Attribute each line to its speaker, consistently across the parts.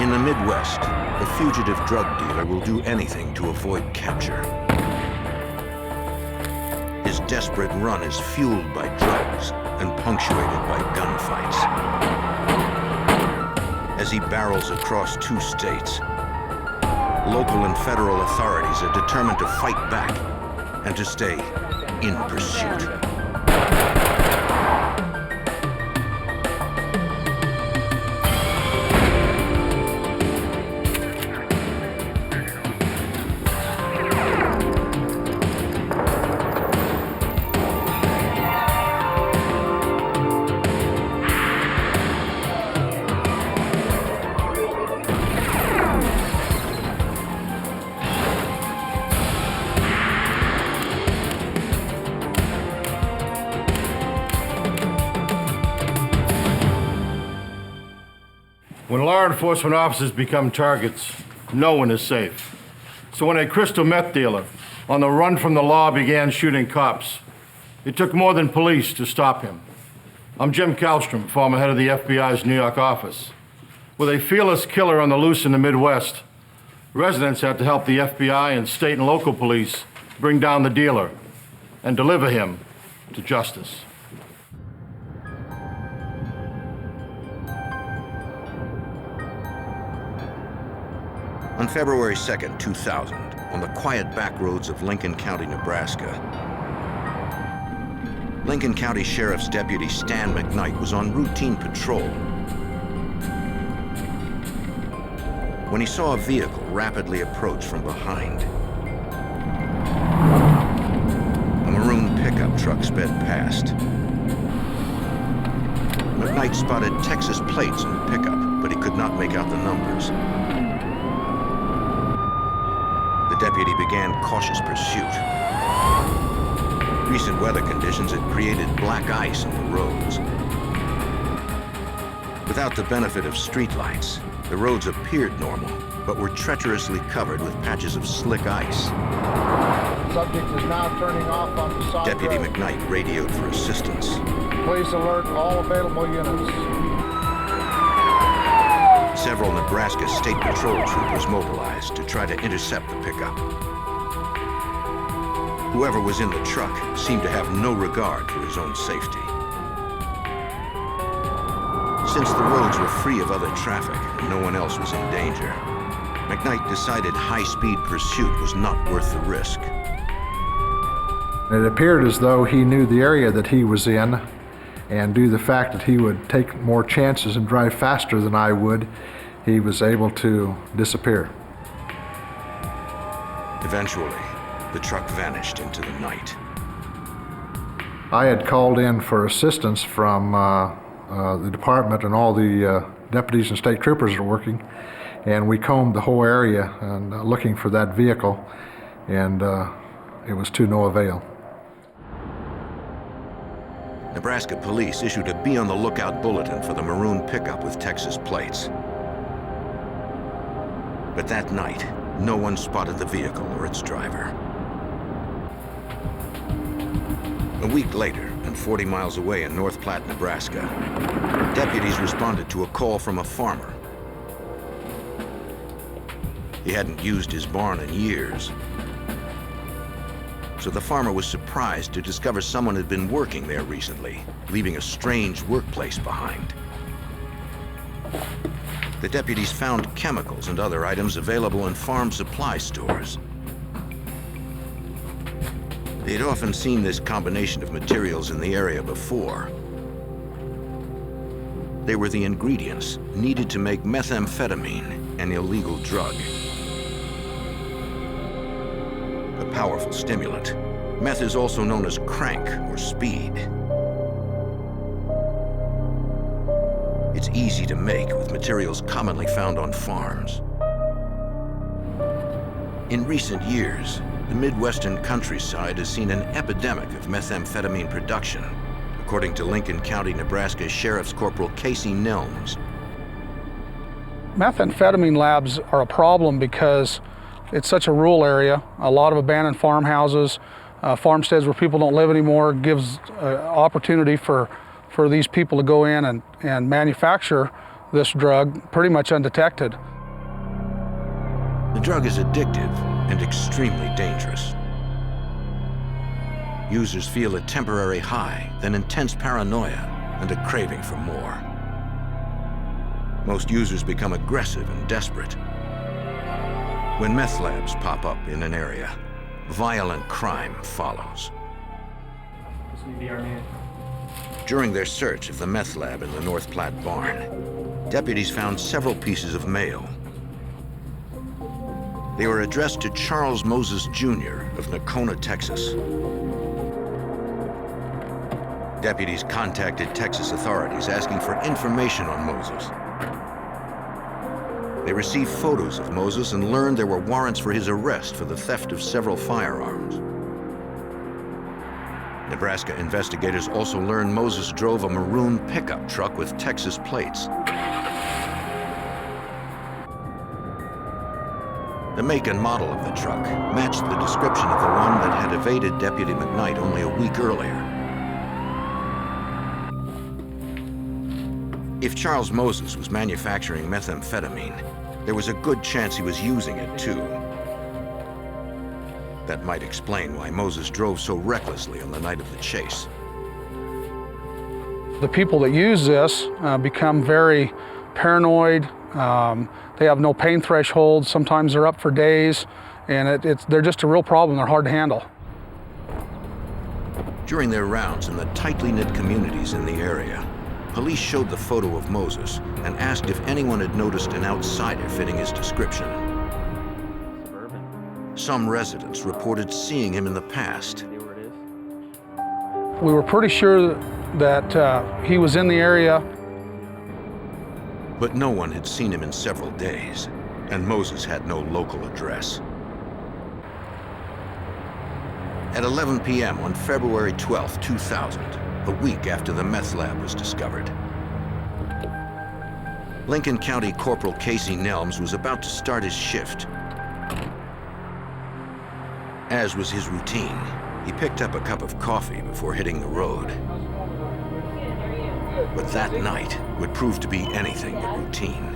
Speaker 1: In the Midwest, the fugitive drug dealer will do anything to avoid capture. His desperate run is fueled by drugs and punctuated by gunfights. As he barrels across 2 states, local and federal authorities are determined to fight back and to stay in pursuit.
Speaker 2: When law enforcement officers become targets, no one is safe. So when a crystal meth dealer on the run from the law began shooting cops, it took more than police to stop him. I'm Jim Kallstrom, former head of the FBI's New York office. With a fearless killer on the loose in the Midwest, residents had to help the FBI and state and local police bring down the dealer and deliver him to justice.
Speaker 1: On February 2nd, 2000, on the quiet back roads of Lincoln County, Nebraska, Lincoln County Sheriff's Deputy Stan McKnight was on routine patrol when he saw a vehicle rapidly approach from behind. A maroon pickup truck sped past. McKnight spotted Texas plates on the pickup, but he could not make out the numbers. The deputy began cautious pursuit. Recent weather conditions had created black ice on the roads. Without the benefit of streetlights, the roads appeared normal, but were treacherously covered with patches of slick ice.
Speaker 3: Subject is now turning off on the side
Speaker 1: Deputy
Speaker 3: road.
Speaker 1: McKnight radioed for assistance.
Speaker 3: Please alert all available units.
Speaker 1: Several Nebraska State Patrol troopers mobilized to try to intercept the pickup. Whoever was in the truck seemed to have no regard for his own safety. Since the roads were free of other traffic and no one else was in danger, McKnight decided high-speed pursuit was not worth the risk.
Speaker 3: It appeared as though he knew the area that he was in, and due to the fact that he would take more chances and drive faster than I would, he was able to disappear.
Speaker 1: Eventually, the truck vanished into the night.
Speaker 3: I had called in for assistance from the department, and all the deputies and state troopers are working, and we combed the whole area and looking for that vehicle, and it was to no avail.
Speaker 1: Nebraska police issued a be on the lookout bulletin for the maroon pickup with Texas plates. But that night, no one spotted the vehicle or its driver. A week later, and 40 miles away in North Platte, Nebraska, deputies responded to a call from a farmer. He hadn't used his barn in years. So the farmer was surprised to discover someone had been working there recently, leaving a strange workplace behind. The deputies found chemicals and other items available in farm supply stores. They'd often seen this combination of materials in the area before. They were the ingredients needed to make methamphetamine, an illegal drug. A powerful stimulant, meth is also known as crank or speed. It's easy to make with materials commonly found on farms. In recent years, the Midwestern countryside has seen an epidemic of methamphetamine production, according to Lincoln County, Nebraska Sheriff's Corporal Casey Nelms.
Speaker 4: Methamphetamine labs are a problem because it's such a rural area, a lot of abandoned farmhouses, farmsteads where people don't live anymore, gives opportunity for these people to go in and manufacture this drug pretty much undetected.
Speaker 1: The drug is addictive and extremely dangerous. Users feel a temporary high, then intense paranoia and a craving for more. Most users become aggressive and desperate. When meth labs pop up in an area, violent crime follows. During their search of the meth lab in the North Platte barn, deputies found several pieces of mail. They were addressed to Charles Moses Jr. of Nocona, Texas. Deputies contacted Texas authorities asking for information on Moses. They received photos of Moses and learned there were warrants for his arrest for the theft of several firearms. Nebraska investigators also learned Moses drove a maroon pickup truck with Texas plates. The make and model of the truck matched the description of the one that had evaded Deputy McKnight only a week earlier. If Charles Moses was manufacturing methamphetamine, there was a good chance he was using it too. That might explain why Moses drove so recklessly on the night of the chase.
Speaker 4: The people that use this become very paranoid. They have no pain threshold. Sometimes they're up for days, and they're just a real problem. They're hard to handle.
Speaker 1: During their rounds in the tightly knit communities in the area, police showed the photo of Moses and asked if anyone had noticed an outsider fitting his description. Some residents reported seeing him in the past.
Speaker 4: We were pretty sure that he was in the area.
Speaker 1: But no one had seen him in several days, and Moses had no local address. At 11 p.m. on February 12, 2000, a week after the meth lab was discovered, Lincoln County Corporal Casey Nelms was about to start his shift. As was his routine, he picked up a cup of coffee before hitting the road. But that night would prove to be anything but routine.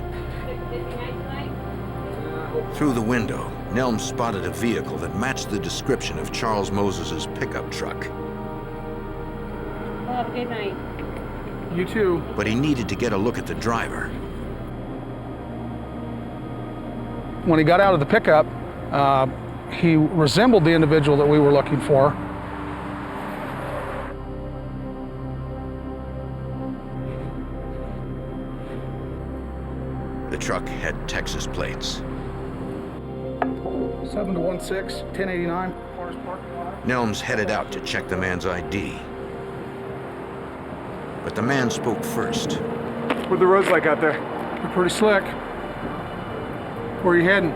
Speaker 1: Through the window, Nelms spotted a vehicle that matched the description of Charles Moses's pickup truck.
Speaker 5: Have a good night.
Speaker 4: You too.
Speaker 1: But he needed to get a look at the driver.
Speaker 4: When he got out of the pickup, he resembled the individual that we were looking for.
Speaker 1: The truck had Texas plates.
Speaker 4: 7-16, 1089.
Speaker 1: Nelms headed out to check the man's ID. But the man spoke first.
Speaker 6: What the roads like out there?
Speaker 4: You're pretty slick. Where are you heading?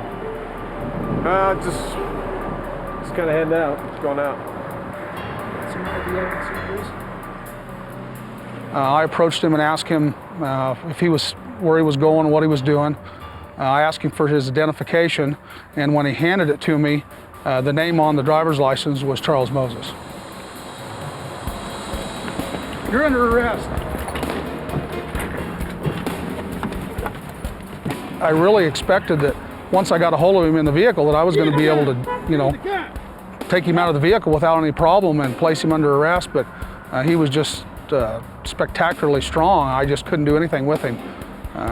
Speaker 6: Just kind of heading out. Just going out.
Speaker 4: I approached him and asked him if he was where he was going, what he was doing. I asked him for his identification, and when he handed it to me, the name on the driver's license was Charles Moses. You're under arrest. I really expected that once I got a hold of him in the vehicle that I was going to be able to, take him out of the vehicle without any problem and place him under arrest, but he was just spectacularly strong. I just couldn't do anything with him,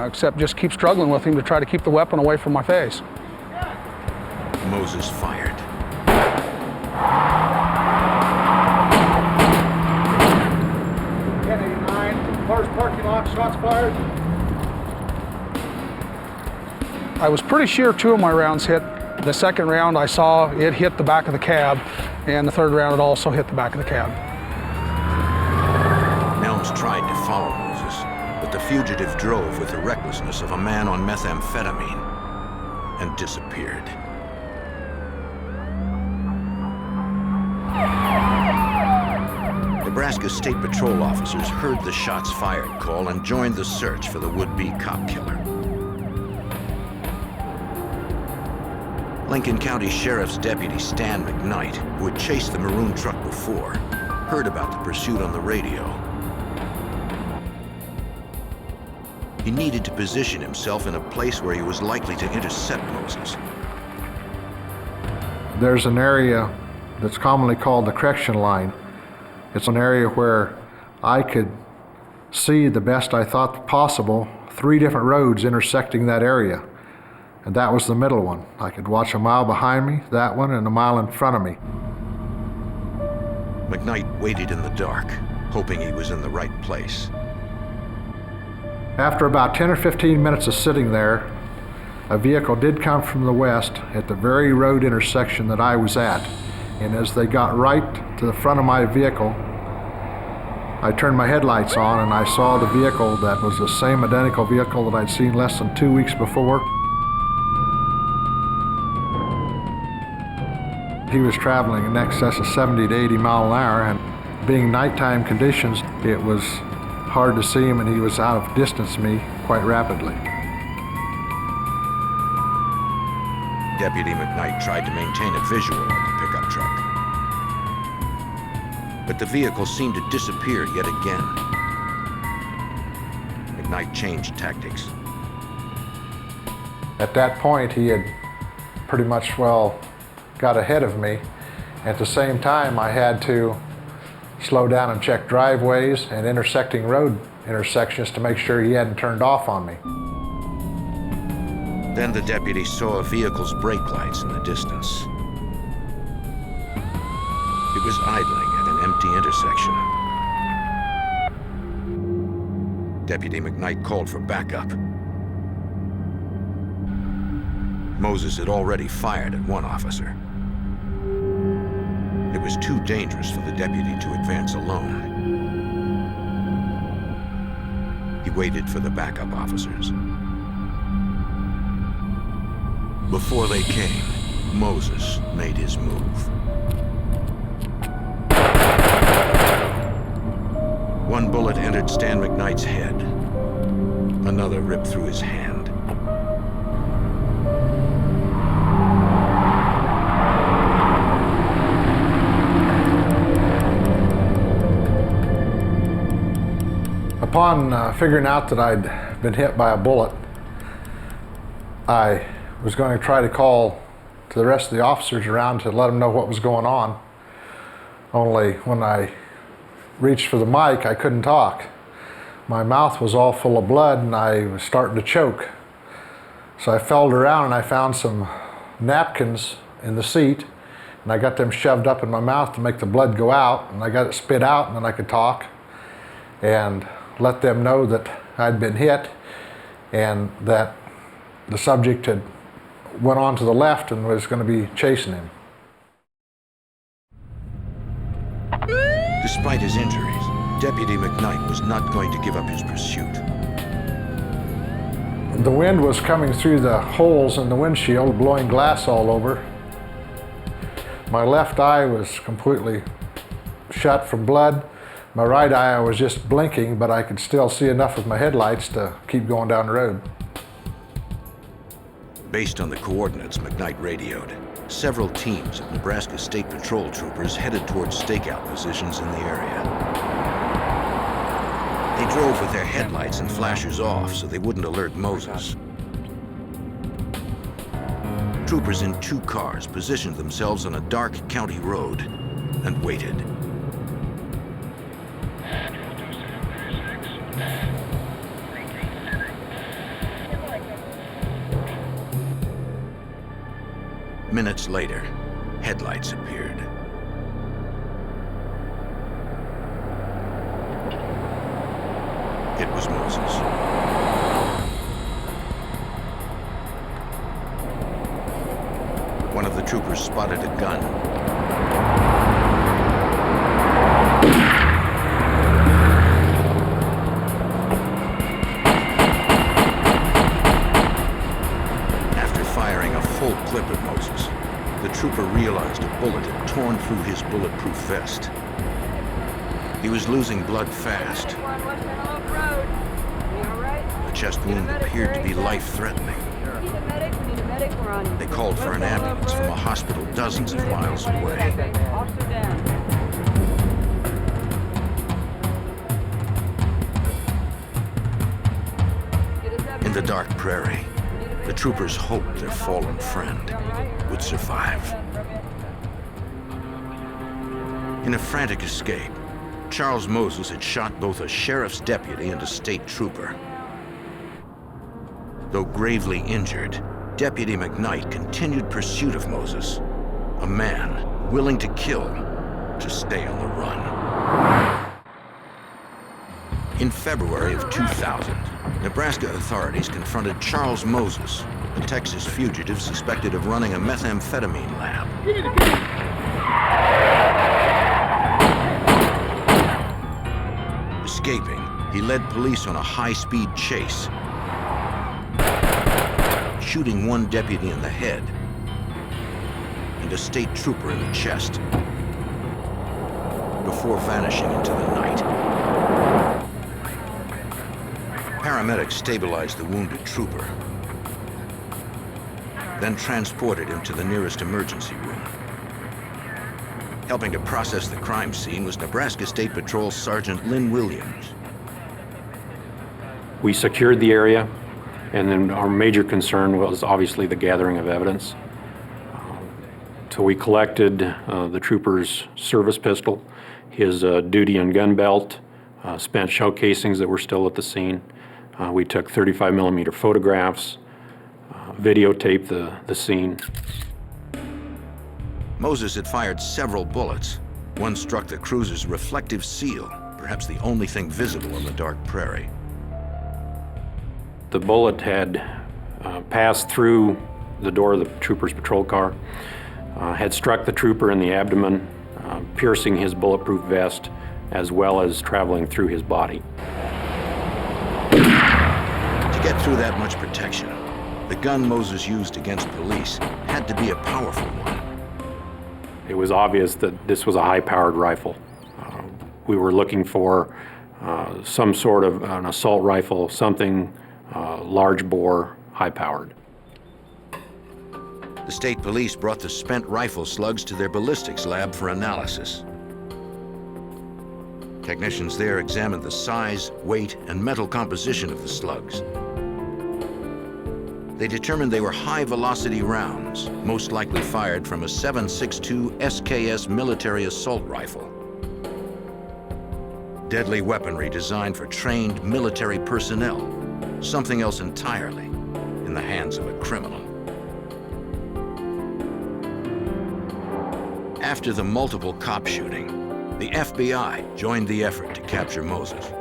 Speaker 4: except just keep struggling with him to try to keep the weapon away from my face.
Speaker 1: Moses fired.
Speaker 2: Cars parking lot, shots fired.
Speaker 4: I was pretty sure 2 of my rounds hit. The second round I saw it hit the back of the cab, and the third round it also hit the back of the cab.
Speaker 1: Nelms tried to follow Moses, but the fugitive drove with the recklessness of a man on methamphetamine and disappeared. Nebraska State Patrol officers heard the shots fired call and joined the search for the would-be cop killer. Lincoln County Sheriff's Deputy Stan McKnight, who had chased the maroon truck before, heard about the pursuit on the radio. He needed to position himself in a place where he was likely to intercept Moses.
Speaker 3: There's an area that's commonly called the correction line. It's an area where I could see the best I thought possible 3 different roads intersecting that area. And that was the middle one. I could watch a mile behind me, that one, and a mile in front of me.
Speaker 1: McKnight waited in the dark, hoping he was in the right place.
Speaker 3: After about 10 or 15 minutes of sitting there, a vehicle did come from the west at the very road intersection that I was at. And as they got right to the front of my vehicle, I turned my headlights on and I saw the vehicle that was the same identical vehicle that I'd seen less than 2 weeks before. He was traveling in excess of 70 to 80 mile an hour, and being nighttime conditions, it was hard to see him, and he was out of distance to me quite rapidly.
Speaker 1: Deputy McKnight tried to maintain a visual of the pickup truck. But the vehicle seemed to disappear yet again. McKnight changed tactics.
Speaker 3: At that point, he had pretty much, got ahead of me. At the same time, I had to slow down and check driveways and intersecting road intersections to make sure he hadn't turned off on me.
Speaker 1: Then the deputy saw a vehicle's brake lights in the distance. It was idling at an empty intersection. Deputy McKnight called for backup. Moses had already fired at one officer. It was too dangerous for the deputy to advance alone. He waited for the backup officers. Before they came, Moses made his move. One bullet entered Stan McKnight's head. Another ripped through his hand.
Speaker 3: Upon figuring out that I'd been hit by a bullet, I was going to try to call to the rest of the officers around to let them know what was going on. Only when I reached for the mic, I couldn't talk. My mouth was all full of blood and I was starting to choke. So I felt around and I found some napkins in the seat, and I got them shoved up in my mouth to make the blood go out, and I got it spit out, and then I could talk and let them know that I'd been hit and that the subject had went on to the left and was going to be chasing him.
Speaker 1: Despite his injuries, Deputy McKnight was not going to give up his pursuit.
Speaker 3: The wind was coming through the holes in the windshield, blowing glass all over. My left eye was completely shut from blood. My right eye, I was just blinking, but I could still see enough with my headlights to keep going down the road.
Speaker 1: Based on the coordinates McKnight radioed, several teams of Nebraska State Patrol troopers headed towards stakeout positions in the area. They drove with their headlights and flashers off so they wouldn't alert Moses. Troopers in 2 cars positioned themselves on a dark county road and waited. Minutes later, headlights appeared. It was Moses. One of the troopers spotted a gun. After firing a full clip at Moses, the trooper realized a bullet had torn through his bulletproof vest. He was losing blood fast. The chest wound appeared to be life-threatening. They called for an ambulance from a hospital dozens of miles away. the dark prairie, the troopers hoped their fallen friend would survive. In a frantic escape, Charles Moses had shot both a sheriff's deputy and a state trooper. Though gravely injured, Deputy McKnight continued pursuit of Moses, a man willing to kill to stay on the run. In February of 2000, Nebraska authorities confronted Charles Moses, a Texas fugitive suspected of running a methamphetamine lab. Escaping, he led police on a high-speed chase, shooting one deputy in the head and a state trooper in the chest before vanishing into the night. Paramedics stabilized the wounded trooper, then transported him to the nearest emergency room. Helping to process the crime scene was Nebraska State Patrol Sergeant Lynn Williams.
Speaker 5: We secured the area, and then our major concern was obviously the gathering of evidence. So we collected the trooper's service pistol, his duty and gun belt, spent shell casings that were still at the scene. We took 35 millimeter photographs, videotaped the scene.
Speaker 1: Moses had fired several bullets. One struck the cruiser's reflective seal, perhaps the only thing visible in the dark prairie.
Speaker 5: The bullet had passed through the door of the trooper's patrol car, had struck the trooper in the abdomen, piercing his bulletproof vest, as well as traveling through his body.
Speaker 1: To get through that much protection, the gun Moses used against police had to be a powerful one.
Speaker 5: It was obvious that this was a high-powered rifle. We were looking for some sort of an assault rifle, something large bore, high-powered.
Speaker 1: The state police brought the spent rifle slugs to their ballistics lab for analysis. Technicians there examined the size, weight, and metal composition of the slugs. They determined they were high-velocity rounds, most likely fired from a 7.62 SKS military assault rifle. Deadly weaponry designed for trained military personnel, something else entirely in the hands of a criminal. After the multiple cop shooting, the FBI joined the effort to capture Moses.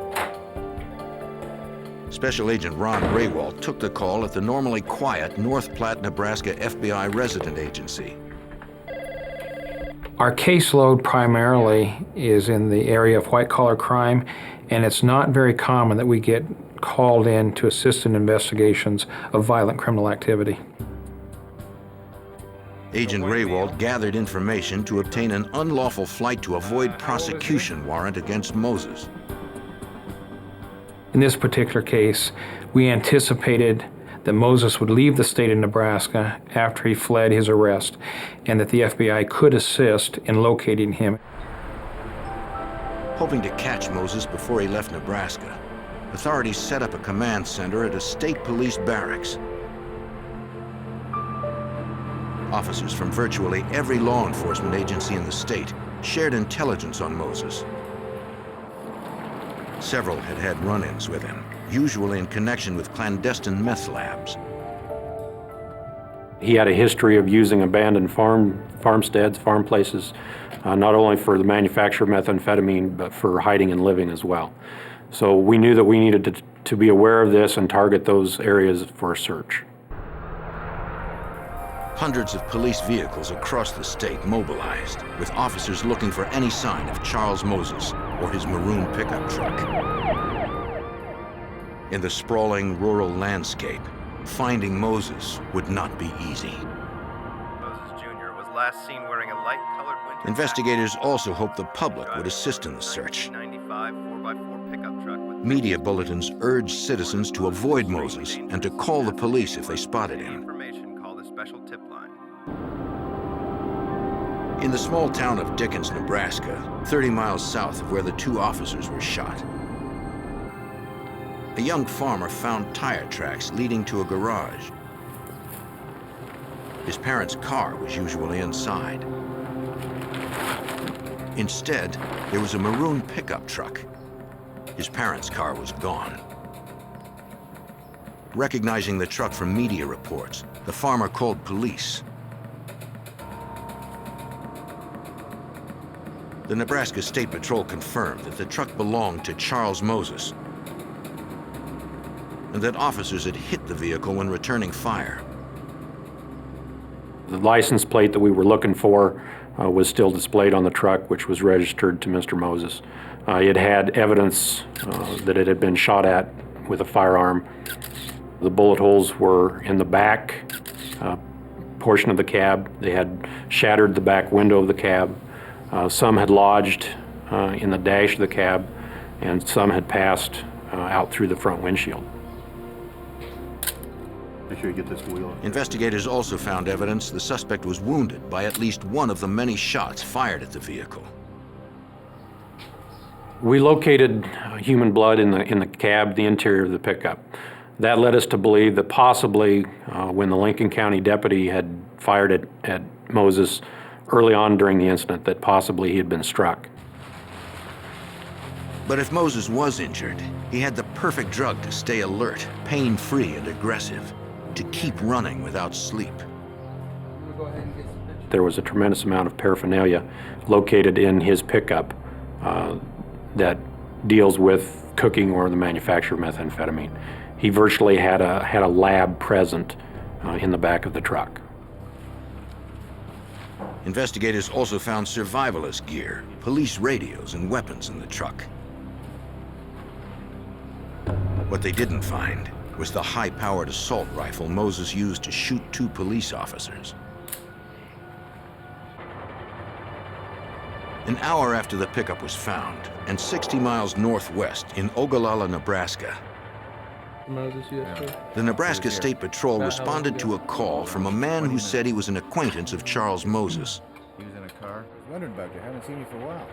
Speaker 1: Special Agent Ron Raywald took the call at the normally quiet North Platte, Nebraska FBI resident agency.
Speaker 7: Our caseload primarily is in the area of white-collar crime, and it's not very common that we get called in to assist in investigations of violent criminal activity.
Speaker 1: Agent Raywald gathered information to obtain an unlawful flight to avoid prosecution warrant against Moses.
Speaker 7: In this particular case, we anticipated that Moses would leave the state of Nebraska after he fled his arrest, and that the FBI could assist in locating him.
Speaker 1: Hoping to catch Moses before he left Nebraska, authorities set up a command center at a state police barracks. Officers from virtually every law enforcement agency in the state shared intelligence on Moses. Several had had run-ins with him, usually in connection with clandestine meth labs.
Speaker 5: He had a history of using abandoned farmsteads, farm places, not only for the manufacture of methamphetamine, but for hiding and living as well. So we knew that we needed to be aware of this and target those areas for a search.
Speaker 1: Hundreds of police vehicles across the state mobilized, with officers looking for any sign of Charles Moses or his maroon pickup truck. In the sprawling rural landscape, finding Moses would not be easy.
Speaker 8: Moses Jr. was last seen wearing a light-colored winter
Speaker 1: Investigators also hoped the public would assist in the search.
Speaker 8: 1995 4x4 pickup truck with
Speaker 1: Media bulletins urged citizens to avoid Moses and to call the police if they spotted him.
Speaker 8: information, call the special tip line.
Speaker 1: In the small town of Dickens, Nebraska, 30 miles south of where the two officers were shot, a young farmer found tire tracks leading to a garage. His parents' car was usually inside. Instead, there was a maroon pickup truck. His parents' car was gone. Recognizing the truck from media reports, the farmer called police. The Nebraska State Patrol confirmed that the truck belonged to Charles Moses and that officers had hit the vehicle when returning fire.
Speaker 5: The license plate that we were looking for was still displayed on the truck, which was registered to Mr. Moses. It had evidence that it had been shot at with a firearm. The bullet holes were in the back portion of the cab. They had shattered the back window of the cab. Some had lodged in the dash of the cab, and some had passed out through the front windshield.
Speaker 2: Make sure you get this wheel.
Speaker 1: Investigators also found evidence the suspect was wounded by at least one of the many shots fired at the vehicle.
Speaker 5: We located human blood in the cab, the interior of the pickup. That led us to believe that possibly when the Lincoln County deputy had fired at Moses early on during the incident, that possibly he had been struck.
Speaker 1: But if Moses was injured, he had the perfect drug to stay alert, pain-free and aggressive, to keep running without sleep.
Speaker 5: There was a tremendous amount of paraphernalia located in his pickup that deals with cooking or the manufacture of methamphetamine. He virtually had a lab present in the back of the truck.
Speaker 1: Investigators also found survivalist gear, police radios, and weapons in the truck. What they didn't find was the high-powered assault rifle Moses used to shoot 2 police officers. An hour after the pickup was found, and 60 miles northwest in Ogallala, Nebraska, the Nebraska State Patrol responded to a call from a man who said he was an acquaintance of Charles Moses.
Speaker 9: He was in a car. I was wondering about you. Haven't seen you for a while.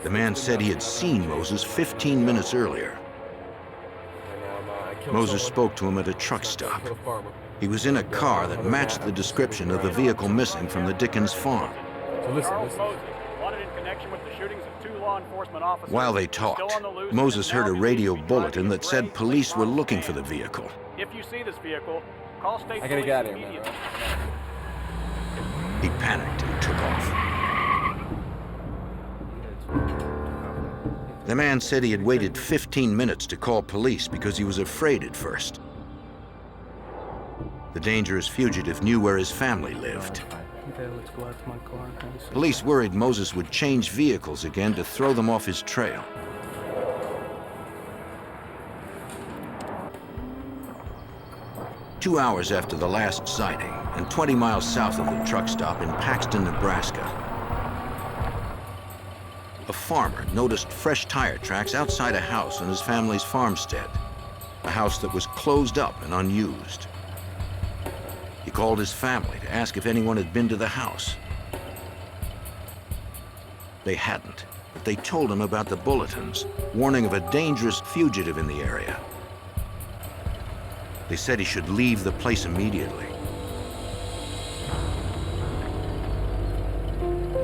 Speaker 1: The man said he had seen Moses 15 minutes earlier. Moses spoke to him at a truck stop. He was in a car that matched the description of the vehicle missing from the Dickens farm.
Speaker 9: So listen.
Speaker 1: While they talked, Moses heard a radio bulletin that said police were looking for the vehicle.
Speaker 10: If you see this vehicle, call state
Speaker 9: I gotta
Speaker 10: police
Speaker 9: get out of here,
Speaker 10: immediately.
Speaker 1: He panicked and took off. The man said he had waited 15 minutes to call police because he was afraid at first. The dangerous fugitive knew where his family lived.
Speaker 10: Okay, let's go out to my car.
Speaker 1: Police worried Moses would change vehicles again to throw them off his trail. Two hours after the last sighting, and 20 miles south of the truck stop in Paxton, Nebraska, a farmer noticed fresh tire tracks outside a house on his family's farmstead, a house that was closed up and unused. He called his family to ask if anyone had been to the house. They hadn't, but they told him about the bulletins, warning of a dangerous fugitive in the area. They said he should leave the place immediately.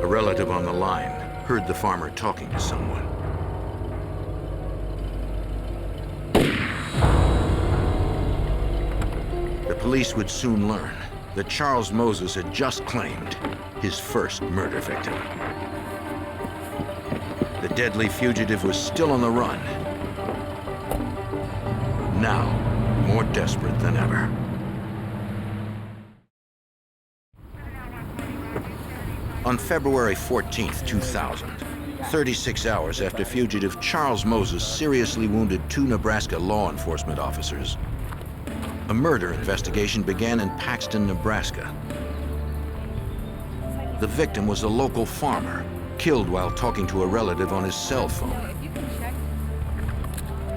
Speaker 1: A relative on the line heard the farmer talking to someone. The police would soon learn that Charles Moses had just claimed his first murder victim. The deadly fugitive was still on the run, now more desperate than ever. On February 14th, 2000, 36 hours after fugitive Charles Moses seriously wounded 2 Nebraska law enforcement officers, a murder investigation began in Paxton, Nebraska. The victim was a local farmer, killed while talking to a relative on his cell phone.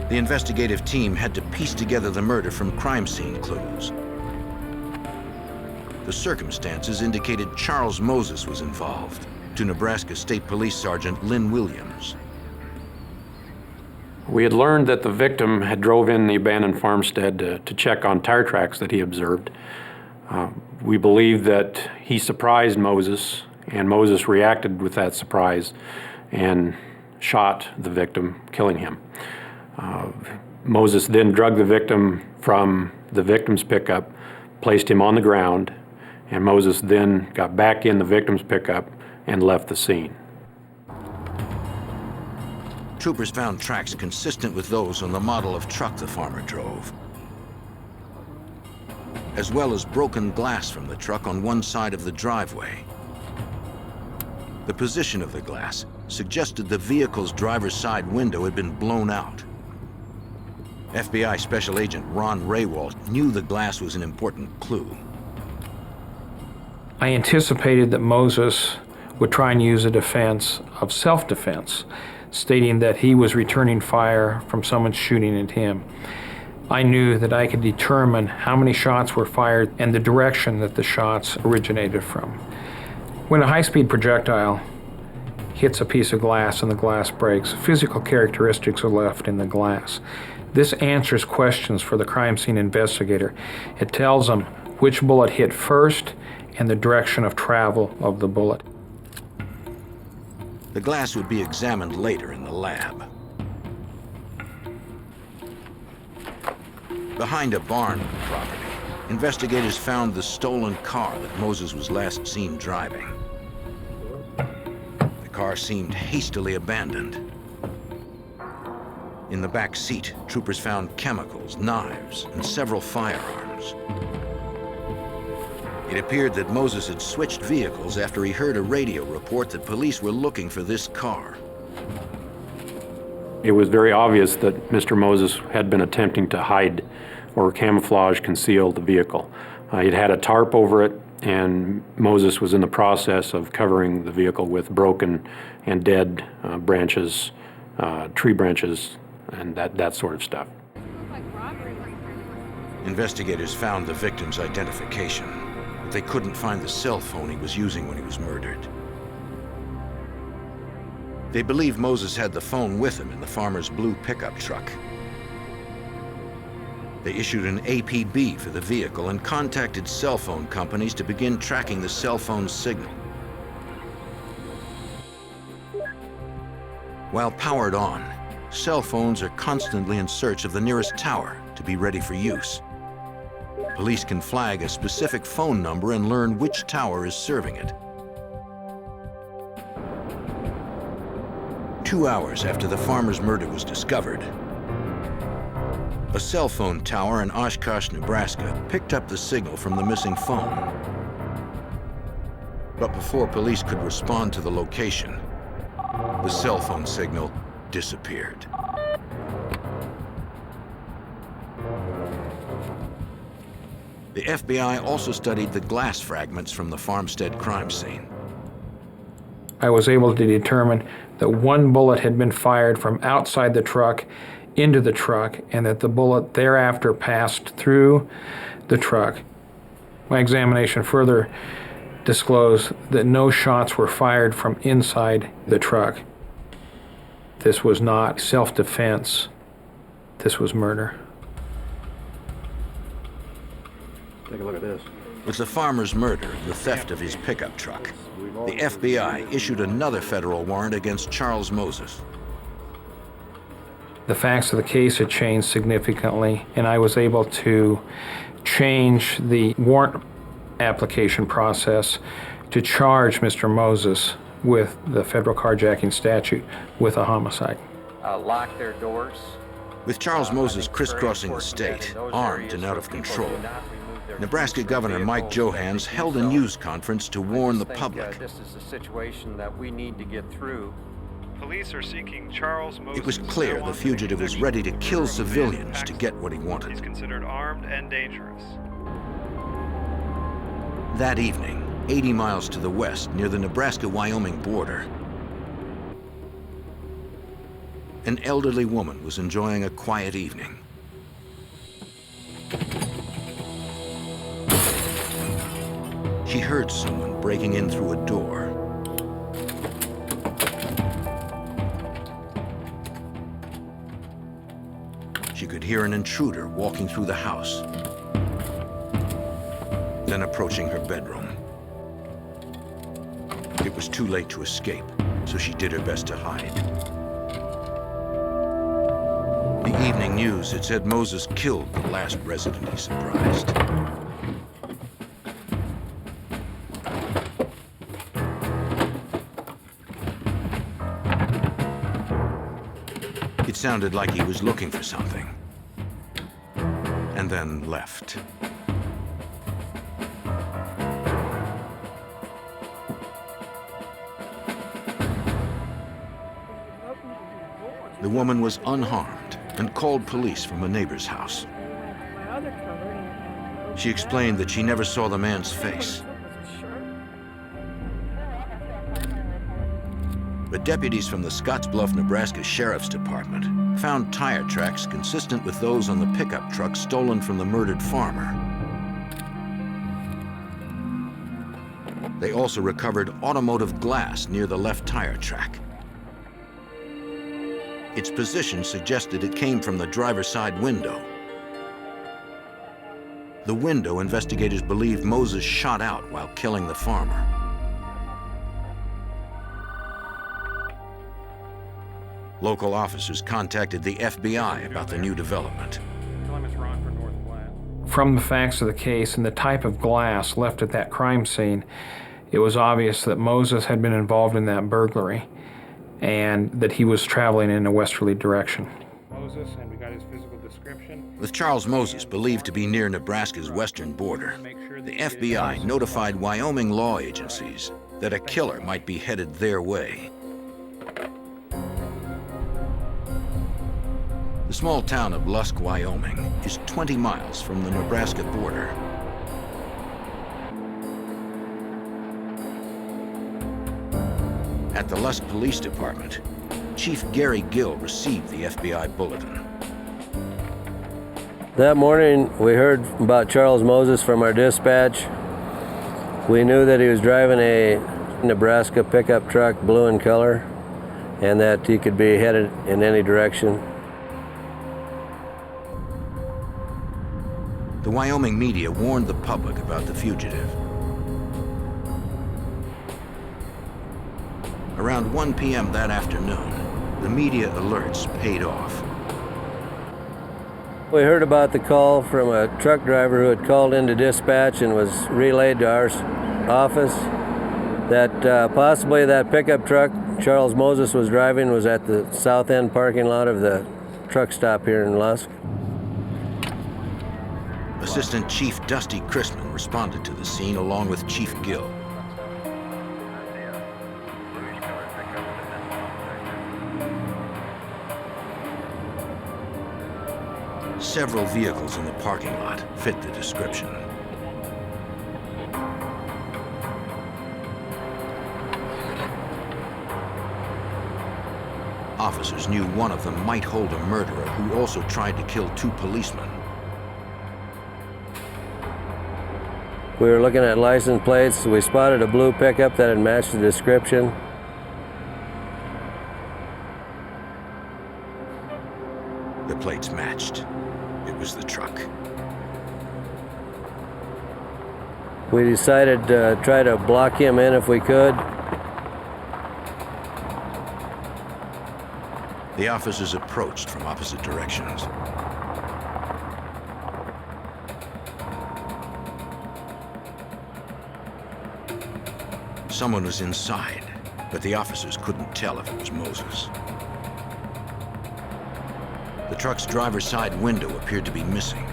Speaker 1: The investigative team had to piece together the murder from crime scene clues. The circumstances indicated Charles Moses was involved, to Nebraska State Police Sergeant Lynn Williams.
Speaker 5: We had learned that the victim had drove in the abandoned farmstead to check on tire tracks that he observed. We believed that he surprised Moses, and Moses reacted with that surprise and shot the victim, killing him. Moses then drugged the victim from the victim's pickup, placed him on the ground, and Moses then got back in the victim's pickup and left the scene.
Speaker 1: Troopers found tracks consistent with those on the model of truck the farmer drove, as well as broken glass from the truck on one side of the driveway. The position of the glass suggested the vehicle's driver's side window had been blown out. FBI Special Agent Ron Raywalt knew the glass was an important clue.
Speaker 7: I anticipated that Moses would try and use a defense of self-defense, stating that he was returning fire from someone shooting at him. I knew that I could determine how many shots were fired and the direction that the shots originated from. When a high-speed projectile hits a piece of glass and the glass breaks, physical characteristics are left in the glass. This answers questions for the crime scene investigator. It tells them which bullet hit first and the direction of travel of the bullet.
Speaker 1: The glass would be examined later in the lab. Behind a barn on the property, investigators found the stolen car that Moses was last seen driving. The car seemed hastily abandoned. In the back seat, troopers found chemicals, knives, and several firearms. It appeared that Moses had switched vehicles after he heard a radio report that police were looking for this car.
Speaker 5: It was very obvious that Mr. Moses had been attempting to hide or camouflage, conceal the vehicle. He'd had a tarp over it, and Moses was in the process of covering the vehicle with broken and dead branches, tree branches, and that sort of stuff.
Speaker 1: Investigators found the victim's identification, but they couldn't find the cell phone he was using when he was murdered. They believe Moses had the phone with him in the farmer's blue pickup truck. They issued an APB for the vehicle and contacted cell phone companies to begin tracking the cell phone signal. While powered on, cell phones are constantly in search of the nearest tower to be ready for use. Police can flag a specific phone number and learn which tower is serving it. 2 hours after the farmer's murder was discovered, a cell phone tower in Oshkosh, Nebraska picked up the signal from the missing phone. But before police could respond to the location, the cell phone signal disappeared. The FBI also studied the glass fragments from the farmstead crime scene.
Speaker 7: I was able to determine that one bullet had been fired from outside the truck into the truck, and that the bullet thereafter passed through the truck. My examination further disclosed that no shots were fired from inside the truck. This was not self-defense. This was murder.
Speaker 2: Take a look at this.
Speaker 1: With the farmer's murder and the theft of his pickup truck, the FBI issued another federal warrant against Charles Moses.
Speaker 7: The facts of the case had changed significantly, and I was able to change the warrant application process to charge Mr. Moses with the federal carjacking statute with a homicide.
Speaker 10: Lock their doors.
Speaker 1: With Charles Moses crisscrossing the state, armed and out of control, Nebraska Governor Mike Johans held a news conference to warn the public.
Speaker 10: This is a situation that we need to get through.
Speaker 11: Police are seeking Charles Moses.
Speaker 1: It was clear the fugitive was ready to kill civilians to get what he wanted.
Speaker 11: He's considered armed and dangerous.
Speaker 1: That evening, 80 miles to the west, near the Nebraska-Wyoming border, an elderly woman was enjoying a quiet evening. She heard someone breaking in through a door. hear an intruder walking through the house, then approaching her bedroom. It was too late to escape, so she did her best to hide. The evening news had said Moses killed the last resident he surprised. It sounded like he was looking for something, and then left. The woman was unharmed and called police from a neighbor's house. She explained that she never saw the man's face. But deputies from the Scottsbluff, Nebraska Sheriff's Department found tire tracks consistent with those on the pickup truck stolen from the murdered farmer. They also recovered automotive glass near the left tire track. Its position suggested it came from the driver's side window. The window investigators believe Moses shot out while killing the farmer. Local officers contacted the FBI about the new development.
Speaker 7: From the facts of the case and the type of glass left at that crime scene, it was obvious that Moses had been involved in that burglary and that he was traveling in a westerly direction. Moses, and we got his physical description.
Speaker 1: With Charles Moses believed to be near Nebraska's western border, the FBI notified Wyoming law agencies that a killer might be headed their way. The small town of Lusk, Wyoming, is 20 miles from the Nebraska border. At the Lusk Police Department, Chief Gary Gill received the FBI bulletin.
Speaker 12: That morning, we heard about Charles Moses from our dispatch. We knew that he was driving a Nebraska pickup truck, blue in color, and that he could be headed in any direction.
Speaker 1: The Wyoming media warned the public about the fugitive. Around 1 p.m. that afternoon, the media alerts paid off.
Speaker 12: We heard about the call from a truck driver who had called into dispatch and was relayed to our office that possibly that pickup truck Charles Moses was driving was at the south end parking lot of the truck stop here in Lusk.
Speaker 1: Assistant Chief Dusty Chrisman responded to the scene along with Chief Gill. Several vehicles in the parking lot fit the description. Officers knew one of them might hold a murderer who also tried to kill 2 policemen.
Speaker 12: We were looking at license plates. We spotted a blue pickup that had matched the description.
Speaker 1: The plates matched. It was the truck.
Speaker 12: We decided to try to block him in if we could.
Speaker 1: The officers approached from opposite directions. Someone was inside, but the officers couldn't tell if it was Moses. The truck's driver's side window appeared to be missing.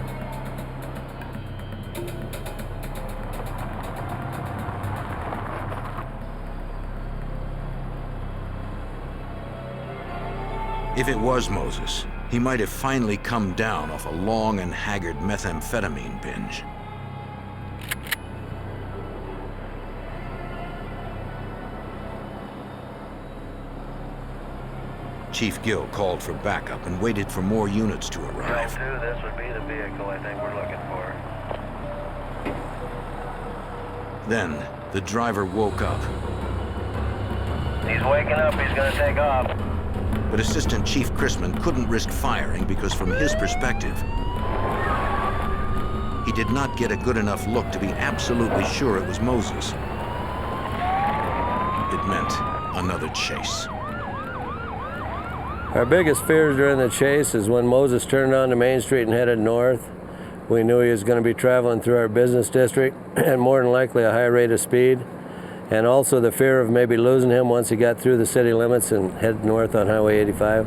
Speaker 1: If it was Moses, he might have finally come down off a long and haggard methamphetamine binge. Chief Gill called for backup and waited for more units to arrive.
Speaker 13: This would be the vehicle I think we're looking for.
Speaker 1: Then, the driver woke up.
Speaker 13: He's waking up, he's gonna take off.
Speaker 1: But Assistant Chief Chrisman couldn't risk firing because from his perspective, he did not get a good enough look to be absolutely sure it was Moses. It meant another chase.
Speaker 12: Our biggest fears during the chase is when Moses turned onto Main Street and headed north. We knew he was going to be traveling through our business district at more than likely a high rate of speed. And also the fear of maybe losing him once he got through the city limits and headed north on Highway 85.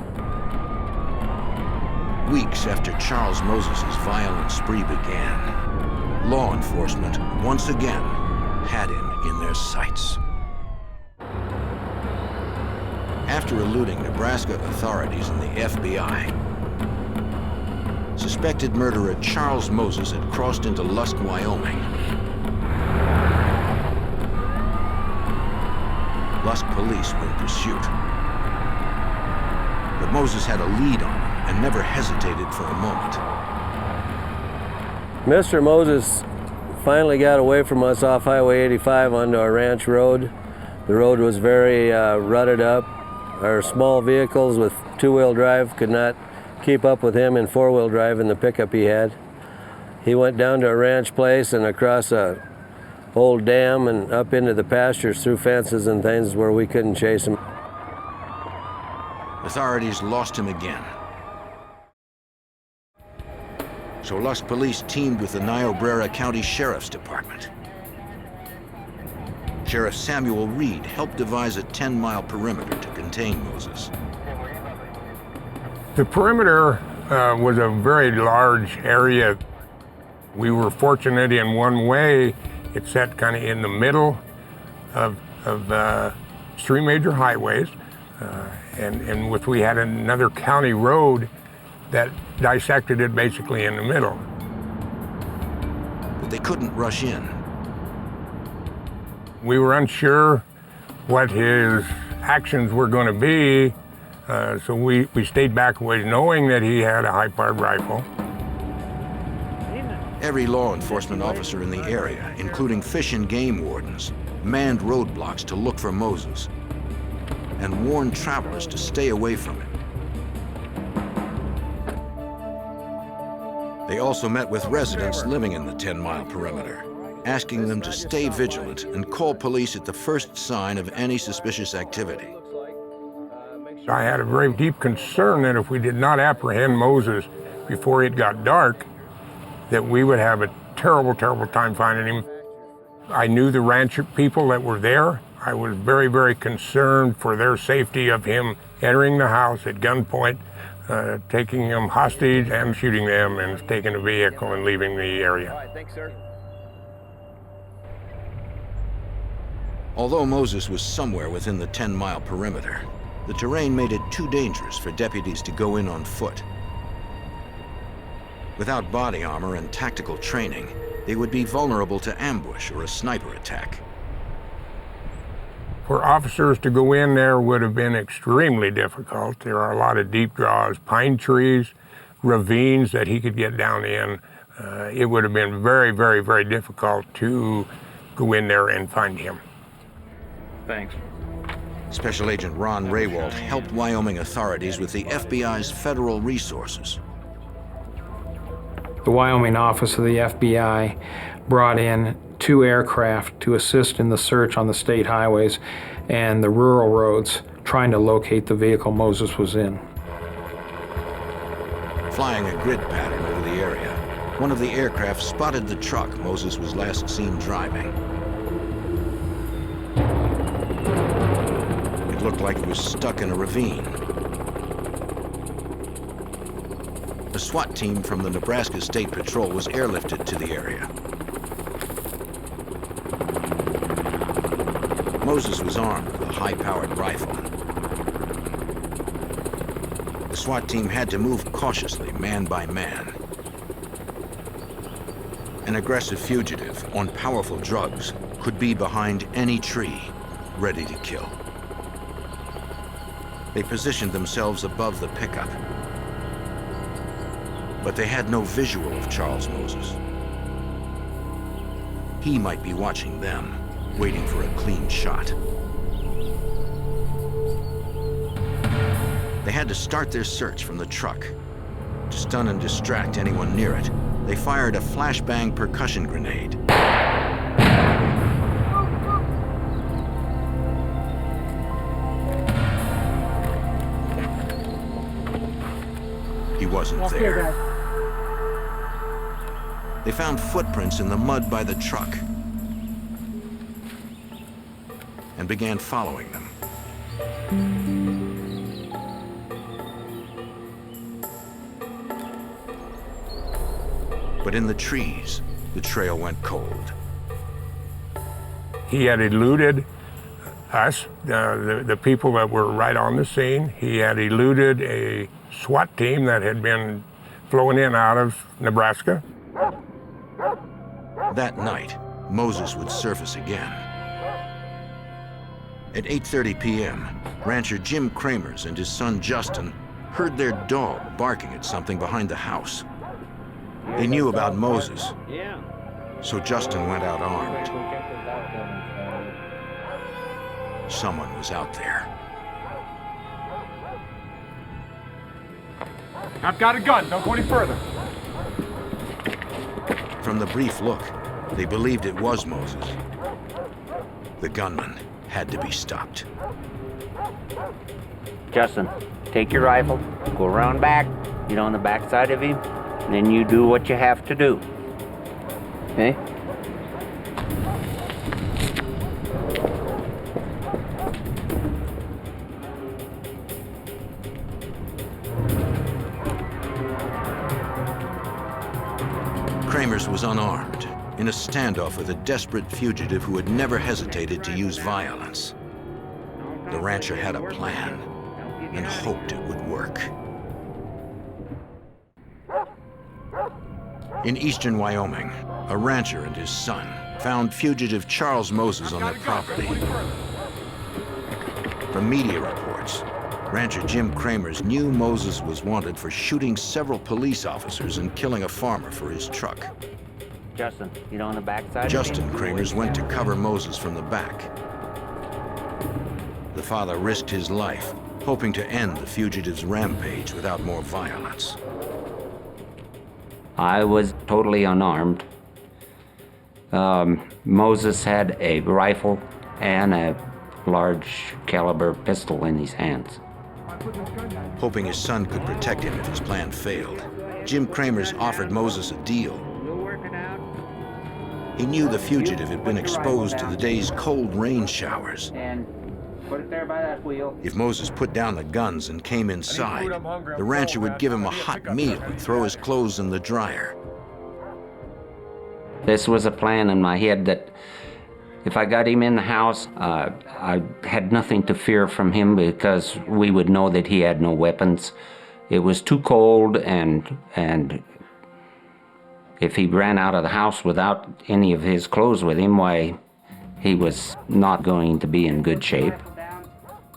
Speaker 1: Weeks after Charles Moses' violent spree began, law enforcement once again had him in their sights. After eluding Nebraska authorities and the FBI, suspected murderer Charles Moses had crossed into Lusk, Wyoming. Lusk police were in pursuit. But Moses had a lead on him and never hesitated for a moment.
Speaker 12: Mr. Moses finally got away from us off Highway 85 onto our ranch road. The road was very rutted up. Our small vehicles with two-wheel drive could not keep up with him in four-wheel drive in the pickup he had. He went down to a ranch place and across a old dam and up into the pastures through fences and things where we couldn't chase him.
Speaker 1: Authorities lost him again. So Lusk police teamed with the Niobrara County Sheriff's Department. Sheriff Samuel Reed helped devise a 10-mile perimeter to contain Moses.
Speaker 14: The perimeter was a very large area. We were fortunate in one way. It sat kind of in the middle of three major highways, and we had another county road that dissected it basically in the middle.
Speaker 1: But they couldn't rush in.
Speaker 14: We were unsure what his actions were going to be, so we stayed back a ways knowing that he had a high-powered rifle.
Speaker 1: Every law enforcement officer in the area, including fish and game wardens, manned roadblocks to look for Moses and warned travelers to stay away from him. They also met with residents living in the 10-mile perimeter, asking them to stay vigilant and call police at the first sign of any suspicious activity.
Speaker 14: I had a very deep concern that if we did not apprehend Moses before it got dark, that we would have a terrible, terrible time finding him. I knew the ranch people that were there. I was very, very concerned for their safety of him entering the house at gunpoint, taking him hostage and shooting them and taking a vehicle and leaving the area.
Speaker 12: All right, thanks, sir.
Speaker 1: Although Moses was somewhere within the 10-mile perimeter, the terrain made it too dangerous for deputies to go in on foot. Without body armor and tactical training, they would be vulnerable to ambush or a sniper attack.
Speaker 14: For officers to go in there would have been extremely difficult. There are a lot of deep draws, pine trees, ravines that he could get down in. It would have been very, very, very difficult to go in there and find him.
Speaker 7: Thanks.
Speaker 1: Special Agent Ron Raywald helped Wyoming authorities with the FBI's federal resources.
Speaker 7: The Wyoming office of the FBI brought in 2 aircraft to assist in the search on the state highways and the rural roads, trying to locate the vehicle Moses was in.
Speaker 1: Flying a grid pattern over the area, one of the aircraft spotted the truck Moses was last seen driving. It looked like it was stuck in a ravine. A SWAT team from the Nebraska State Patrol was airlifted to the area. Moses was armed with a high-powered rifle. The SWAT team had to move cautiously, man by man. An aggressive fugitive on powerful drugs could be behind any tree, ready to kill. They positioned themselves above the pickup. But they had no visual of Charles Moses. He might be watching them, waiting for a clean shot. They had to start their search from the truck. To stun and distract anyone near it, they fired a flashbang percussion grenade. He wasn't there. They found footprints in the mud by the truck and began following them. But in the trees, the trail went cold.
Speaker 14: He had eluded us, the people that were right on the scene. He had eluded a SWAT team that had been flown in out of Nebraska.
Speaker 1: That night, Moses would surface again. At 8:30 p.m., rancher Jim Kramers and his son Justin heard their dog barking at something behind the house. They knew about Moses, so Justin went out armed. Someone was out there.
Speaker 6: I've got a gun. Don't go any further.
Speaker 1: From the brief look, they believed it was Moses. The gunman had to be stopped.
Speaker 15: Justin, take your rifle, go around back, get on the back side of him, and then you do what you have to do. Okay?
Speaker 1: Kramers was unarmed, in a standoff with a desperate fugitive who had never hesitated to use violence. The rancher had a plan and hoped it would work. In eastern Wyoming, a rancher and his son found fugitive Charles Moses on their property. From media reports, rancher Jim Kramers knew Moses was wanted for shooting several police officers and killing a farmer for his truck.
Speaker 15: Justin, get on the back side.
Speaker 1: Justin Kramers went to cover Moses from the back. The father risked his life, hoping to end the fugitive's rampage without more violence.
Speaker 15: I was totally unarmed. Moses had a rifle and a large caliber pistol in his hands.
Speaker 1: Hoping his son could protect him if his plan failed, Jim Kramers offered Moses a deal. He knew the fugitive had been exposed to the day's cold rain showers.
Speaker 15: And put it there by that wheel.
Speaker 1: If Moses put down the guns and came inside, the rancher would give him a hot meal and throw his clothes in the dryer.
Speaker 15: This was a plan in my head that if I got him in the house, I had nothing to fear from him because we would know that he had no weapons. It was too cold, and if he ran out of the house without any of his clothes with him, why, he was not going to be in good shape.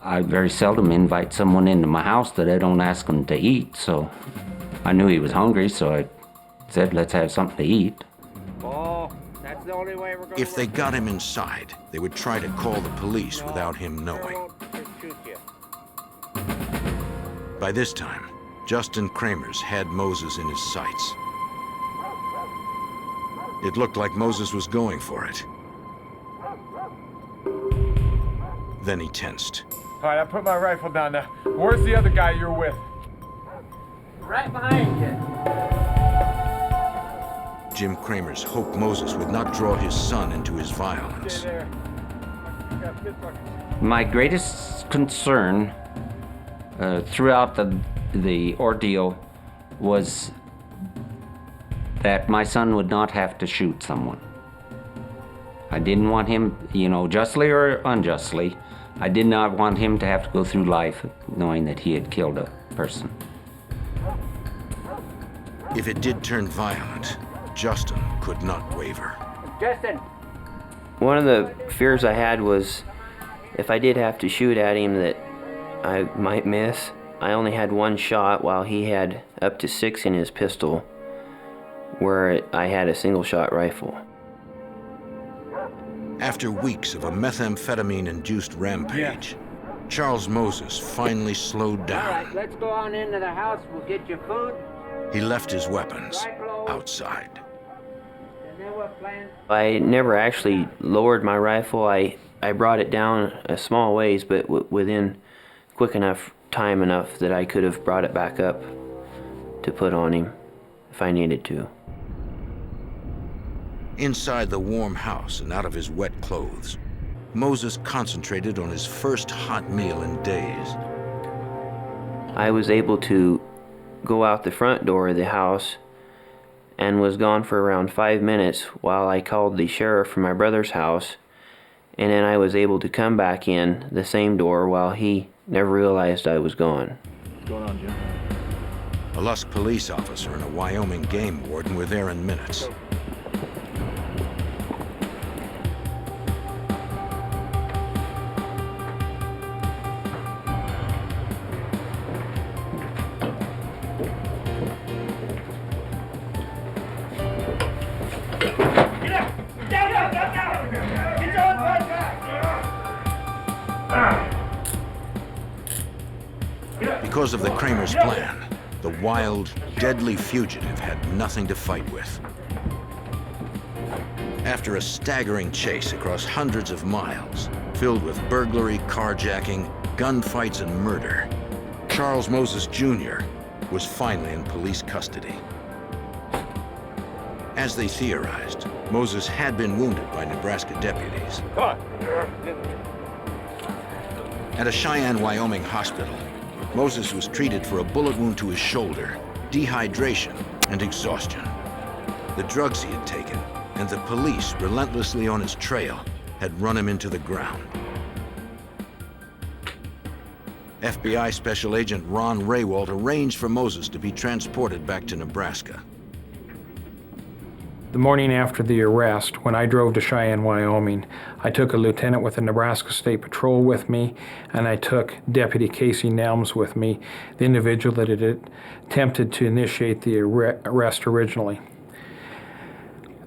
Speaker 15: I very seldom invite someone into my house that I don't ask them to eat, so I knew he was hungry, so I said, let's have something to eat. Oh, that's the only way we're going.
Speaker 1: If they got him inside, they would try to call the police without him knowing. By this time, Justin Kramers had Moses in his sights. It looked like Moses was going for it. Then he tensed.
Speaker 6: All right, I put my rifle down now. Where's the other guy you're with?
Speaker 15: Right behind you.
Speaker 1: Jim Kramers hoped Moses would not draw his son into his violence.
Speaker 15: My greatest concern throughout the ordeal was that my son would not have to shoot someone. I didn't want him, justly or unjustly, I did not want him to have to go through life knowing that he had killed a person.
Speaker 1: If it did turn violent, Justin could not waver.
Speaker 15: Justin!
Speaker 16: One of the fears I had was if I did have to shoot at him that I might miss. I only had one shot while he had up to 6 in his pistol, where I had a single-shot rifle.
Speaker 1: After weeks of a methamphetamine-induced rampage, Charles Moses finally slowed down.
Speaker 17: All right, let's go on into the house. We'll get you food.
Speaker 1: He left his weapons outside.
Speaker 17: And then we'll plan.
Speaker 16: I never actually lowered my rifle. I brought it down a small ways, but within quick enough time enough that I could have brought it back up to put on him if I needed to.
Speaker 1: Inside the warm house and out of his wet clothes, Moses concentrated on his first hot meal in days.
Speaker 16: I was able to go out the front door of the house and was gone for around 5 minutes while I called the sheriff from my brother's house, and then I was able to come back in the same door while he never realized I was gone.
Speaker 18: What's going on, Jim?
Speaker 1: A Lusk police officer and a Wyoming game warden were there in minutes. Because of the Kramer's plan, the wild, deadly fugitive had nothing to fight with. After a staggering chase across hundreds of miles, filled with burglary, carjacking, gunfights, and murder, Charles Moses Jr. was finally in police custody. As they theorized, Moses had been wounded by Nebraska deputies. At a Cheyenne, Wyoming hospital, Moses was treated for a bullet wound to his shoulder, dehydration, and exhaustion. The drugs he had taken, and the police relentlessly on his trail, had run him into the ground. FBI Special Agent Ron Raywalt arranged for Moses to be transported back to Nebraska.
Speaker 7: The morning after the arrest, when I drove to Cheyenne, Wyoming, I took a lieutenant with the Nebraska State Patrol with me, and I took Deputy Casey Nelms with me, the individual that had attempted to initiate the arrest originally.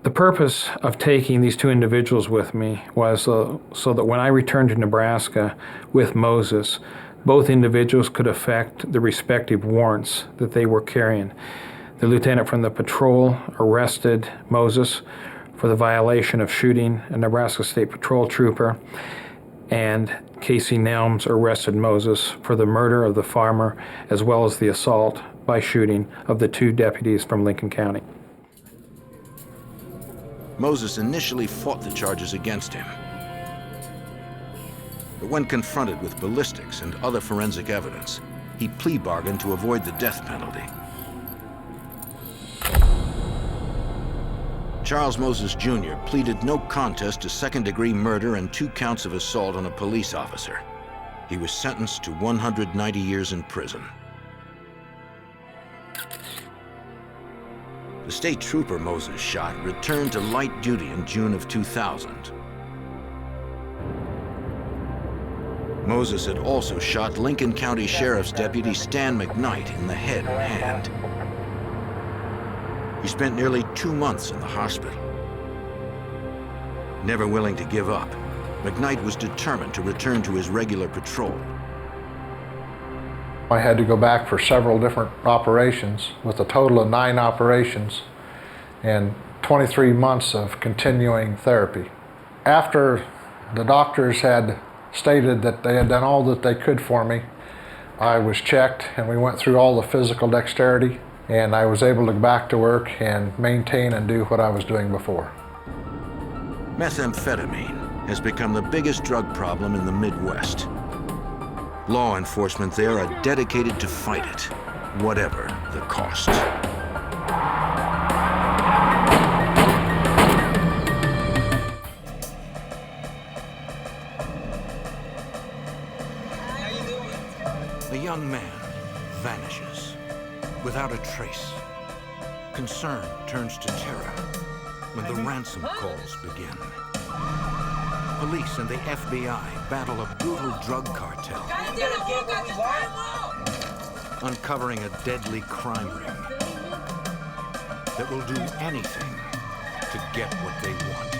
Speaker 7: The purpose of taking these two individuals with me was so that when I returned to Nebraska with Moses, both individuals could effect the respective warrants that they were carrying. The lieutenant from the patrol arrested Moses for the violation of shooting a Nebraska State Patrol trooper, and Casey Nelms arrested Moses for the murder of the farmer as well as the assault by shooting of the two deputies from Lincoln County.
Speaker 1: Moses initially fought the charges against him. But when confronted with ballistics and other forensic evidence, he plea bargained to avoid the death penalty. Charles Moses Jr. pleaded no contest to second-degree murder and 2 counts of assault on a police officer. He was sentenced to 190 years in prison. The state trooper Moses shot returned to light duty in June of 2000. Moses had also shot Lincoln County Sheriff's Deputy Stan McKnight in the head and hand. He spent nearly 2 months in the hospital. Never willing to give up, McKnight was determined to return to his regular patrol.
Speaker 3: I had to go back for several different operations, with a total of 9 operations and 23 months of continuing therapy. After the doctors had stated that they had done all that they could for me, I was checked and we went through all the physical dexterity, and I was able to go back to work and maintain and do what I was doing before.
Speaker 1: Methamphetamine has become the biggest drug problem in the Midwest. Law enforcement there are dedicated to fight it, whatever the cost. A young man vanishes without a trace. Concern turns to terror when the ransom calls begin. Police and the FBI battle a brutal drug cartel, uncovering a deadly crime ring that will do anything to get what they want.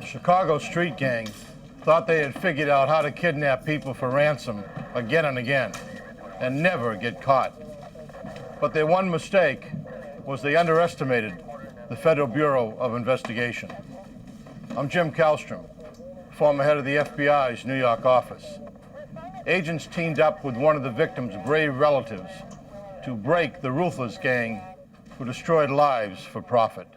Speaker 2: Chicago street gang thought they had figured out how to kidnap people for ransom again and again and never get caught. But their one mistake was they underestimated the Federal Bureau of Investigation. I'm Jim Kallstrom, former head of the FBI's New York office. Agents teamed up with one of the victim's brave relatives to break the ruthless gang who destroyed lives for profit.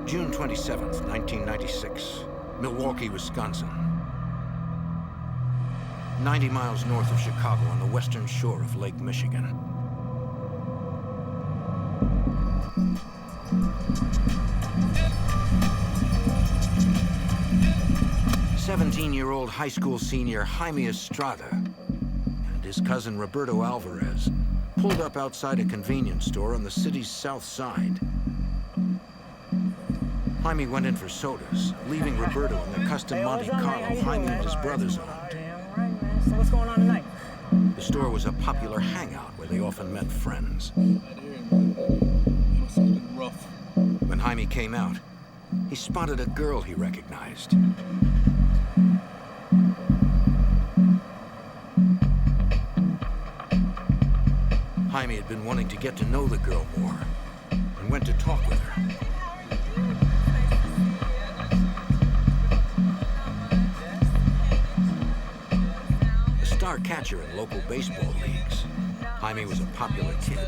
Speaker 1: June 27th, 1996, Milwaukee, Wisconsin. 90 miles north of Chicago on the western shore of Lake Michigan. "17-year-old high school senior Jaime Estrada and his cousin Roberto Alvarez pulled up outside a convenience store on the city's south side. Jaime went in for sodas, leaving Roberto in the custom Monte Carlo Jaime and his brothers owned.
Speaker 18: So what's going on tonight?
Speaker 1: The store was a popular hangout where they often met friends. When Jaime came out, he spotted a girl he recognized. Jaime had been wanting to get to know the girl more and went to talk with her. Star catcher in local baseball leagues, Jaime was a popular kid.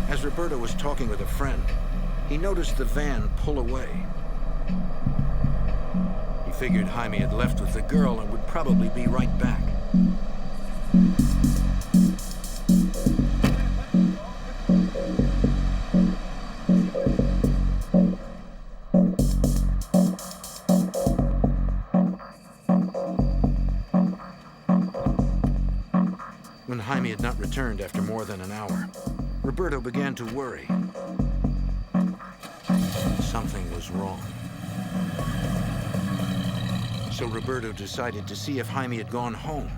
Speaker 1: As Roberto was talking with a friend, he noticed the van pull away. He figured Jaime had left with the girl and would probably be right back. When Jaime had not returned after more than an hour, Roberto began to worry. Something was wrong. So Roberto decided to see if Jaime had gone home.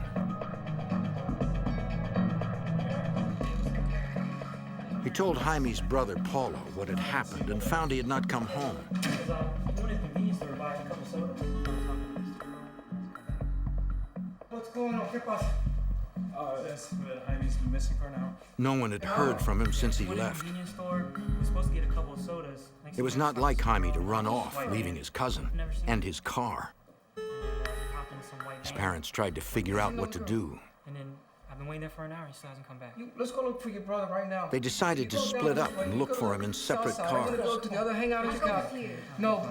Speaker 1: He told Jaime's brother Paulo what had happened and found he had not come home.
Speaker 18: What's going on? ¿Qué pasa?
Speaker 19: Jaime's missing for now.
Speaker 1: No one had heard from him since he left.
Speaker 19: We're supposed to get a couple of sodas.
Speaker 1: It was not like Jaime to run off, leaving his cousin and his car. His parents tried to figure out what to do.
Speaker 19: And then I've been waiting there for an hour. He still hasn't come back.
Speaker 18: Let's go look for your brother right now.
Speaker 1: They decided to split up and look for him in separate cars.
Speaker 18: Go together, hang out in Chicago. No.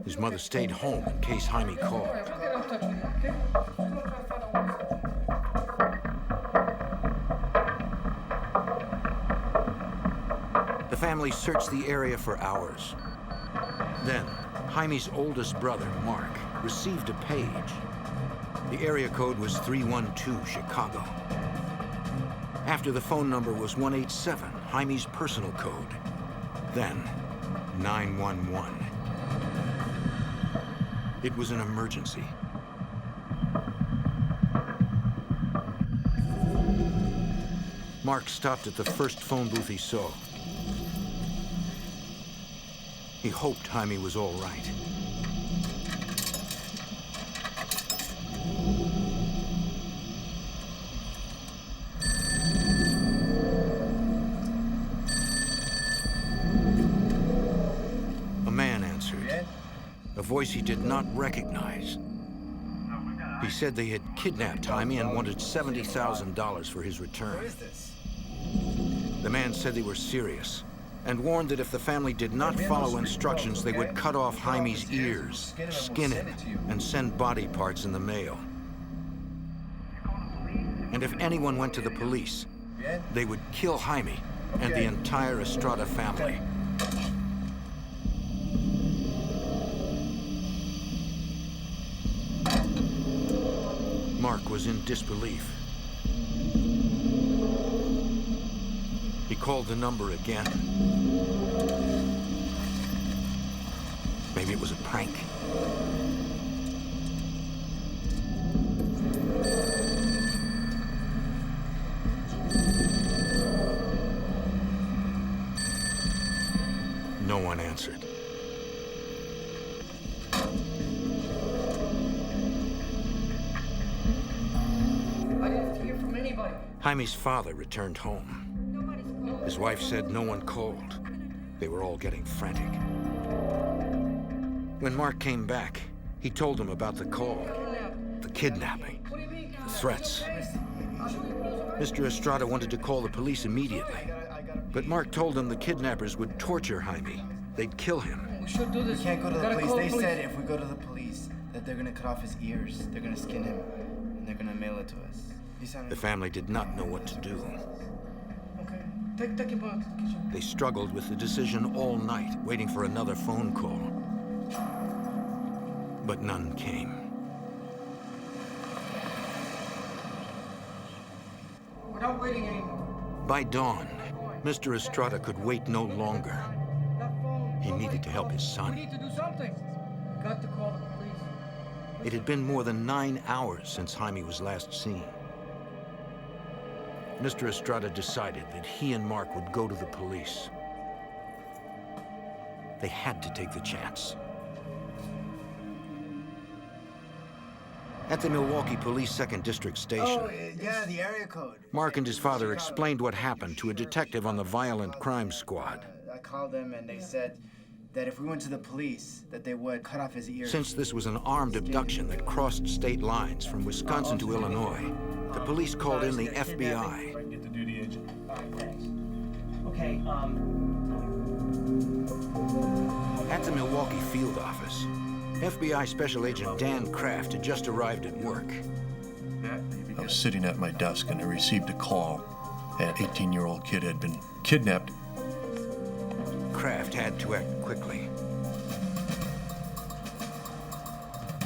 Speaker 1: His mother stayed home in case Jaime called.
Speaker 18: We'll get in touch with you, okay?
Speaker 1: The family searched the area for hours. Then, Jaime's oldest brother, Mark, received a page. The area code was 312 Chicago. After the phone number was 187, Jaime's personal code. Then, 911. It was an emergency. Mark stopped at the first phone booth he saw. He hoped Jaime was all right. A man answered, a voice he did not recognize. He said they had kidnapped Jaime and wanted $70,000 for his return. The man said they were serious and warned that if the family did not follow instructions, they would cut off Jaime's ears, skin him, and send body parts in the mail. And if anyone went to the police, they would kill Jaime and the entire Estrada family. Mark was in disbelief. He called the number again. Maybe it was a prank. No one answered.
Speaker 18: I didn't hear from anybody.
Speaker 1: Jaime's father returned home. His wife said no one called. They were all getting frantic. When Mark came back, he told him about the call, the kidnapping, the threats. Mr. Estrada wanted to call the police immediately, but Mark told him the kidnappers would torture Jaime. They'd kill him.
Speaker 18: We should do this.
Speaker 20: We can't go to the
Speaker 18: Gotta
Speaker 20: police.
Speaker 18: call
Speaker 20: They
Speaker 18: police.
Speaker 20: said if we go to the police, that they're gonna cut off his ears, they're gonna skin him, and they're gonna mail it to us.
Speaker 1: The family did not know what to do.
Speaker 18: Okay, take him out to the kitchen.
Speaker 1: They struggled with the decision all night, waiting for another phone call. But none came.
Speaker 18: We're not waiting anymore.
Speaker 1: By dawn, Mr. Estrada could wait no longer. He needed to help his
Speaker 18: We
Speaker 1: son.
Speaker 18: need to do something. We got to call the police.
Speaker 1: It had been more than 9 hours since Jaime was last seen. Mr. Estrada decided that he and Mark would go to the police. They had to take the chance. At the Milwaukee Police 2nd District Station,
Speaker 20: Oh, yeah, the area code.
Speaker 1: Mark and his father explained what happened to a detective on the Violent Crime Squad.
Speaker 20: I called them and they said that if we went to the police, that they would cut off his ears.
Speaker 1: Since this was an armed abduction that crossed state lines from Wisconsin to Illinois, the police called in the FBI.
Speaker 19: Get the duty agent. All right, thanks. Okay,
Speaker 1: At the Milwaukee field office, FBI Special Agent Dan Kraft had just arrived at work.
Speaker 21: I was sitting at my desk and I received a call. An 18-year-old kid had been kidnapped.
Speaker 1: Kraft had to act quickly.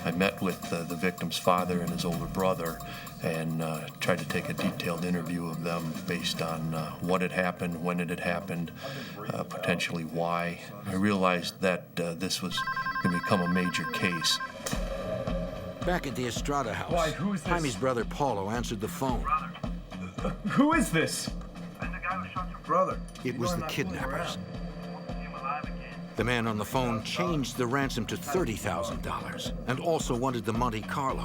Speaker 21: I met with the victim's father and his older brother and tried to take a detailed interview of them based on what had happened, when it had happened, potentially why. I realized that this was going to become a major case.
Speaker 1: Back at the Estrada house,
Speaker 6: Why, who is this?
Speaker 1: Jaime's brother Paulo answered the phone.
Speaker 6: Who is this?
Speaker 20: Brother.
Speaker 1: It was the kidnappers. The man on the phone changed the ransom to $30,000 and also wanted the Monte Carlo.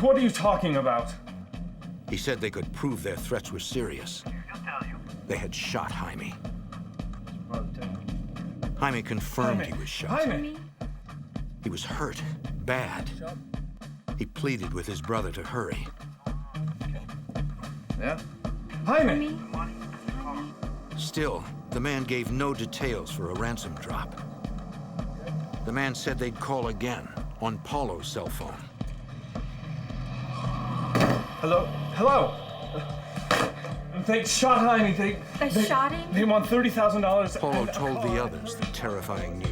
Speaker 6: What are you talking about?
Speaker 1: He said they could prove their threats were serious. They had shot Jaime. Jaime confirmed he was shot.
Speaker 6: Jaime!
Speaker 1: He was hurt, bad. He pleaded with his brother to hurry.
Speaker 20: Yeah?
Speaker 6: Jaime!
Speaker 1: Still, the man gave no details for a ransom drop. The man said they'd call again on Paulo's cell phone.
Speaker 6: Hello? Hello? They shot Jaime. They
Speaker 22: shot him?
Speaker 6: They want $30,000.
Speaker 1: Paulo told the others the terrifying news.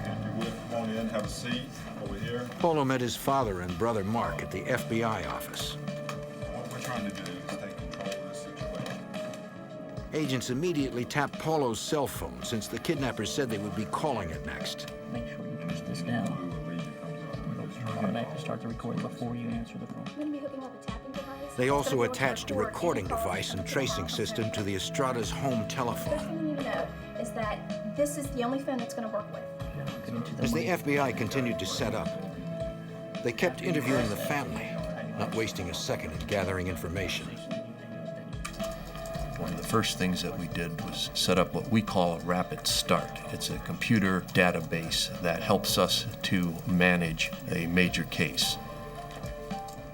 Speaker 23: Come on in, have a seat over here.
Speaker 1: Paulo met his father and brother Mark at the FBI office.
Speaker 23: What we're trying to do is take control of this situation.
Speaker 1: Agents immediately tapped Paulo's cell phone since the kidnappers said they would be calling it next.
Speaker 24: Make sure you push this down. It'll automatically start the recording before you answer the phone.
Speaker 1: They also attached a recording device and tracing system to the Estrada's home
Speaker 22: First
Speaker 1: telephone.
Speaker 22: thing you need to know is that this is the only phone it's going to work with.
Speaker 1: As the FBI continued to set up, they kept interviewing the family, not wasting a second in gathering information.
Speaker 21: One of the first things that we did was set up what we call a rapid start. It's a computer database that helps us to manage a major case.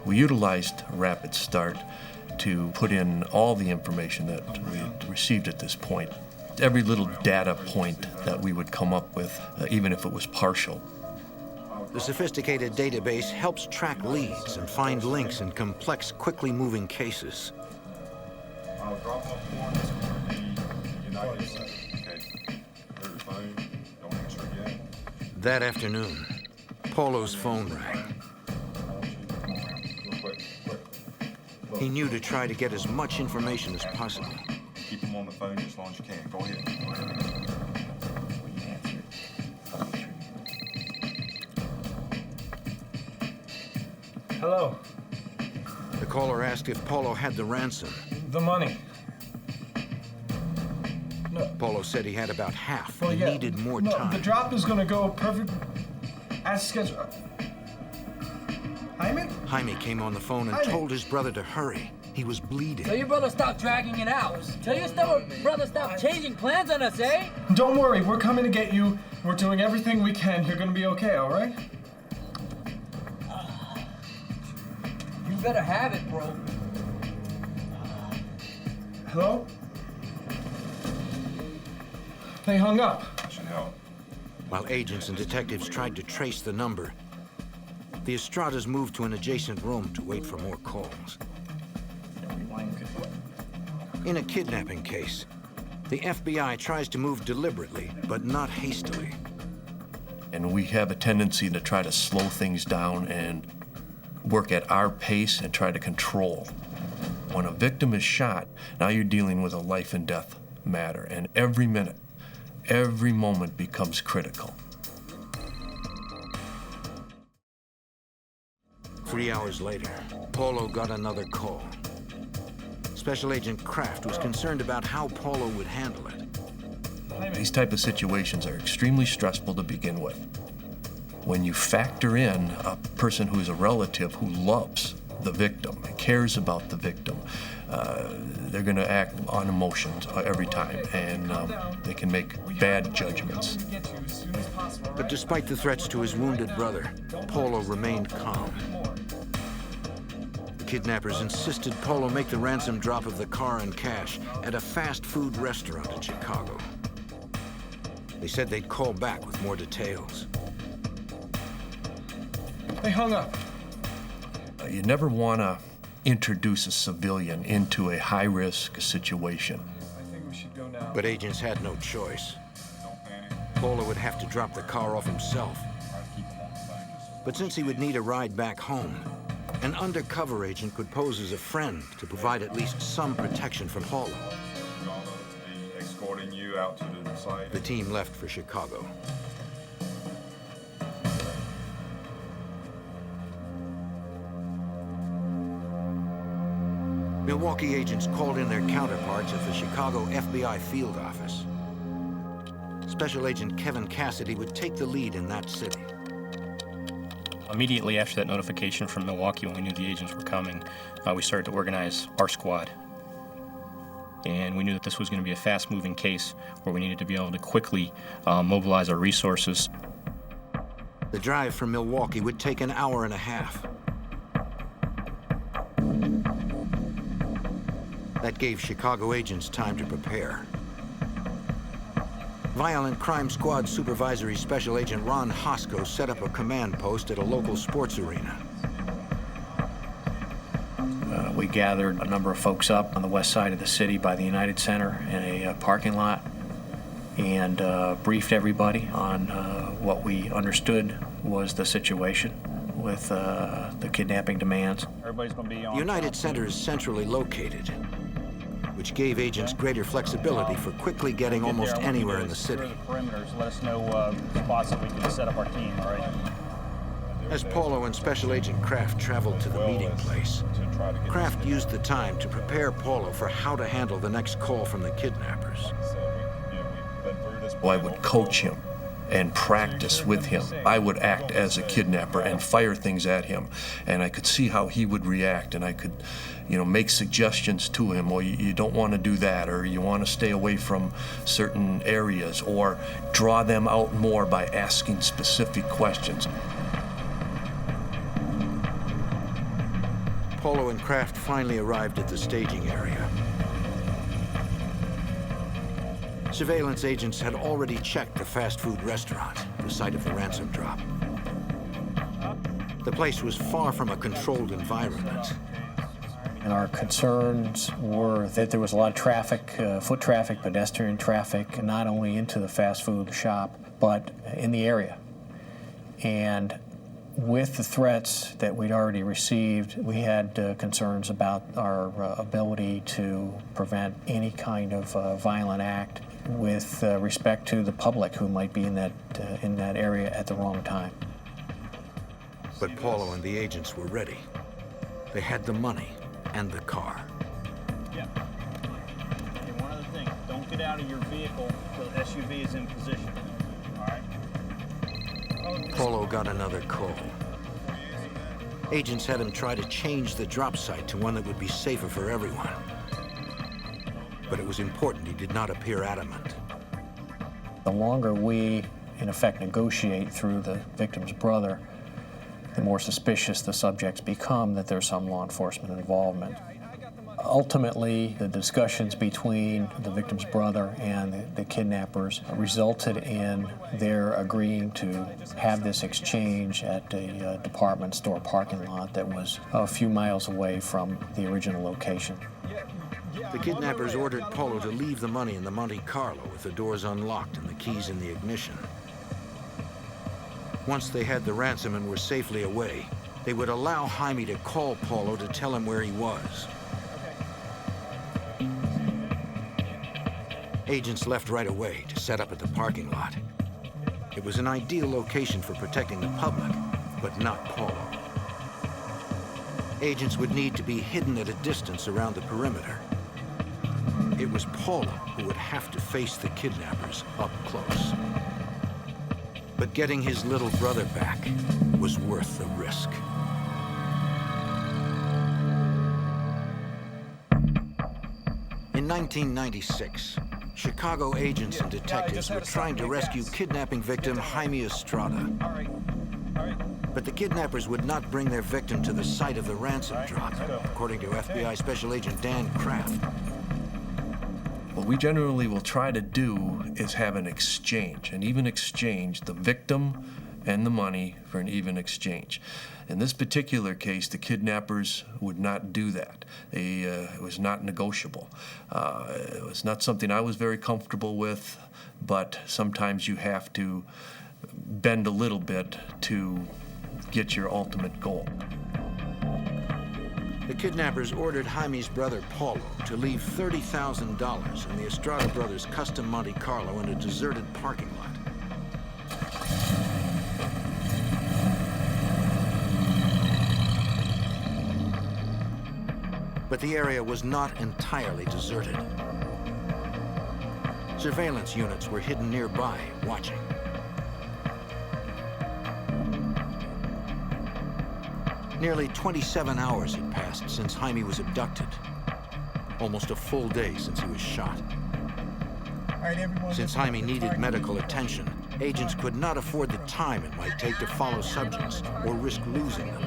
Speaker 21: We utilized rapid start to put in all the information that we had received at this point. Every little data point that we would come up with, even if it was partial.
Speaker 1: The sophisticated database helps track leads and find links in complex, quickly moving cases.
Speaker 23: I'll drop off warrants for the United States. Okay. Here's the phone. Don't answer it yet.
Speaker 1: That afternoon, Paulo's phone rang. He knew to try to get as much information as possible.
Speaker 23: Keep him on the phone as long as you can. Go ahead.
Speaker 6: Hello.
Speaker 1: The caller asked if Paulo had the ransom.
Speaker 6: The money. No.
Speaker 1: Paulo said he had about half.
Speaker 6: Well,
Speaker 1: He
Speaker 6: yeah.
Speaker 1: needed more
Speaker 6: No,
Speaker 1: time.
Speaker 6: the drop is gonna go perfect as scheduled. Jaime?
Speaker 1: Jaime came on the phone and
Speaker 6: Jaime.
Speaker 1: told his brother to hurry. He was bleeding.
Speaker 18: Tell your brother stop dragging it out. Tell your brother stop changing plans on us, eh?
Speaker 6: Don't worry, we're coming to get you. We're doing everything we can. You're gonna be okay, all right?
Speaker 18: You better have it, bro.
Speaker 6: Hello? They hung up.
Speaker 23: Should help.
Speaker 1: While agents and detectives tried to trace the number, the Estradas moved to an adjacent room to wait for more calls. In a kidnapping case, the FBI tries to move deliberately, but not hastily.
Speaker 21: And we have a tendency to try to slow things down and work at our pace and try to control. When a victim is shot, now you're dealing with a life and death matter, and every minute, every moment becomes critical.
Speaker 1: 3 hours later, Paulo got another call. Special Agent Kraft was concerned about how Paulo would handle it.
Speaker 21: These type of situations are extremely stressful to begin with. When you factor in a person who is a relative who loves the victim, cares about the victim, they're going to act on emotions every time, and they can make bad judgments.
Speaker 1: But despite the threats to his wounded brother, Paulo remained calm. The kidnappers insisted Paulo make the ransom drop of the car and cash at a fast food restaurant in Chicago. They said they'd call back with more details.
Speaker 6: They hung up.
Speaker 21: You never want to introduce a civilian into a high-risk situation.
Speaker 6: I think we should go now.
Speaker 1: But agents had no choice. Paulo would have to drop the car off himself. But since he would need a ride back home, an undercover agent could pose as a friend to provide at least some protection for Paulo.
Speaker 23: Escorting you out to the site.
Speaker 1: The team left for Chicago. Milwaukee agents called in their counterparts at the Chicago FBI field office. Special Agent Kevin Cassidy would take the lead in that city.
Speaker 4: Immediately after that notification from Milwaukee, when we knew the agents were coming, we started to organize our squad. And we knew that this was going to be a fast-moving case where we needed to be able to quickly mobilize our resources.
Speaker 1: The drive from Milwaukee would take an hour and a half. That gave Chicago agents time to prepare. Violent Crime Squad Supervisory Special Agent Ron Hosko set up a command post at a local sports arena.
Speaker 4: We gathered a number of folks up on the west side of the city by the United Center in a parking lot and briefed everybody on what we understood was the situation with the kidnapping demands.
Speaker 24: Everybody's going to be on.
Speaker 1: United Center is centrally located, which gave agents greater flexibility for quickly getting almost anywhere in the city.
Speaker 24: The perimeters, let us know spots that we can set up our team, all right?
Speaker 1: As Paulo and Special Agent Kraft traveled to the meeting place, Kraft used the time to prepare Paulo for how to handle the next call from the kidnappers.
Speaker 21: I would coach him and practice with him. I would act as a kidnapper and fire things at him, and I could see how he would react, and I could, make suggestions to him. Well, you don't want to do that, or you want to stay away from certain areas, or draw them out more by asking specific questions.
Speaker 1: Paulo and Kraft finally arrived at the staging area. Surveillance agents had already checked the fast food restaurant, the site of the ransom drop. The place was far from a controlled environment.
Speaker 4: And our concerns were that there was a lot of traffic, foot traffic, pedestrian traffic, not only into the fast food shop, but in the area. And With the threats that we'd already received, we had concerns about our ability to prevent any kind of violent act with respect to the public who might be in that area at the wrong time.
Speaker 1: But Paulo and the agents were ready. They had the money and the car.
Speaker 24: Yeah. And one other thing, don't get out of your vehicle till the SUV is in position. All right?
Speaker 1: Paulo got another call. Agents had him try to change the drop site to one that would be safer for everyone. But it was important he did not appear adamant.
Speaker 4: The longer we, in effect, negotiate through the victim's brother, the more suspicious the subjects become that there's some law enforcement involvement. Ultimately, the discussions between the victim's brother and the kidnappers resulted in their agreeing to have this exchange at a department store parking lot that was a few miles away from the original location.
Speaker 1: The kidnappers ordered Paulo to leave the money in the Monte Carlo with the doors unlocked and the keys in the ignition. Once they had the ransom and were safely away, they would allow Jaime to call Paulo to tell him where he was. Agents left right away to set up at the parking lot. It was an ideal location for protecting the public, but not Paulo. Agents would need to be hidden at a distance around the perimeter. It was Paulo who would have to face the kidnappers up close. But getting his little brother back was worth the risk. In 1996, Chicago agents and detectives were trying to rescue kidnapping victim Jaime Estrada. But the kidnappers would not bring their victim to the site of the ransom drop, according to FBI Special Agent Dan Kraft.
Speaker 21: What we generally will try to do is have an exchange, an even exchange, the victim and the money for an even exchange. In this particular case, the kidnappers would not do that. It was not negotiable. It was not something I was very comfortable with, but sometimes you have to bend a little bit to get your ultimate goal.
Speaker 1: The kidnappers ordered Jaime's brother Paulo to leave $30,000 in the Estrada brothers' custom Monte Carlo in a deserted parking lot. But the area was not entirely deserted. Surveillance units were hidden nearby, watching. Nearly 27 hours had passed since Jaime was abducted. Almost a full day since he was shot. Since Jaime needed medical attention, agents could not afford the time it might take to follow subjects or risk losing them.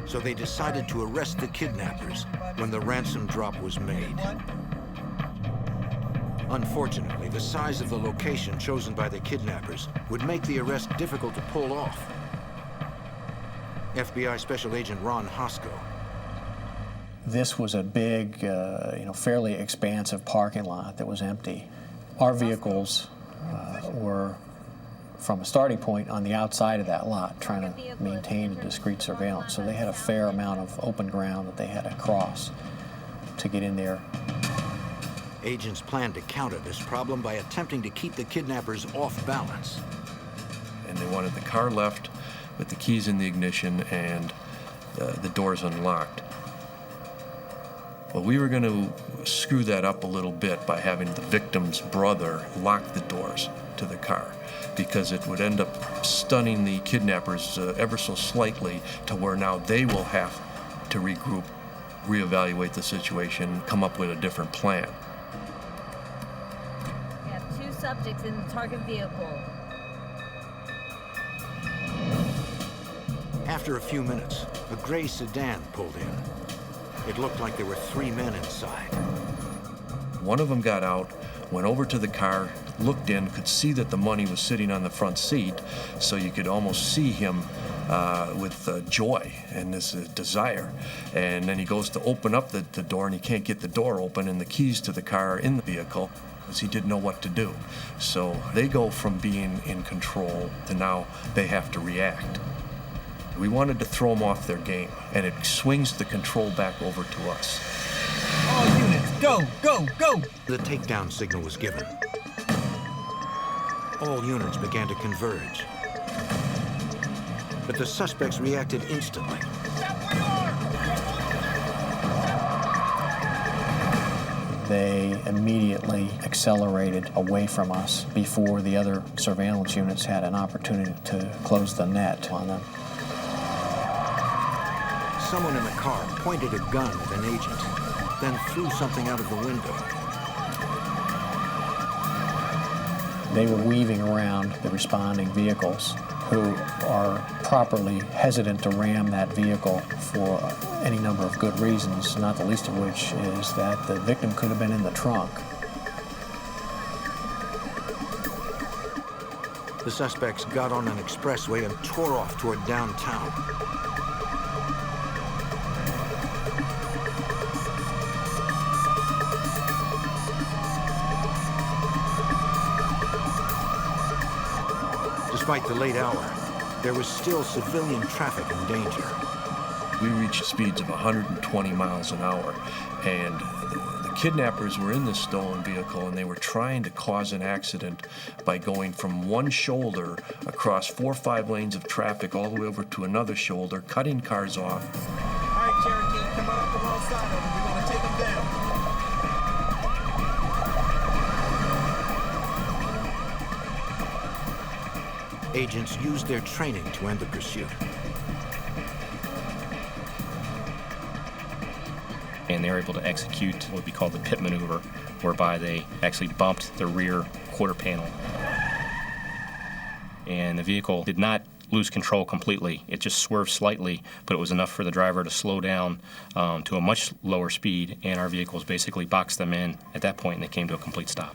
Speaker 1: So they decided to arrest the kidnappers when the ransom drop was made. Unfortunately, the size of the location chosen by the kidnappers would make the arrest difficult to pull off. FBI Special Agent Ron Hosko.
Speaker 4: This was a big, fairly expansive parking lot that was empty. Our vehicles were, from a starting point, on the outside of that lot, trying to maintain a discreet surveillance. So they had a fair amount of open ground that they had to cross to get in there.
Speaker 1: Agents planned to counter this problem by attempting to keep the kidnappers off balance.
Speaker 21: And they wanted the car left with the keys in the ignition and the doors unlocked. Well, we were going to screw that up a little bit by having the victim's brother lock the doors to the car, because it would end up stunning the kidnappers ever so slightly to where now they will have to regroup, reevaluate the situation, come up with a different plan.
Speaker 5: We have 2 subjects in the target vehicle.
Speaker 1: After a few minutes, a gray sedan pulled in. It looked like there were 3 men inside.
Speaker 21: One of them got out, went over to the car, looked in, could see that the money was sitting on the front seat, so you could almost see him with joy and this desire. And then he goes to open up the door, and he can't get the door open, and the keys to the car are in the vehicle. because he didn't know what to do. So they go from being in control to now they have to react. We wanted to throw them off their game, and it swings the control back over to us.
Speaker 18: All units, go, go, go!
Speaker 1: The takedown signal was given. All units began to converge. But the suspects reacted instantly.
Speaker 4: They immediately accelerated away from us before the other surveillance units had an opportunity to close the net on them.
Speaker 1: Someone in the car pointed a gun at an agent, then threw something out of the window.
Speaker 4: They were weaving around the responding vehicles, who are properly hesitant to ram that vehicle for any number of good reasons, not the least of which is that the victim could have been in the trunk.
Speaker 1: The suspects got on an expressway and tore off toward downtown. Despite the late hour, there was still civilian traffic in danger.
Speaker 21: We reached speeds of 120 miles an hour, and the kidnappers were in this stolen vehicle, and they were trying to cause an accident by going from one shoulder across 4 or 5 lanes of traffic all the way over to another shoulder, cutting cars off.
Speaker 18: All right, Cherokee, come on up the wrong side of them. We're going to take them down.
Speaker 1: Agents used their training to end the pursuit.
Speaker 8: And they were able to execute what we call the pit maneuver, whereby they actually bumped the rear quarter panel. And the vehicle did not lose control completely. It just swerved slightly, but it was enough for the driver to slow down to a much lower speed, and our vehicles basically boxed them in at that point, and they came to a complete stop.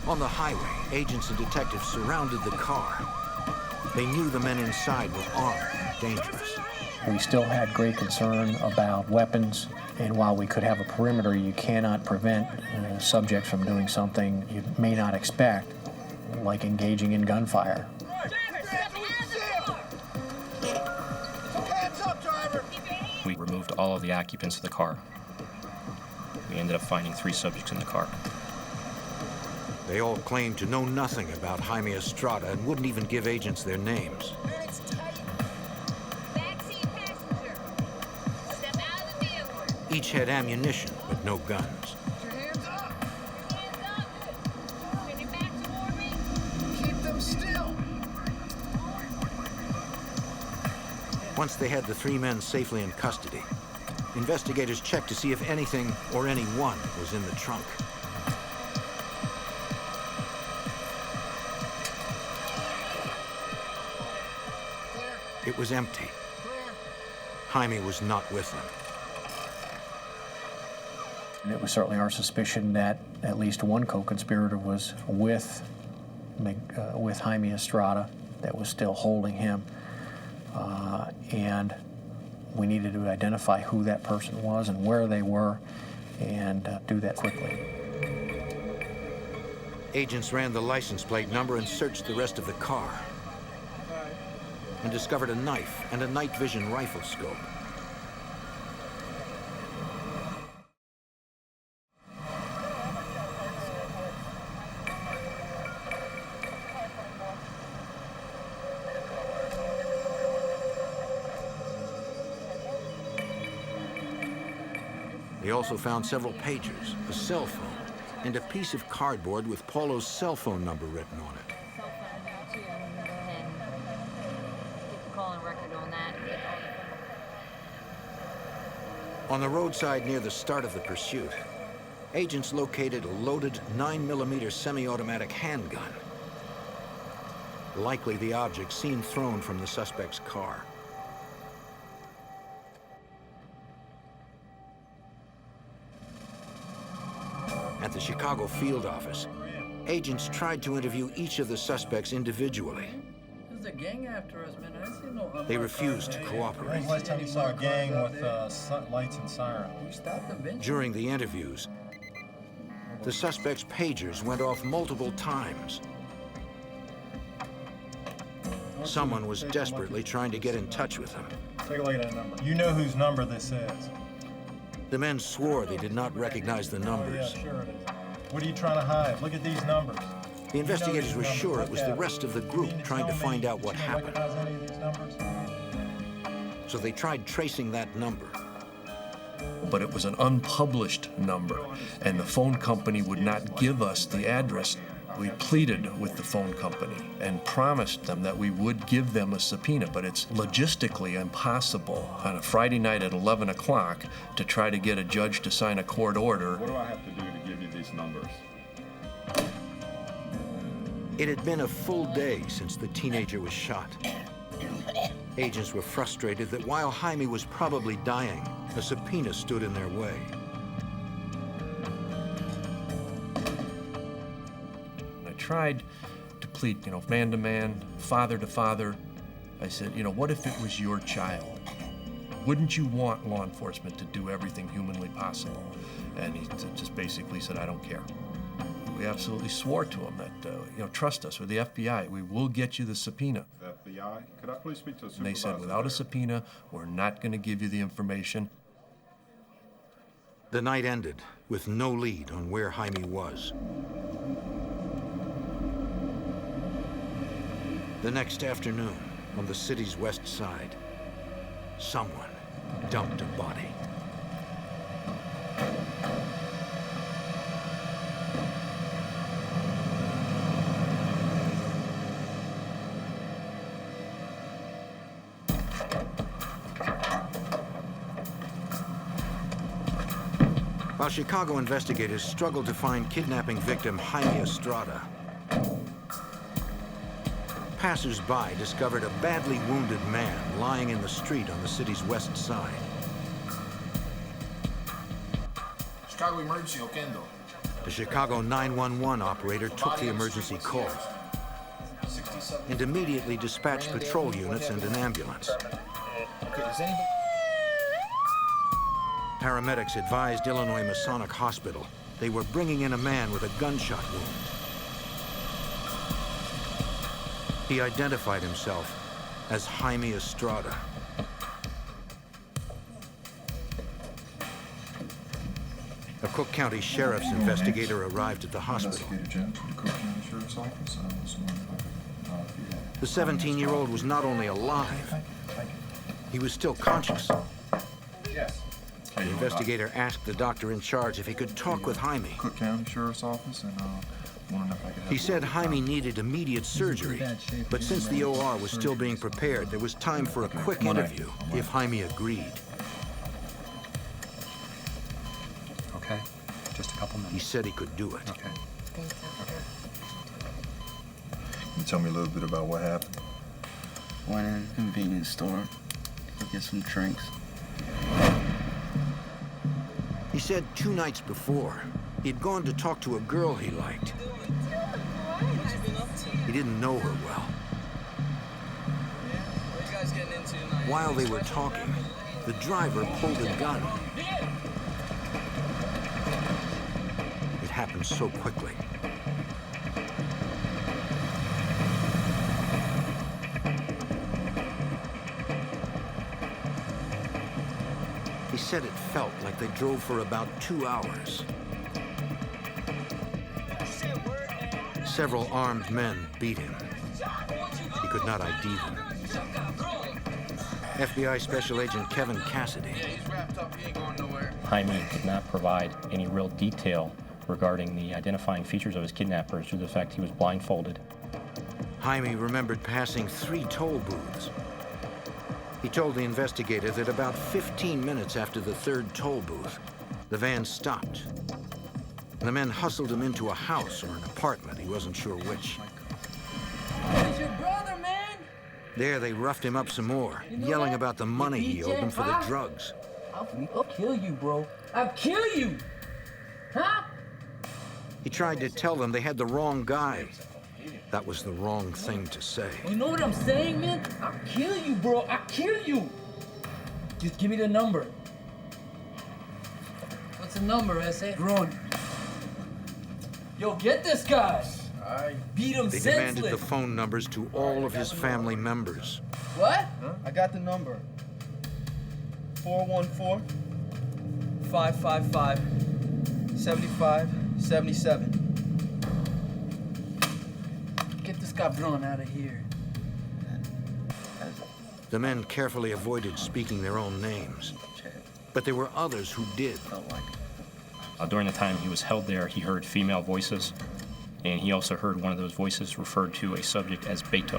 Speaker 1: On the highway, agents and detectives surrounded the car. They knew the men inside were armed and dangerous.
Speaker 4: We still had great concern about weapons, and while we could have a perimeter, you cannot prevent subjects from doing something you may not expect, like engaging in gunfire.
Speaker 8: We removed all of the occupants of the car. We ended up finding 3 subjects in the car.
Speaker 1: They all claimed to know nothing about Jaime Estrada and wouldn't even give agents their names. Each had ammunition, but no guns.
Speaker 18: Keep them still.
Speaker 1: Once they had the 3 men safely in custody, investigators checked to see if anything or anyone was in the trunk. It was empty. Jaime was not with them.
Speaker 4: And it was certainly our suspicion that at least one co-conspirator was with Jaime Estrada, that was still holding him. And we needed to identify who that person was and where they were, and do that quickly.
Speaker 1: Agents ran the license plate number and searched the rest of the car, and discovered a knife and a night vision rifle scope. They also found several pagers, a cell phone, and a piece of cardboard with Paulo's cell phone number written on it. On the roadside near the start of the pursuit, agents located a loaded 9mm semi-automatic handgun, likely the object seen thrown from the suspect's car. At the Chicago field office, agents tried to interview each of the suspects individually.
Speaker 18: There's a gang after us, man. I see no.
Speaker 1: They refused to cooperate.
Speaker 6: When's the last time you saw a gang with lights and sirens?
Speaker 18: We stopped them.
Speaker 1: During the interviews, The suspect's pagers went off multiple times. Someone was desperately trying to get in touch with him.
Speaker 6: Take a look at that number. You know whose number this is.
Speaker 1: The men swore they did not recognize the numbers.
Speaker 6: Yeah, sure it is. What are you trying to hide? Look at these numbers.
Speaker 1: The investigators were sure it was the rest of the group trying to find out what happened. So they tried tracing that number.
Speaker 21: But it was an unpublished number, and the phone company would not give us the address. We pleaded with the phone company and promised them that we would give them a subpoena, but it's logistically impossible on a Friday night at 11 o'clock to try to get a judge to sign a court order.
Speaker 23: What do I have to do to give you these numbers?
Speaker 1: It had been a full day since the teenager was shot. Agents were frustrated that while Jaime was probably dying, a subpoena stood in their way.
Speaker 21: I tried to plead, man to man, father to father. I said, what if it was your child? Wouldn't you want law enforcement to do everything humanly possible? And he just basically said, I don't care. We absolutely swore to him that, trust us, we're the FBI, we will get you the subpoena.
Speaker 23: The FBI? Could I please speak to a supervisor?
Speaker 21: And they said, without a subpoena, we're not going to give you the information.
Speaker 1: The night ended with no lead on where Jaime was. The next afternoon, on the city's west side, someone dumped a body. While Chicago investigators struggled to find kidnapping victim Jaime Estrada, passers-by discovered a badly wounded man lying in the street on the city's west side.
Speaker 9: Chicago emergency, Oquendo.
Speaker 1: The Chicago 911 operator took the emergency call and immediately dispatched patrol units and an ambulance.
Speaker 9: Okay, does anybody...
Speaker 1: Paramedics advised Illinois Masonic Hospital they were bringing in a man with a gunshot wound. He identified himself as Jaime Estrada. A Cook County Sheriff's investigator arrived at the hospital. The 17-year-old was not only alive, he was still conscious.
Speaker 23: Yes.
Speaker 1: The investigator asked the doctor in charge if he could talk with Jaime.
Speaker 23: Cook County Sheriff's Office, and wondering if I could have...
Speaker 1: He said Jaime needed immediate surgery, but since the OR was still being prepared, there was time for a quick interview if Jaime agreed.
Speaker 4: Okay, just a couple minutes.
Speaker 1: He said he could do it.
Speaker 23: Okay. Can you tell me a little bit about what happened?
Speaker 20: Went in a convenience store to get some drinks.
Speaker 1: He said 2 nights before, he'd gone to talk to a girl he liked. He didn't know her well. While they were talking, the driver pulled a gun. It happened so quickly. He said it felt like they drove for about 2 hours. Several armed men beat him. He could not ID them. FBI Special Agent Kevin Cassidy.
Speaker 8: Jaime did not provide any real detail regarding the identifying features of his kidnappers due to the fact he was blindfolded.
Speaker 1: Jaime remembered passing 3 toll booths. He told the investigator that about 15 minutes after the 3rd toll booth, the van stopped. The men hustled him into a house or an apartment, he wasn't sure which.
Speaker 18: It's your brother, man!
Speaker 1: There they roughed him up some more, yelling about the money he owed them for the drugs.
Speaker 18: I'll kill you, bro. I'll kill you! Huh?
Speaker 1: He tried to tell them they had the wrong guy. That was the wrong thing to say.
Speaker 18: You know what I'm saying, man? I'll kill you, bro. I'll kill you! Just give me the number. What's the number, S.A.? Run. Yo, get this guy. Beat him
Speaker 1: They
Speaker 18: senseless.
Speaker 1: demanded the phone numbers to all of his family members.
Speaker 18: What?
Speaker 20: I got the number. 414-555-7577.
Speaker 18: Get this cabron out of here.
Speaker 1: The men carefully avoided speaking their own names, but there were others who did.
Speaker 8: During the time he was held there, he heard female voices, and he also heard one of those voices referred to a subject as Beto.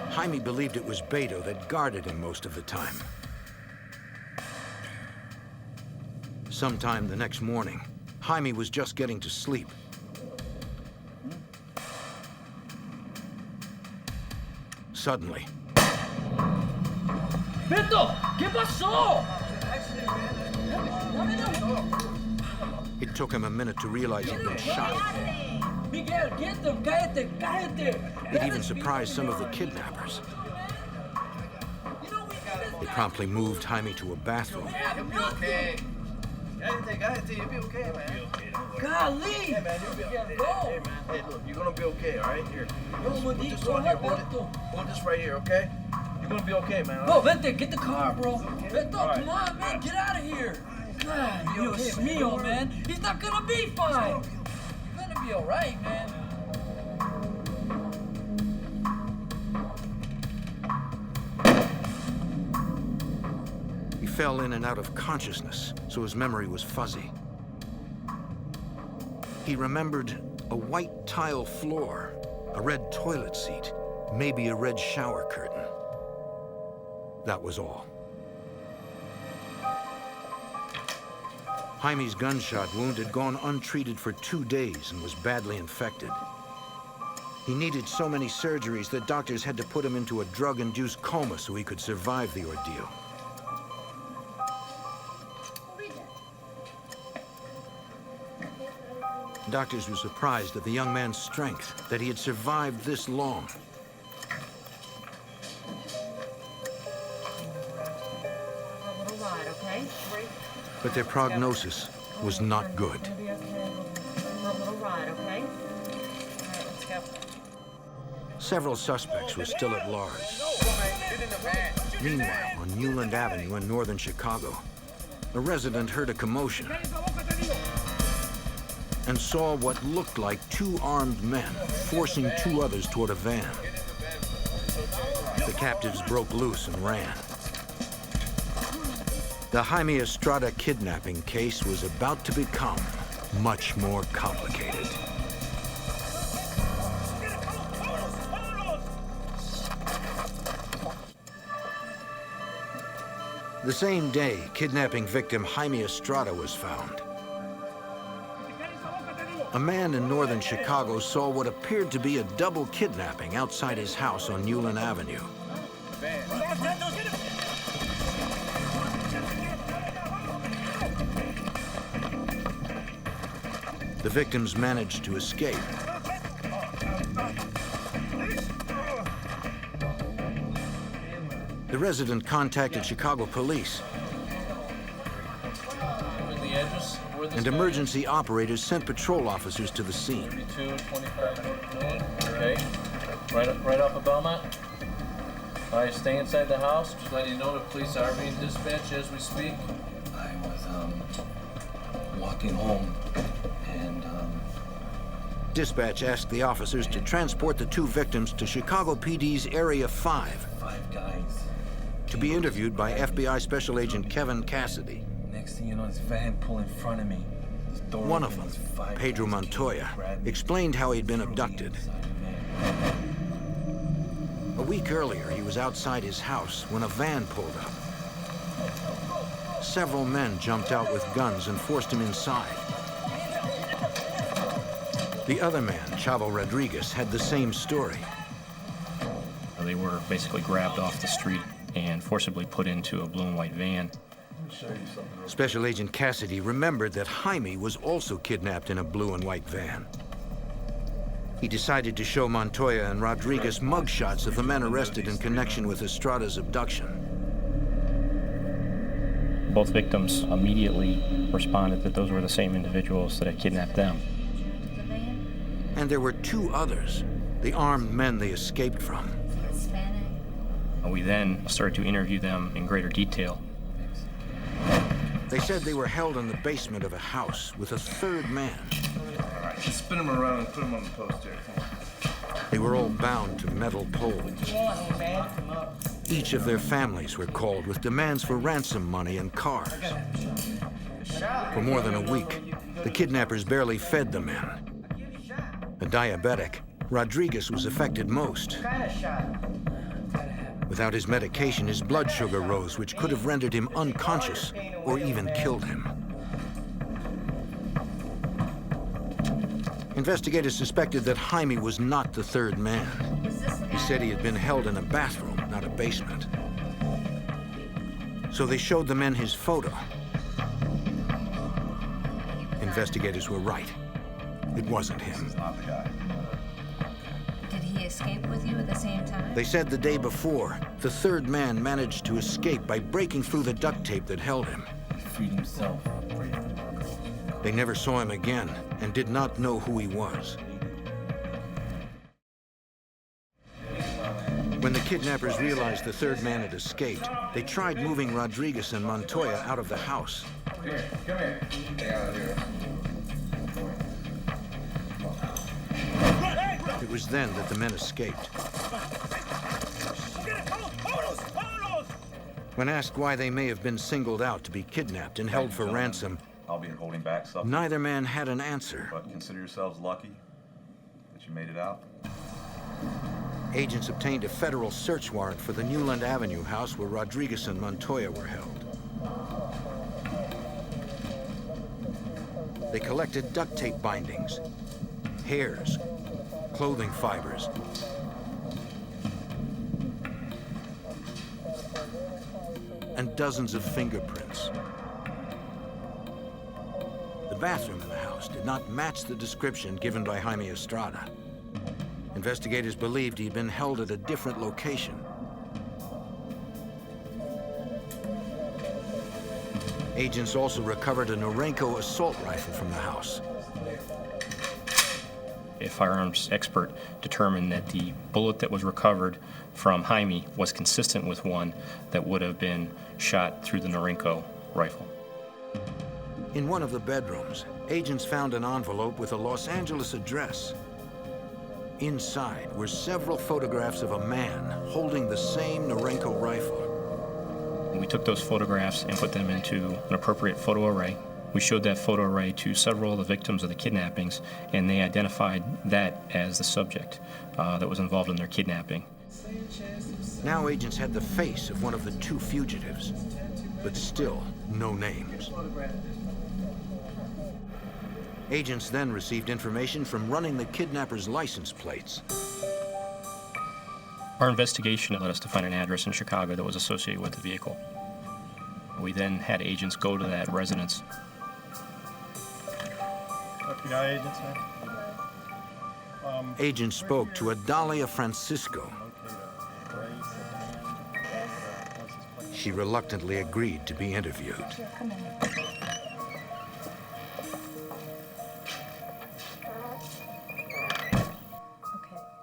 Speaker 1: Jaime believed it was Beto that guarded him most of the time. Sometime the next morning, Jaime was just getting to sleep. Suddenly,
Speaker 18: Beto, ¿qué pasó?
Speaker 1: it took him a minute to realize he'd been shot.
Speaker 18: Miguel, get them. Cállate, cállate.
Speaker 1: It even surprised some of the kidnappers. They promptly moved Jaime to a bathroom.
Speaker 20: You'll be okay. Cállate, you'll be okay, man.
Speaker 18: Golly.
Speaker 20: Hey, man, you'll be okay. Hey, man. Hey, look, you're gonna be okay, all right? Here. Put this
Speaker 18: go
Speaker 20: on here.
Speaker 18: ahead,
Speaker 20: Hold this right here, okay? You're gonna be okay, man.
Speaker 18: Bro, vente, get the car, bro. Beto, come on, man. Get out of here. God, Dios mío, man. He's not gonna be fine. You're gonna be all right, man.
Speaker 1: He fell in and out of consciousness, so his memory was fuzzy. He remembered a white tile floor, a red toilet seat, maybe a red shower curtain. That was all. Jaime's gunshot wound had gone untreated for 2 days and was badly infected. He needed so many surgeries that doctors had to put him into a drug-induced coma so he could survive the ordeal. Doctors were surprised at the young man's strength, that he had survived this long. But their prognosis was not good. Several suspects were still at large. Meanwhile, on Newland Avenue in northern Chicago, a resident heard a commotion and saw what looked like 2 armed men forcing 2 others toward a van. The captives broke loose and ran. The Jaime Estrada kidnapping case was about to become much more complicated. The same day, kidnapping victim Jaime Estrada was found. A man in northern Chicago saw what appeared to be a double kidnapping outside his house on Newland Avenue. The victims managed to escape. The resident contacted Chicago police, and emergency operators sent patrol officers to the scene.
Speaker 10: 32-25. Okay. Right off of Belmont. All right, stay inside the house. Just letting you know the police are being dispatched as we speak.
Speaker 11: I was walking home and
Speaker 1: Dispatch asked the officers to transport the 2 victims to Chicago PD's Area 5
Speaker 11: guys
Speaker 1: to be interviewed by FBI Special Agent Kevin Cassidy.
Speaker 11: Next thing you know, this van pulled in front of me.
Speaker 1: One of them, Pedro Montoya, explained how he'd been abducted. A week earlier, he was outside his house when a van pulled up. Several men jumped out with guns and forced him inside. The other man, Chavo Rodriguez, had the same story.
Speaker 8: They were basically grabbed off the street and forcibly put into a blue and white van.
Speaker 1: Special Agent Cassidy remembered that Jaime was also kidnapped in a blue and white van. He decided to show Montoya and Rodriguez mugshots of the men arrested in connection with Estrada's abduction.
Speaker 8: Both victims immediately responded that those were the same individuals that had kidnapped them.
Speaker 1: And there were 2 others, the armed men they escaped from.
Speaker 8: We then started to interview them in greater detail.
Speaker 1: They said they were held in the basement of a house with a 3rd man.
Speaker 11: All right, just spin them around and put them on the post here.
Speaker 1: They were all bound to metal poles. Each of their families were called with demands for ransom money and cars. For more than a week, the kidnappers barely fed the men. A diabetic, Rodriguez was affected most. Without his medication, his blood sugar rose, which could have rendered him unconscious or even killed him. Investigators suspected that Jaime was not the 3rd man. He said he had been held in a bathroom, not a basement. So they showed the men his photo. Investigators were right. It wasn't him.
Speaker 11: This is not the guy.
Speaker 5: Did he escape with you at the same time?
Speaker 1: They said the day before, the 3rd man managed to escape by breaking through the duct tape that held him.
Speaker 11: He freed himself.
Speaker 1: They never saw him again and did not know who he was. When the kidnappers realized the 3rd man had escaped, they tried moving Rodriguez and Montoya out of the house.
Speaker 11: Come here, come here. Get out of here.
Speaker 1: It was then that the men escaped. When asked why they may have been singled out to be kidnapped and held for ransom,
Speaker 23: I'll be holding back something.
Speaker 1: neither man had an answer.
Speaker 23: But consider yourselves lucky that you made it out.
Speaker 1: Agents obtained a federal search warrant for the Newland Avenue house where Rodriguez and Montoya were held. They collected duct tape bindings, hairs, clothing fibers, and dozens of fingerprints. The bathroom in the house did not match the description given by Jaime Estrada. Investigators believed he'd been held at a different location. Agents also recovered a Norenko assault rifle from the house.
Speaker 8: A firearms expert determined that the bullet that was recovered from Jaime was consistent with one that would have been shot through the Norenko rifle.
Speaker 1: In one of the bedrooms, agents found an envelope with a Los Angeles address. Inside were several photographs of a man holding the same Norenko rifle.
Speaker 8: We took those photographs and put them into an appropriate photo array. We showed that photo array to several of the victims of the kidnappings, and they identified that as the subject that was involved in their kidnapping.
Speaker 1: Now agents had the face of one of the 2 fugitives, but still no names. Agents then received information from running the kidnappers' license plates.
Speaker 8: Our investigation led us to find an address in Chicago that was associated with the vehicle. We then had agents go to that residence.
Speaker 24: FBI agents, man?
Speaker 1: Agents spoke to Adalia Francisco. She reluctantly agreed to be interviewed.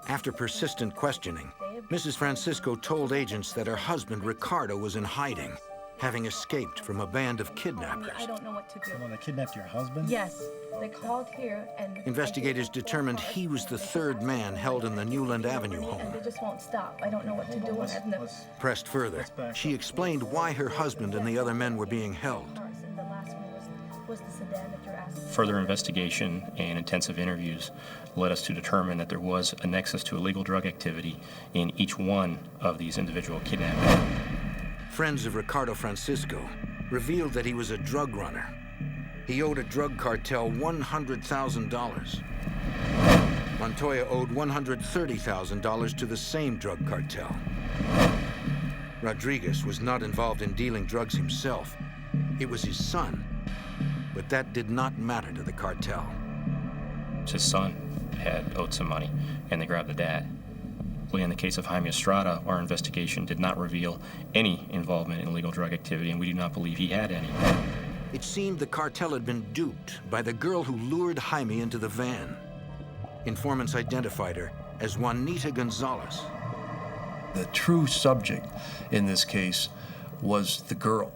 Speaker 1: After persistent questioning, Mrs. Francisco told agents that her husband, Ricardo, was in hiding, having escaped from a band of kidnappers.
Speaker 22: I don't know what to do.
Speaker 24: Someone that kidnapped your husband?
Speaker 22: Yes, they called here and...
Speaker 1: Investigators determined he was the 3rd man held in the Newland Avenue home.
Speaker 22: They just won't stop. I don't know what to do. And I've never...
Speaker 1: Pressed further, she explained why her husband and the other men were being held.
Speaker 22: And the last one was the sedan that you're asking.
Speaker 8: Further investigation and intensive interviews led us to determine that there was a nexus to illegal drug activity in each one of these individual kidnappings.
Speaker 1: Friends of Ricardo Francisco revealed that he was a drug runner. He owed a drug cartel $100,000. Montoya owed $130,000 to the same drug cartel. Rodriguez was not involved in dealing drugs himself. It was his son, but that did not matter to the cartel.
Speaker 8: His son had owed some money, and they grabbed the dad. In the case of Jaime Estrada, our investigation did not reveal any involvement in illegal drug activity, and we do not believe he had any.
Speaker 1: It seemed the cartel had been duped by the girl who lured Jaime into the van. Informants identified her as Juanita Gonzalez.
Speaker 21: The true subject in this case was the girl.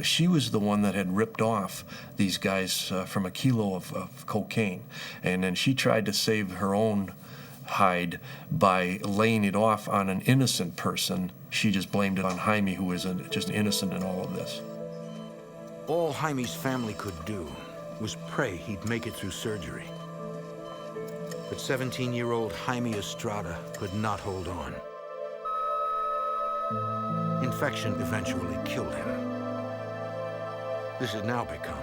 Speaker 21: She was the one that had ripped off these guys from a kilo of cocaine, and then she tried to save her own hide by laying it off on an innocent person. She just blamed it on Jaime, who was just innocent in all of this.
Speaker 1: All Jaime's family could do was pray he'd make it through surgery. But 17-year-old Jaime Estrada could not hold on. Infection eventually killed him. This has now become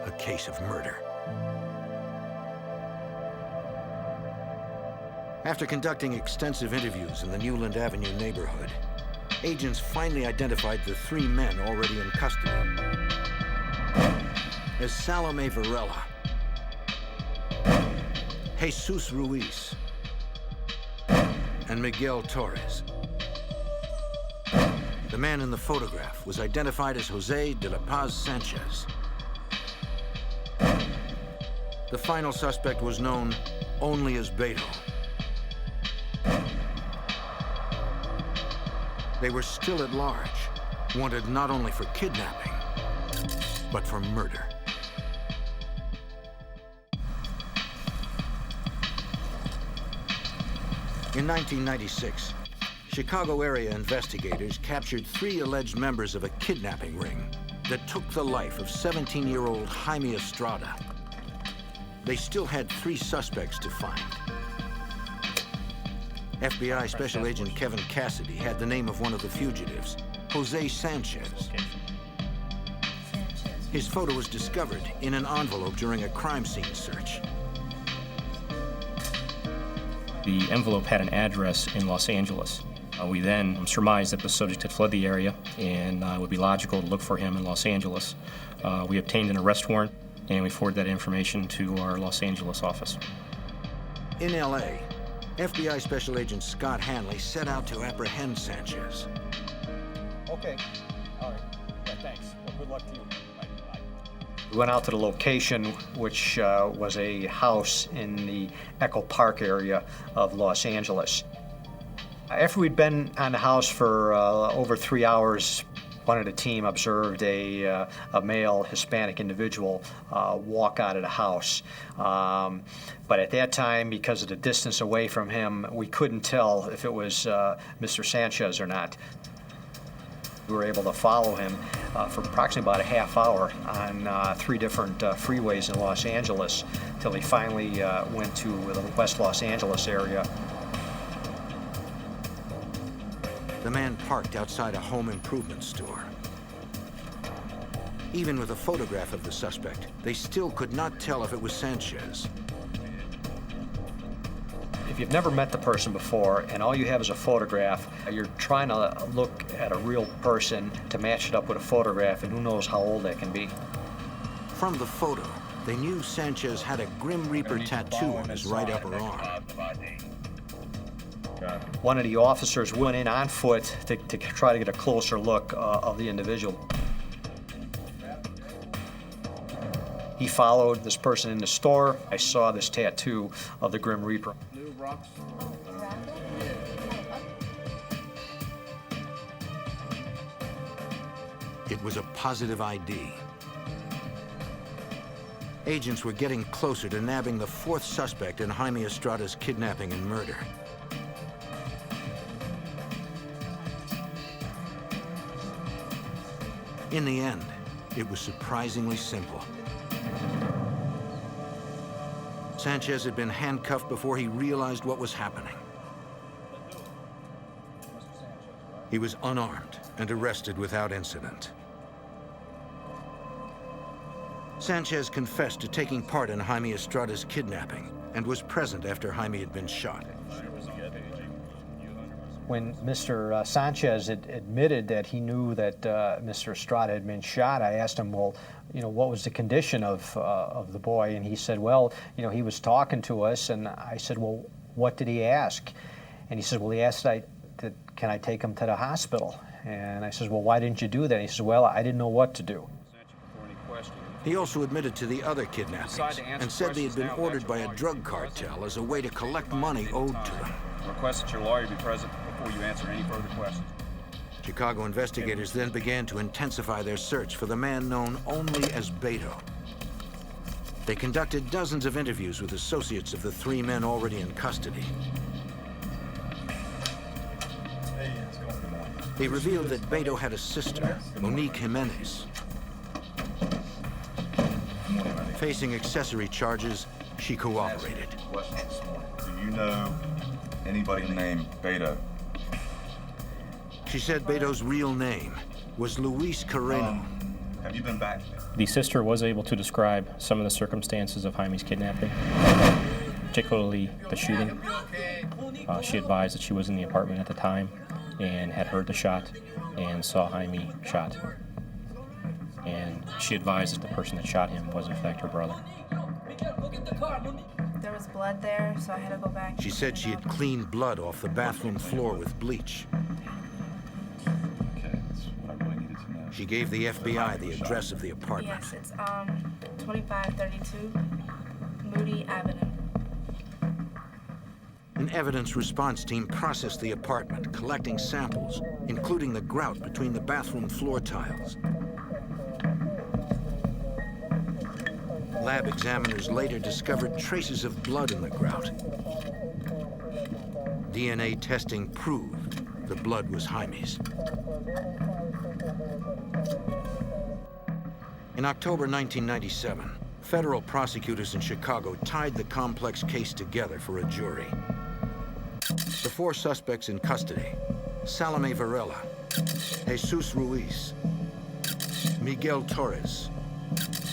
Speaker 1: a case of murder. After conducting extensive interviews in the Newland Avenue neighborhood, agents finally identified the 3 men already in custody as Salome Varela, Jesus Ruiz, and Miguel Torres. The man in the photograph was identified as Jose de la Paz Sanchez. The final suspect was known only as Beto. They were still at large, wanted not only for kidnapping, but for murder. In 1996, Chicago area investigators captured 3 alleged members of a kidnapping ring that took the life of 17-year-old Jaime Estrada. They still had 3 suspects to find. FBI Special Agent Kevin Cassidy had the name of one of the fugitives, Jose Sanchez. His photo was discovered in an envelope during a crime scene search.
Speaker 8: The envelope had an address in Los Angeles. We then surmised that the subject had fled the area, and it would be logical to look for him in Los Angeles. We obtained an arrest warrant, and we forwarded that information to our Los Angeles office.
Speaker 1: In LA, FBI Special Agent Scott Hanley set out to apprehend Sanchez.
Speaker 12: Okay, all right, yeah, thanks. Well, good luck to you.
Speaker 13: We went out to the location, which was a house in the Echo Park area of Los Angeles. After we'd been on the house for over 3 hours, one of the team observed a male Hispanic individual walk out of the house. But at that time, because of the distance away from him, we couldn't tell if it was Mr. Sanchez or not. We were able to follow him for approximately about a half hour on 3 different freeways in Los Angeles till he finally went to the West Los Angeles area.
Speaker 1: The man parked outside a home improvement store. Even with a photograph of the suspect, they still could not tell if it was Sanchez.
Speaker 13: If you've never met the person before and all you have is a photograph, you're trying to look at a real person to match it up with a photograph, and who knows how old that can be.
Speaker 1: From the photo, they knew Sanchez had a Grim Reaper tattoo on his right upper arm.
Speaker 13: One of the officers went in on foot to try to get a closer look of the individual. He followed this person in the store. I saw this tattoo of the Grim Reaper.
Speaker 1: It was a positive ID. Agents were getting closer to nabbing the 4th suspect in Jaime Estrada's kidnapping and murder. In the end, it was surprisingly simple. Sanchez had been handcuffed before he realized what was happening. He was unarmed and arrested without incident. Sanchez confessed to taking part in Jaime Estrada's kidnapping and was present after Jaime had been shot.
Speaker 13: When Mr. Sanchez admitted that he knew that Mr. Estrada had been shot, I asked him, well, you know, what was the condition of the boy? And he said, well, you know, he was talking to us. And I said, well, what did he ask? And he says, well, he asked, can I take him to the hospital? And I says, well, why didn't you do that? He says, well, I didn't know what to do.
Speaker 1: He also admitted to the other kidnappings and said they had been ordered by a drug cartel as a way to collect money owed to them.
Speaker 14: Request that your lawyer be present before you answer any further questions.
Speaker 1: Chicago investigators then began to intensify their search for the man known only as Beto. They conducted dozens of interviews with associates of the three men already in custody. They revealed that Beto had a sister, Monique Jimenez. Facing accessory charges, she cooperated.
Speaker 23: Do you know anybody named Beto?
Speaker 1: She said Beto's real name was Luis Carreno.
Speaker 23: Have you been back?
Speaker 8: The sister was able to describe some of the circumstances of Jaime's kidnapping, particularly the shooting. She advised that she was in the apartment at the time and had heard the shot and saw Jaime shot. And she advised that the person that shot him was in fact her brother.
Speaker 22: There was blood there, so I had to go back.
Speaker 1: She said she had cleaned blood off the bathroom floor with bleach. She gave the FBI the address of the apartment.
Speaker 22: Yes, it's 2532 Moody Avenue.
Speaker 1: An evidence response team processed the apartment, collecting samples, including the grout between the bathroom floor tiles. Lab examiners later discovered traces of blood in the grout. DNA testing proved the blood was Jaime's. In October 1997, federal prosecutors in Chicago tied the complex case together for a jury. The four suspects in custody, Salome Varela, Jesus Ruiz, Miguel Torres,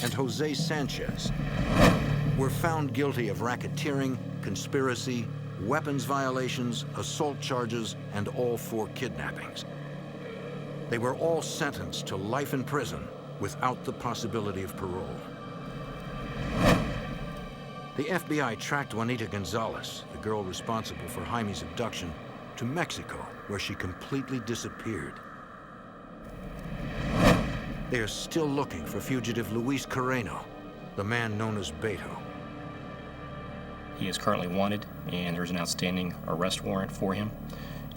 Speaker 1: and Jose Sanchez, were found guilty of racketeering, conspiracy, weapons violations, assault charges, and all four kidnappings. They were all sentenced to life in prison without the possibility of parole. The FBI tracked Juanita Gonzalez, the girl responsible for Jaime's abduction, to Mexico, where she completely disappeared. They are still looking for fugitive Luis Carreno, the man known as Beto.
Speaker 8: He is currently wanted, and there's an outstanding arrest warrant for him.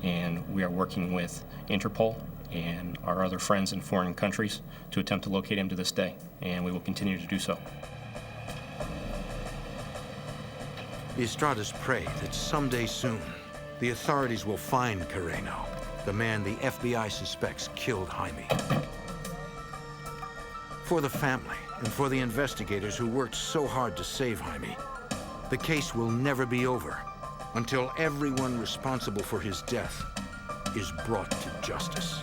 Speaker 8: And we are working with Interpol and our other friends in foreign countries to attempt to locate him to this day, and we will continue to do so.
Speaker 1: The Estradas pray that someday soon, the authorities will find Carreno, the man the FBI suspects killed Jaime. For the family and for the investigators who worked so hard to save Jaime, the case will never be over until everyone responsible for his death is brought to justice.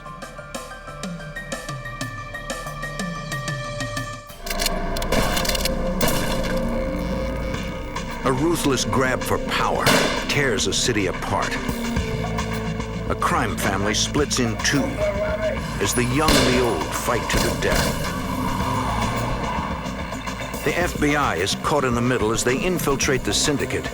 Speaker 1: A ruthless grab for power tears a city apart. A crime family splits in two as the young and the old fight to the death. The FBI is caught in the middle as they infiltrate the syndicate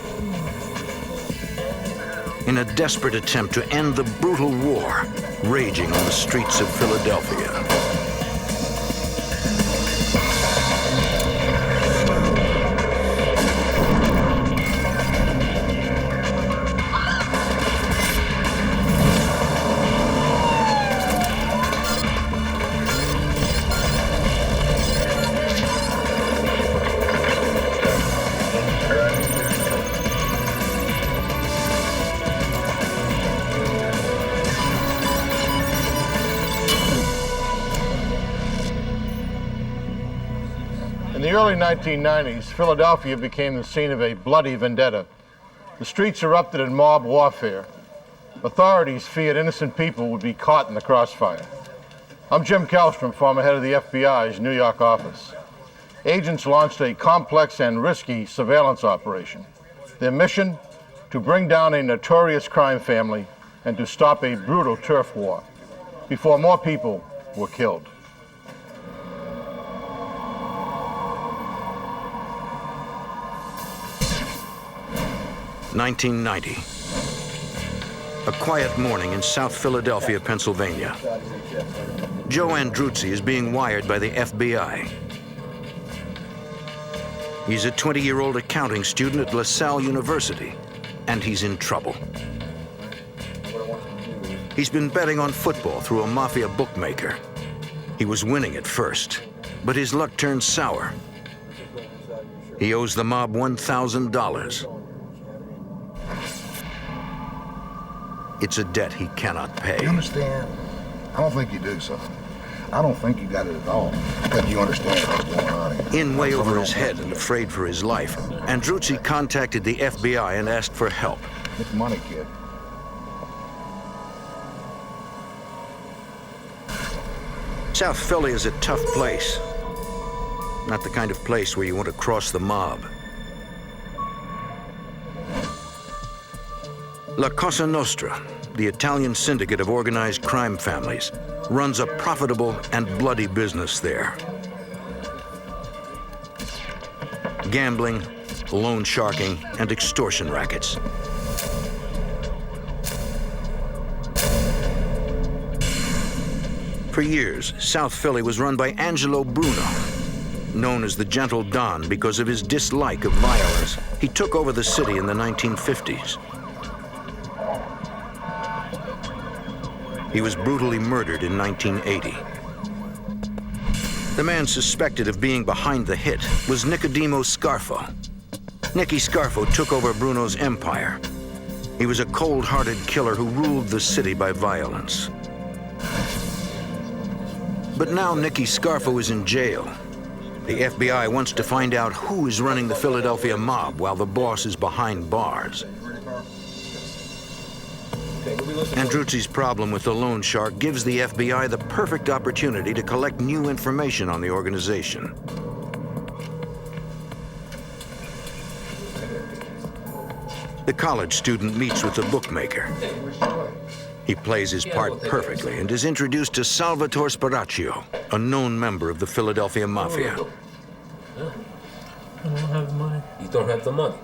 Speaker 1: in a desperate attempt to end the brutal war raging on the streets of Philadelphia.
Speaker 2: In the early 1990s, Philadelphia became the scene of a bloody vendetta. The streets erupted in mob warfare. Authorities feared innocent people would be caught in the crossfire. I'm Jim Kallstrom, former head of the FBI's New York office. Agents launched a complex and risky surveillance operation. Their mission, to bring down a notorious crime family and to stop a brutal turf war before more people were killed.
Speaker 1: '90. A quiet morning in South Philadelphia, Pennsylvania. Joe Andruzzi is being wired by the FBI. He's a 20-year-old accounting student at LaSalle University, and he's in trouble. He's been betting on football through a mafia bookmaker. He was winning at first, but his luck turned sour. He owes the mob $1,000. It's a debt he cannot pay.
Speaker 7: You understand? I don't think you do, son. I don't think you got it at all. But you understand what's going on here.
Speaker 1: In way over his head and afraid for his life, Andruzzi contacted the FBI and asked for help.
Speaker 7: Get the money, kid.
Speaker 1: South Philly is a tough place. Not the kind of place where you want to cross the mob. La Cosa Nostra, the Italian syndicate of organized crime families, runs a profitable and bloody business there. Gambling, loan sharking, and extortion rackets. For years, South Philly was run by Angelo Bruno, known as the Gentle Don because of his dislike of violence. He took over the city in the 1950s. He was brutally murdered in 1980. The man suspected of being behind the hit was Nicodemo Scarfo. Nicky Scarfo took over Bruno's empire. He was a cold-hearted killer who ruled the city by violence. But now Nicky Scarfo is in jail. The FBI wants to find out who is running the Philadelphia mob while the boss is behind bars. Andruzzi's problem with the loan shark gives the FBI the perfect opportunity to collect new information on the organization. The college student meets with the bookmaker. He plays his part perfectly and is introduced to Salvatore Sparacchio, a known member of the Philadelphia Mafia.
Speaker 15: I don't have the money. You don't have the money?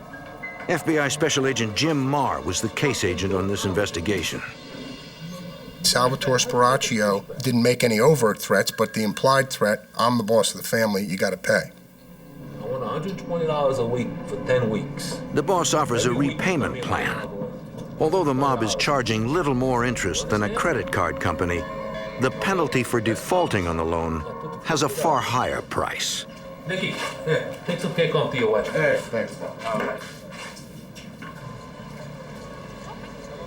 Speaker 1: FBI Special Agent Jim Marr was the case agent on this investigation.
Speaker 7: Salvatore Sparacchio didn't make any overt threats, but the implied threat, I'm the boss of the family, you gotta pay.
Speaker 15: I want $120 a week for 10 weeks.
Speaker 1: The boss offers a repayment plan. Although the mob is charging little more interest than a credit card company, the penalty for defaulting on the loan has a far higher price.
Speaker 15: Nicky, here, take some cake home to your wife.
Speaker 7: Hey, thanks. All right.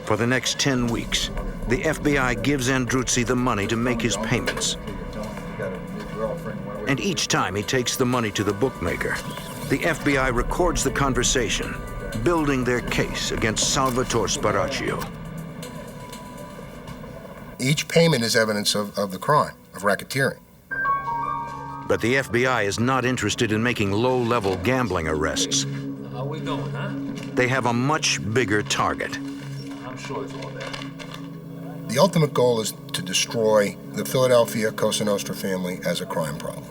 Speaker 1: For the next 10 weeks, the FBI gives Andruzzi the money to make his payments. And each time he takes the money to the bookmaker, the FBI records the conversation, building their case against Salvatore Sparacchio.
Speaker 7: Each payment is evidence of the crime, of racketeering.
Speaker 1: But the FBI is not interested in making low-level gambling arrests.
Speaker 15: How we doing, huh?
Speaker 1: They have a much bigger target.
Speaker 15: I'm sure it's all there.
Speaker 7: The ultimate goal is to destroy the Philadelphia Cosa Nostra family as a crime problem.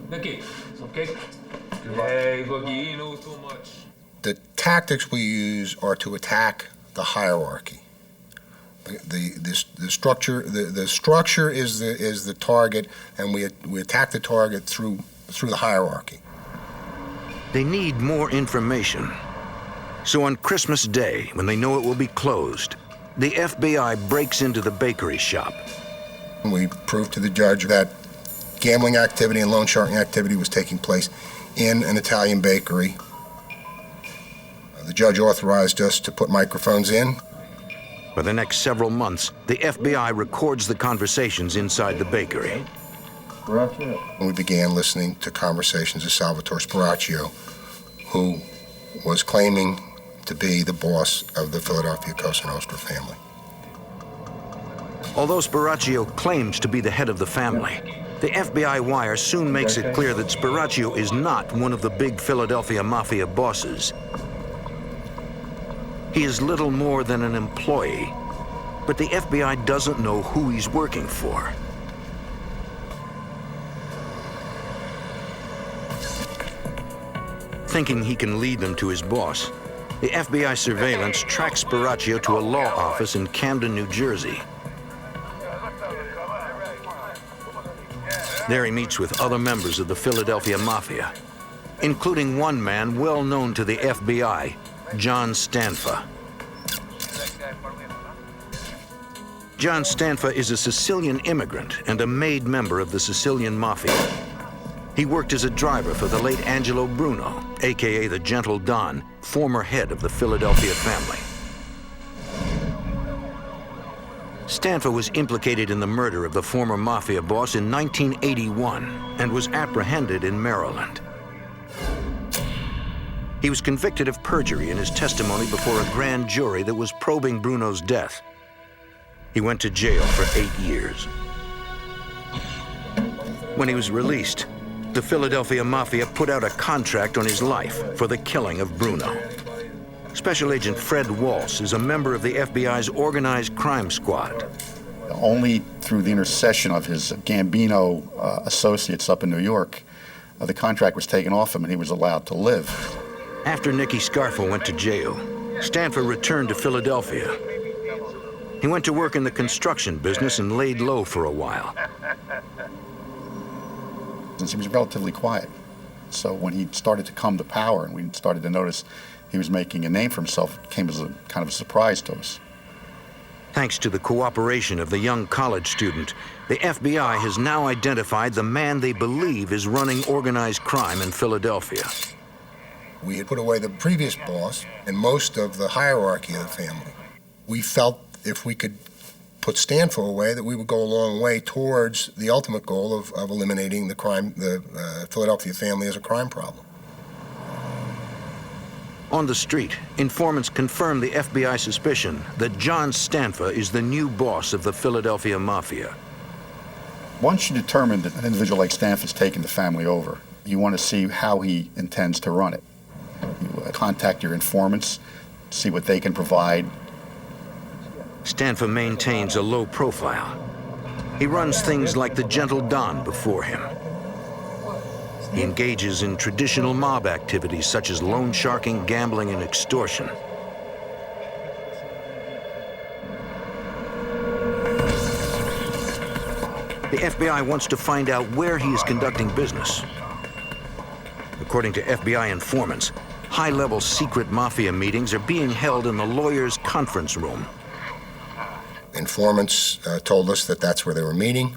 Speaker 15: Nicky, some cake? Hey, Boogie, you know too much.
Speaker 7: The tactics we use are to attack the hierarchy. The structure is the target, and we attack the target through the hierarchy.
Speaker 1: They need more information. So on Christmas Day, when they know it will be closed, the FBI breaks into the bakery shop.
Speaker 7: We proved to the judge that gambling activity and loan sharking activity was taking place in an Italian bakery. The judge authorized us to put microphones in.
Speaker 1: For the next several months, the FBI records the conversations inside the bakery.
Speaker 7: And we began listening to conversations of Salvatore Sparacchio, who was claiming to be the boss of the Philadelphia Cosa Nostra family.
Speaker 1: Although Sparacchio claims to be the head of the family, the FBI wire soon makes it clear that Sparacchio is not one of the big Philadelphia Mafia bosses. He is little more than an employee, but the FBI doesn't know who he's working for. Thinking he can lead them to his boss, The FBI surveillance tracks Sparacchio to a law office in Camden, New Jersey. There he meets with other members of the Philadelphia Mafia, including one man well known to the FBI, John Stanfa. John Stanfa is a Sicilian immigrant and a made member of the Sicilian Mafia. He worked as a driver for the late Angelo Bruno, aka the Gentle Don, former head of the Philadelphia family. Stanfa was implicated in the murder of the former Mafia boss in 1981 and was apprehended in Maryland. He was convicted of perjury in his testimony before a grand jury that was probing Bruno's death. He went to jail for 8 years. When he was released, the Philadelphia Mafia put out a contract on his life for the killing of Bruno. Special Agent Fred Walsh is a member of the FBI's organized crime squad.
Speaker 3: Only through the intercession of his Gambino associates up in New York, the contract was taken off him and he was allowed to live.
Speaker 1: After Nicky Scarfo went to jail, Stanfa returned to Philadelphia. He went to work in the construction business and laid low for a while.
Speaker 3: Since he was relatively quiet. So when he started to come to power and we started to notice he was making a name for himself, it came as a kind of a surprise to us.
Speaker 1: Thanks to the cooperation of the young college student, the FBI has now identified the man they believe is running organized crime in Philadelphia.
Speaker 7: We had put away the previous boss and most of the hierarchy of the family. We felt if we could put Stanfa away, that we would go a long way towards the ultimate goal of eliminating the crime, the Philadelphia family as a crime problem.
Speaker 1: On the street, informants confirm the FBI suspicion that John Stanfa is the new boss of the Philadelphia Mafia.
Speaker 3: Once you determine that an individual like Stanfa's taken the family over, you want to see how he intends to run it. You contact your informants, see what they can provide.
Speaker 1: Stanfa maintains a low profile. He runs things like the Gentle Don before him. He engages in traditional mob activities such as loan sharking, gambling, and extortion. The FBI wants to find out where he is conducting business. According to FBI informants, high-level secret mafia meetings are being held in the lawyer's conference room.
Speaker 7: Informants told us that that's where they were meeting,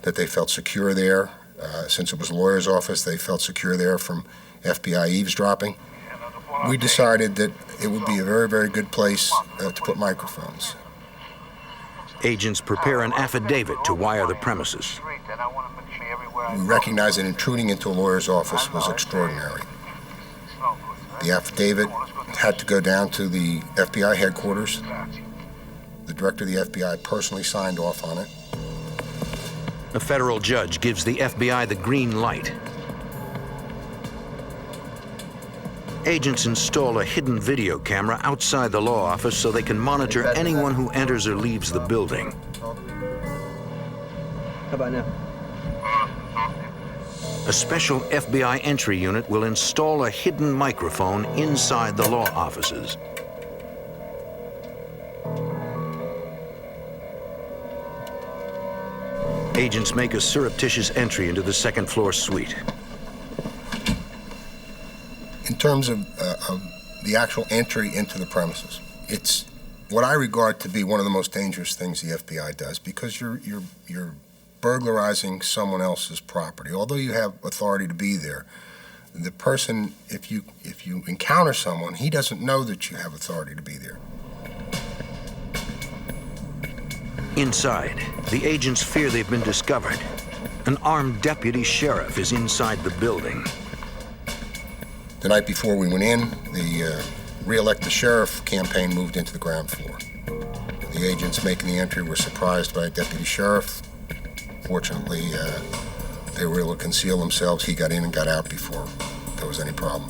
Speaker 7: that they felt secure there. Since it was a lawyer's office, they felt secure there from FBI eavesdropping. We decided that it would be a very, very good place to put microphones.
Speaker 1: Agents prepare an affidavit to wire the premises.
Speaker 7: We recognized that intruding into a lawyer's office was extraordinary. The affidavit had to go down to the FBI headquarters. The director of the FBI personally signed off on it.
Speaker 1: A federal judge gives the FBI the green light. Agents install a hidden video camera outside the law office so they can monitor anyone who enters or leaves the building.
Speaker 16: How about now?
Speaker 1: A special FBI entry unit will install a hidden microphone inside the law offices. Agents make a surreptitious entry into the second-floor suite.
Speaker 7: In terms of the actual entry into the premises, it's what I regard to be one of the most dangerous things the FBI does, because you're burglarizing someone else's property. Although you have authority to be there, the person, if you encounter someone, he doesn't know that you have authority to be there.
Speaker 1: Inside, the agents fear they've been discovered. An armed deputy sheriff is inside the building.
Speaker 7: The night before we went in, the re-elect the sheriff campaign moved into the ground floor. The agents making the entry were surprised by a deputy sheriff. Fortunately, they were able to conceal themselves. He got in and got out before there was any problem.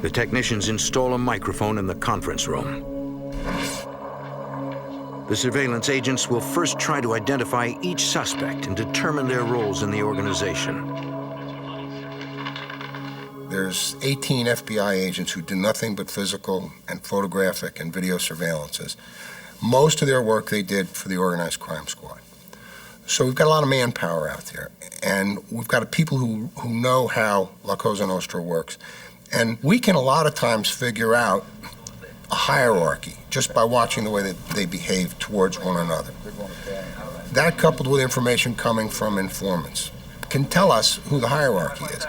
Speaker 1: The technicians install a microphone in the conference room. The surveillance agents will first try to identify each suspect and determine their roles in the organization.
Speaker 7: There's 18 FBI agents who do nothing but physical and photographic and video surveillances. Most of their work they did for the organized crime squad. So we've got a lot of manpower out there, and we've got people who know how La Cosa Nostra works. And we can a lot of times figure out a hierarchy just by watching the way that they behave towards one another. That, coupled with information coming from informants, can tell us who the hierarchy is.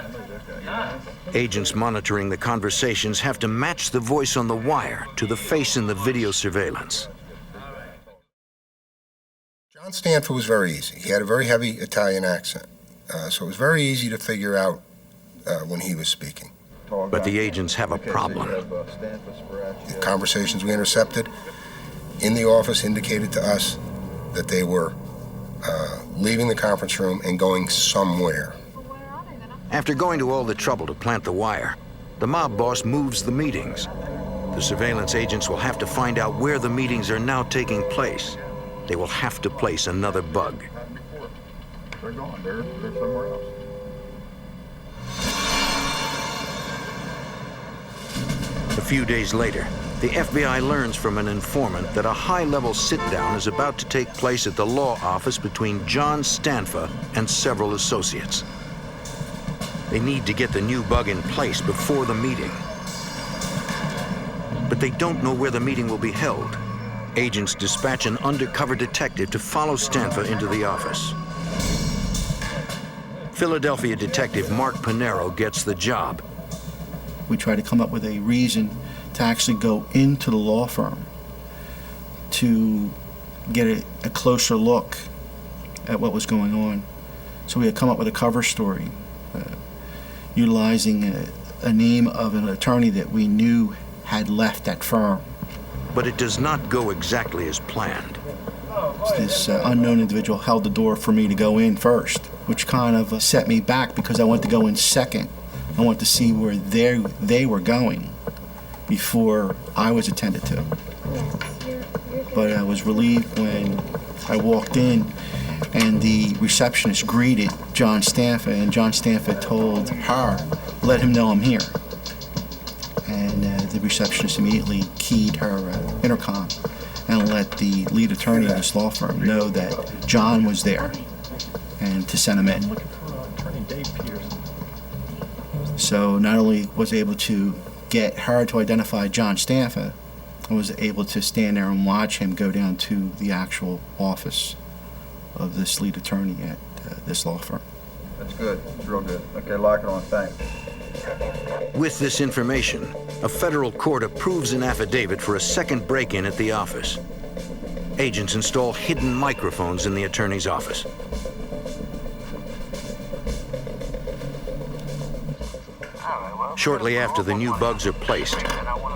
Speaker 1: Agents monitoring the conversations have to match the voice on the wire to the face in the video surveillance.
Speaker 7: John Stanford was very easy. He had a very heavy Italian accent, so it was very easy to figure out when he was speaking.
Speaker 1: But the agents have a problem.
Speaker 7: The conversations we intercepted in the office indicated to us that they were leaving the conference room and going somewhere.
Speaker 1: After going to all the trouble to plant the wire, the mob boss moves the meetings. The surveillance agents will have to find out where the meetings are now taking place. They will have to place another bug.
Speaker 3: They're gone. They're somewhere else.
Speaker 1: A few days later, the FBI learns from an informant that a high-level sit-down is about to take place at the law office between John Stanfa and several associates. They need to get the new bug in place before the meeting. But they don't know where the meeting will be held. Agents dispatch an undercover detective to follow Stanfa into the office. Philadelphia detective Mark Pinero gets the job.
Speaker 6: We try to come up with a reason to actually go into the law firm to get a closer look at what was going on. So we had come up with a cover story utilizing a name of an attorney that we knew had left that firm.
Speaker 1: But it does not go exactly as planned.
Speaker 6: This unknown individual held the door for me to go in first, which kind of set me back because I wanted to go in second. I wanted to see where they were going before I was attended to. But I was relieved when I walked in and the receptionist greeted John Stanfa, and John Stanfa told her, "Let him know I'm here." And the receptionist immediately keyed her intercom and let the lead attorney of this law firm know that John was there and to send him in. So not only was I able to get her to identify John Stanfa, I was able to stand there and watch him go down to the actual office of this lead attorney at this law firm.
Speaker 16: That's good. That's real good. Okay, lock it on. Thanks.
Speaker 1: With this information, a federal court approves an affidavit for a second break-in at the office. Agents install hidden microphones in the attorney's office. Shortly after the new bugs are placed,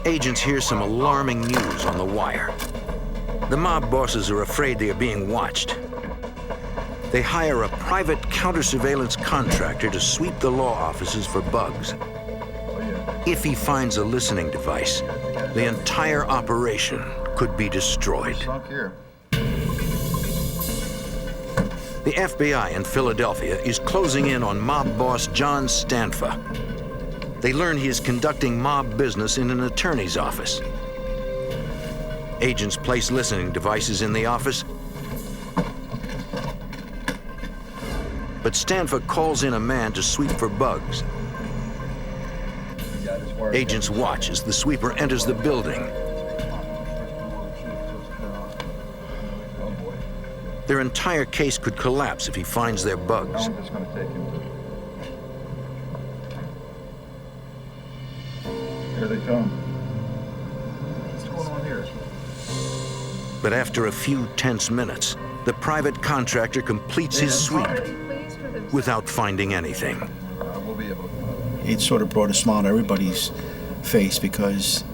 Speaker 1: agents hear some alarming news on the wire. The mob bosses are afraid they are being watched. They hire a private counter-surveillance contractor to sweep the law offices for bugs. If he finds a listening device, the entire operation could be destroyed. The FBI in Philadelphia is closing in on mob boss John Stanfa. They learn he is conducting mob business in an attorney's office. Agents place listening devices in the office, but Stanfa calls in a man to sweep for bugs. Agents watch as the sweeper enters the building. Their entire case could collapse if he finds their bugs.
Speaker 16: Here they come. What's going on here?
Speaker 1: But after a few tense minutes, the private contractor completes his sweep without finding anything.
Speaker 16: We'll be able to.
Speaker 6: It sort of brought a smile to everybody's face because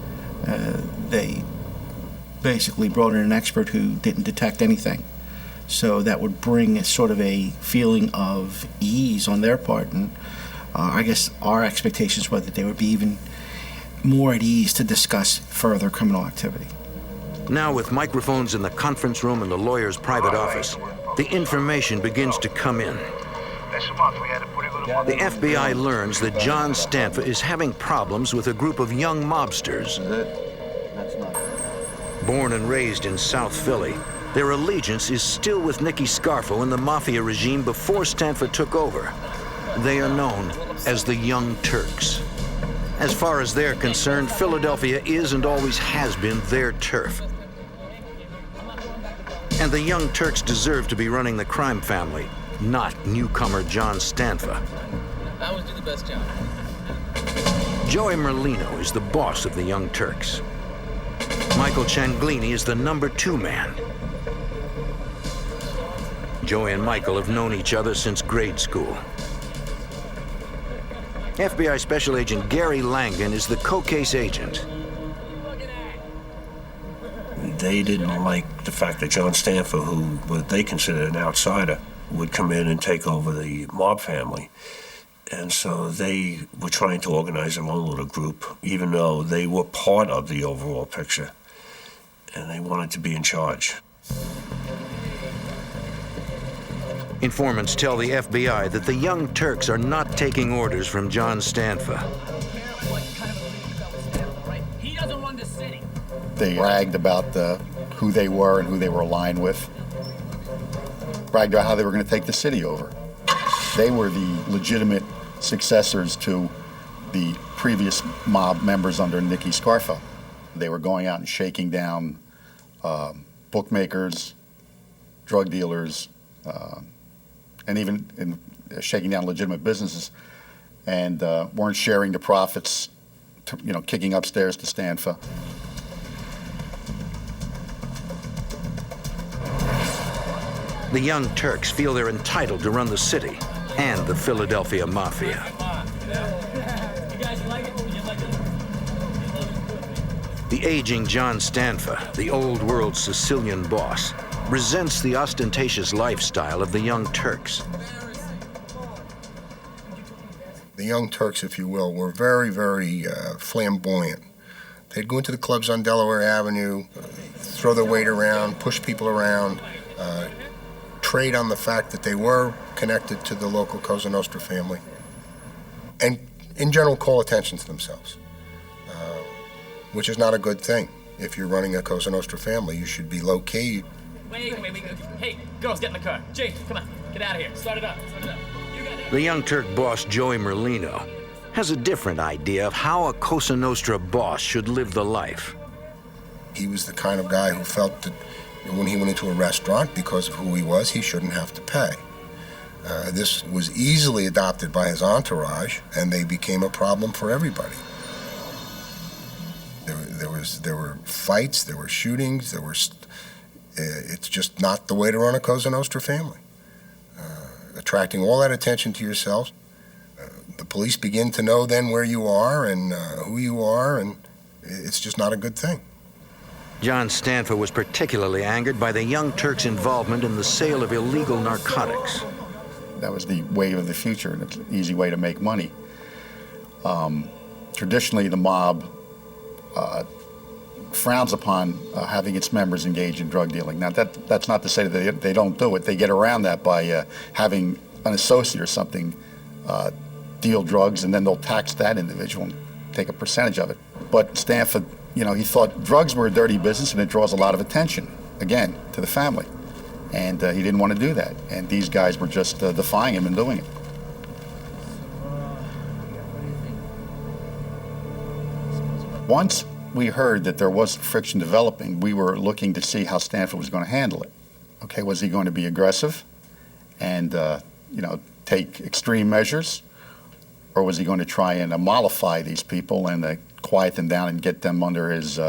Speaker 6: they basically brought in an expert who didn't detect anything. So that would bring a sort of a feeling of ease on their part. And I guess our expectations were that they would be even more at ease to discuss further criminal activity.
Speaker 1: Now, with microphones in the conference room and the lawyer's private office, the information begins to come in. The FBI learns that John Stanfa is having problems with a group of young mobsters. Born and raised in South Philly, their allegiance is still with Nicky Scarfo and the Mafia regime before Stanfa took over. They are known as the Young Turks. As far as they're concerned, Philadelphia is and always has been their turf. And the Young Turks deserve to be running the crime family, not newcomer John Stanfa.
Speaker 18: I always do the best job.
Speaker 1: Joey Merlino is the boss of the Young Turks. Michael Changlini is the #2 man. Joey and Michael have known each other since grade school. FBI Special Agent Gary Langan is the co-case agent.
Speaker 4: They didn't like the fact that John Stanfa, who what they considered an outsider, would come in and take over the mob family. And so they were trying to organize their own little group, even though they were part of the overall picture. And they wanted to be in charge.
Speaker 1: Informants tell the FBI that the Young Turks are not taking orders from John Stanfa.
Speaker 18: He doesn't run the city.
Speaker 3: They bragged about who they were and who they were aligned with. Bragged about how they were going to take the city over. They were the legitimate successors to the previous mob members under Nicky Scarfo. They were going out and shaking down bookmakers, drug dealers, and even shaking down legitimate businesses, and weren't sharing the profits, kicking upstairs to Stanfa.
Speaker 1: The Young Turks feel they're entitled to run the city and the Philadelphia Mafia. The aging John Stanfa, the old world Sicilian boss, resents the ostentatious lifestyle of the Young Turks.
Speaker 7: The Young Turks, if you will, were very, very flamboyant. They'd go into the clubs on Delaware Avenue, throw their weight around, push people around, trade on the fact that they were connected to the local Cosa Nostra family, and in general call attention to themselves, which is not a good thing. If you're running a Cosa Nostra family, you should be low-key.
Speaker 18: Wait. Hey, girls, get in the car. Jake, come on. Get out of here. Start it up.
Speaker 1: The Young Turk boss, Joey Merlino, has a different idea of how a Cosa Nostra boss should live the life.
Speaker 7: He was the kind of guy who felt that when he went into a restaurant, because of who he was, he shouldn't have to pay. This was easily adopted by his entourage, and they became a problem for everybody. There were fights, there were shootings, it's just not the way to run a Cosa Nostra family. Attracting all that attention to yourselves. The police begin to know then where you are and who you are, and it's just not a good thing.
Speaker 1: John Stanfa was particularly angered by the Young Turks' involvement in the sale of illegal narcotics.
Speaker 3: That was the wave of the future, and it's an easy way to make money. Traditionally, the mob frowns upon having its members engage in drug dealing. Now, that's not to say that they don't do it. They get around that by having an associate or something deal drugs, and then they'll tax that individual and take a percentage of it. But Stanfa, he thought drugs were a dirty business and it draws a lot of attention, again, to the family. And he didn't want to do that. And these guys were just defying him and doing it. Once we heard that there was friction developing, we were looking to see how Stanfa was going to handle it. Okay, was he going to be aggressive and, take extreme measures? Or was he going to try and mollify these people and quiet them down and get them under his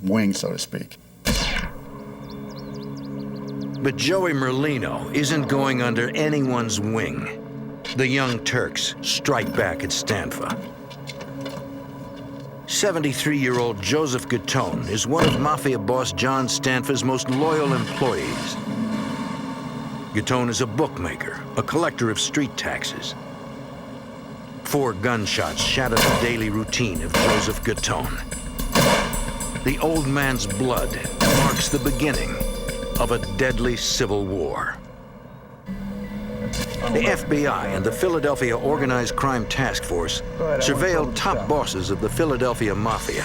Speaker 3: wing, so to speak?
Speaker 1: But Joey Merlino isn't going under anyone's wing. The Young Turks strike back at Stanfa. 73-year-old Joseph Gattone is one of Mafia boss John Stanfa's most loyal employees. Gattone is a bookmaker, a collector of street taxes. 4 gunshots shatter the daily routine of Joseph Gatone. The old man's blood marks the beginning of a deadly civil war. The FBI and the Philadelphia Organized Crime Task Force surveilled top bosses of the Philadelphia Mafia.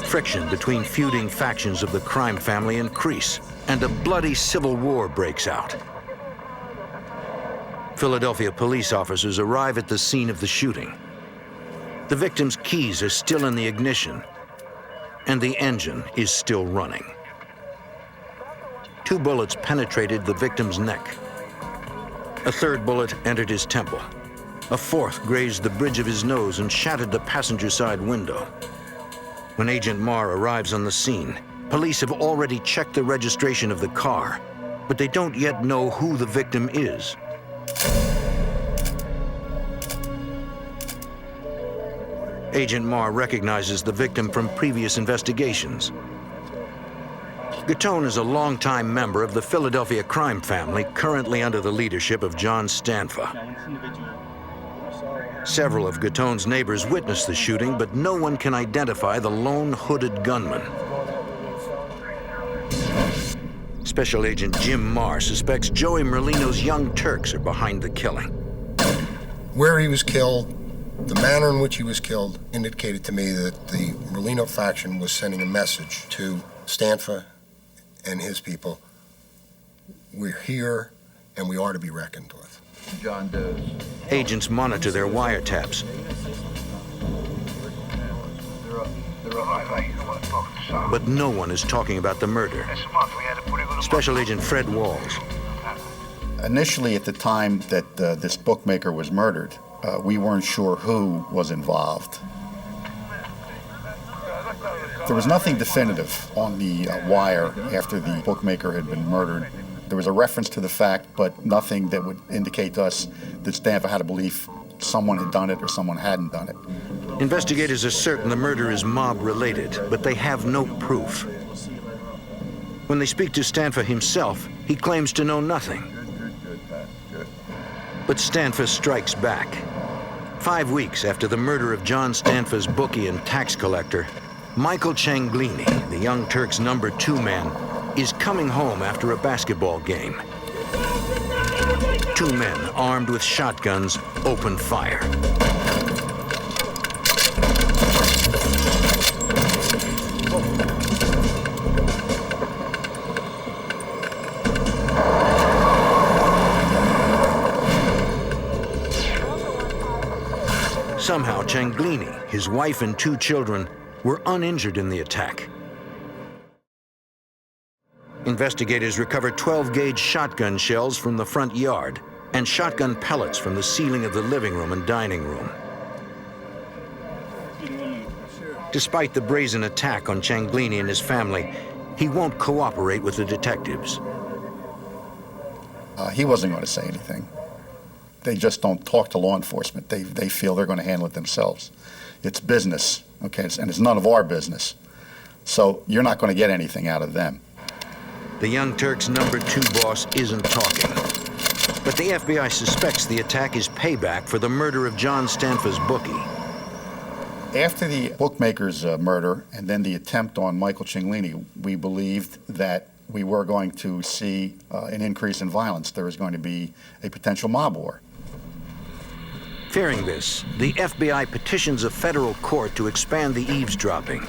Speaker 1: Friction between feuding factions of the crime family increase, and a bloody civil war breaks out. Philadelphia police officers arrive at the scene of the shooting. The victim's keys are still in the ignition, and the engine is still running. 2 bullets penetrated the victim's neck. A 3rd bullet entered his temple. A 4th grazed the bridge of his nose and shattered the passenger side window. When Agent Marr arrives on the scene, police have already checked the registration of the car, but they don't yet know who the victim is. Agent Marr recognizes the victim from previous investigations. Gatone is a longtime member of the Philadelphia crime family, currently under the leadership of John Stanfa. Several of Gatone's neighbors witnessed the shooting, but no one can identify the lone hooded gunman. Special Agent Jim Marr suspects Joey Merlino's Young Turks are behind the killing.
Speaker 7: Where he was killed, the manner in which he was killed, indicated to me that the Merlino faction was sending a message to Stanfa and his people. We're here, and we are to be reckoned with.
Speaker 16: John Doe's.
Speaker 1: Agents monitor their wiretaps. But no one is talking about the murder. Special Agent Fred Walls.
Speaker 3: Initially, at the time that this bookmaker was murdered, we weren't sure who was involved. There was nothing definitive on the wire after the bookmaker had been murdered. There was a reference to the fact, but nothing that would indicate to us that Stanfa had a belief someone had done it or someone hadn't done it.
Speaker 1: Investigators are certain the murder is mob-related, but they have no proof. When they speak to Stanfa himself, he claims to know nothing. But Stanfa strikes back. 5 weeks after the murder of John Stanfa's bookie and tax collector, Michael Cianglini, the Young Turks' number 2 man, is coming home after a basketball game. 2 men armed with shotguns open fire. Somehow, Cianglini, his wife and 2 children, were uninjured in the attack. Investigators recovered 12-gauge shotgun shells from the front yard and shotgun pellets from the ceiling of the living room and dining room. Despite the brazen attack on Cianglini and his family, he won't cooperate with the detectives.
Speaker 3: He wasn't going to say anything. They just don't talk to law enforcement. They feel they're going to handle it themselves. It's business, okay, and it's none of our business. So you're not going to get anything out of them.
Speaker 1: The Young Turks' number 2 boss isn't talking. But the FBI suspects the attack is payback for the murder of John Stanfa's bookie.
Speaker 3: After the bookmaker's murder and then the attempt on Michael Cianglini, we believed that we were going to see an increase in violence. There was going to be a potential mob war.
Speaker 1: Fearing this, the FBI petitions a federal court to expand the eavesdropping.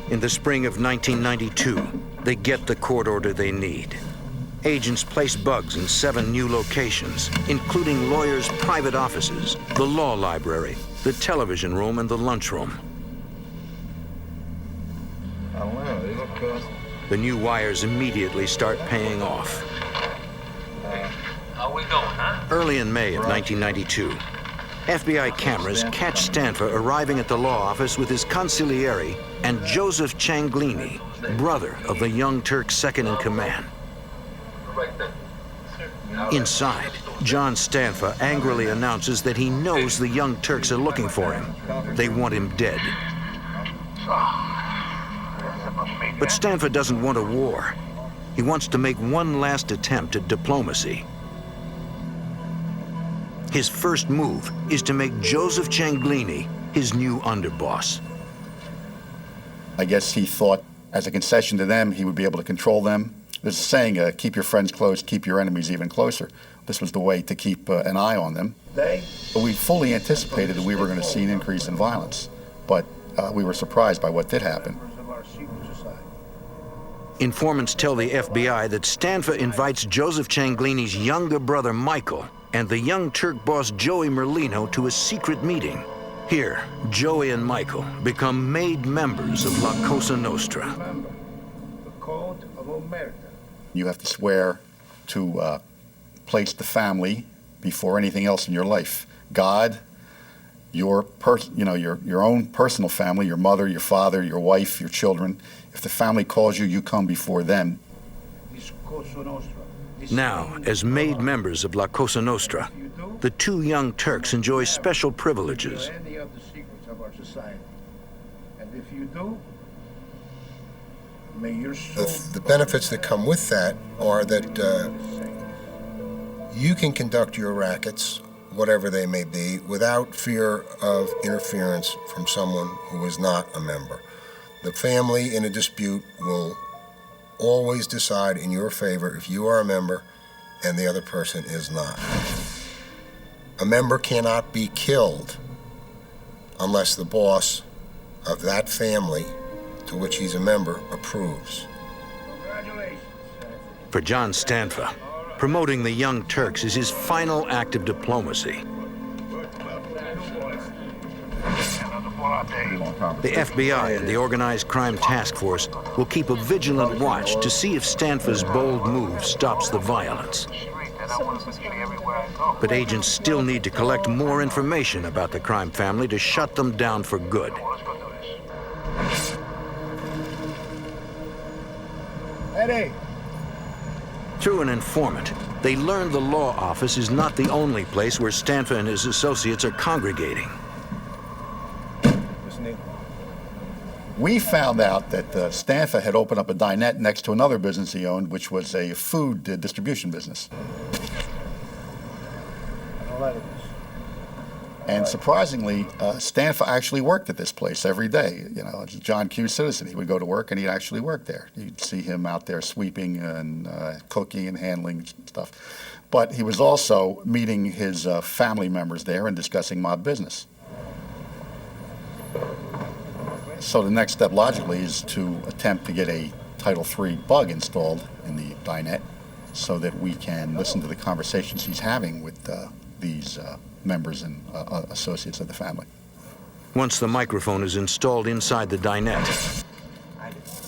Speaker 1: In the spring of 1992, they get the court order they need. Agents place bugs in 7 new locations, including lawyers' private offices, the law library, the television room, and the lunchroom.
Speaker 16: I don't know, they look good.
Speaker 1: The new wires immediately start paying off.
Speaker 15: How we going, huh?
Speaker 1: Early in May of 1992, FBI cameras catch Stanfa arriving at the law office with his consigliere and Joseph Cianglini, brother of the Young Turks' second-in-command. Inside, John Stanfa angrily announces that he knows the Young Turks are looking for him. They want him dead. But Stanfa doesn't want a war. He wants to make one last attempt at diplomacy. His first move is to make Joseph Cianglini his new underboss.
Speaker 3: I guess he thought, as a concession to them, he would be able to control them. There's a saying, keep your friends close, keep your enemies even closer. This was the way to keep an eye on them. We fully anticipated that we were going to see an increase in violence, but we were surprised by what did happen.
Speaker 1: Informants tell the FBI that Stanfa invites Joseph Cianglini's younger brother Michael and the young Turk boss Joey Merlino to a secret meeting. Here, Joey and Michael become made members of La Cosa Nostra.
Speaker 3: You have to swear to place the family before anything else in your life. God, your own personal family, your mother, your father, your wife, your children. If the family calls you, you come before them.
Speaker 1: Now, as made members of La Cosa Nostra, the two young Turks enjoy special privileges.
Speaker 7: The benefits that come with that are that you can conduct your rackets, whatever they may be, without fear of interference from someone who is not a member. The family in a dispute will always decide in your favor if you are a member and the other person is not. A member cannot be killed unless the boss of that family to which he's a member approves.
Speaker 1: For John Stanfa, promoting the Young Turks is his final act of diplomacy. The FBI and the Organized Crime Task Force will keep a vigilant watch to see if Stanfa's bold move stops the violence. But agents still need to collect more information about the crime family to shut them down for good. Through an informant, they learn the law office is not the only place where Stanfa and his associates are congregating.
Speaker 3: We found out that Stanfa had opened up a dinette next to another business he owned, which was a food distribution business. And surprisingly, Stanfa actually worked at this place every day. You know, as a John Q. citizen, he would go to work and he'd actually work there. You'd see him out there sweeping and cooking and handling stuff. But he was also meeting his family members there and discussing mob business. So the next step, logically, is to attempt to get a Title III bug installed in the dinette so that we can listen to the conversations he's having with these members and associates of the family.
Speaker 1: Once the microphone is installed inside the dinette,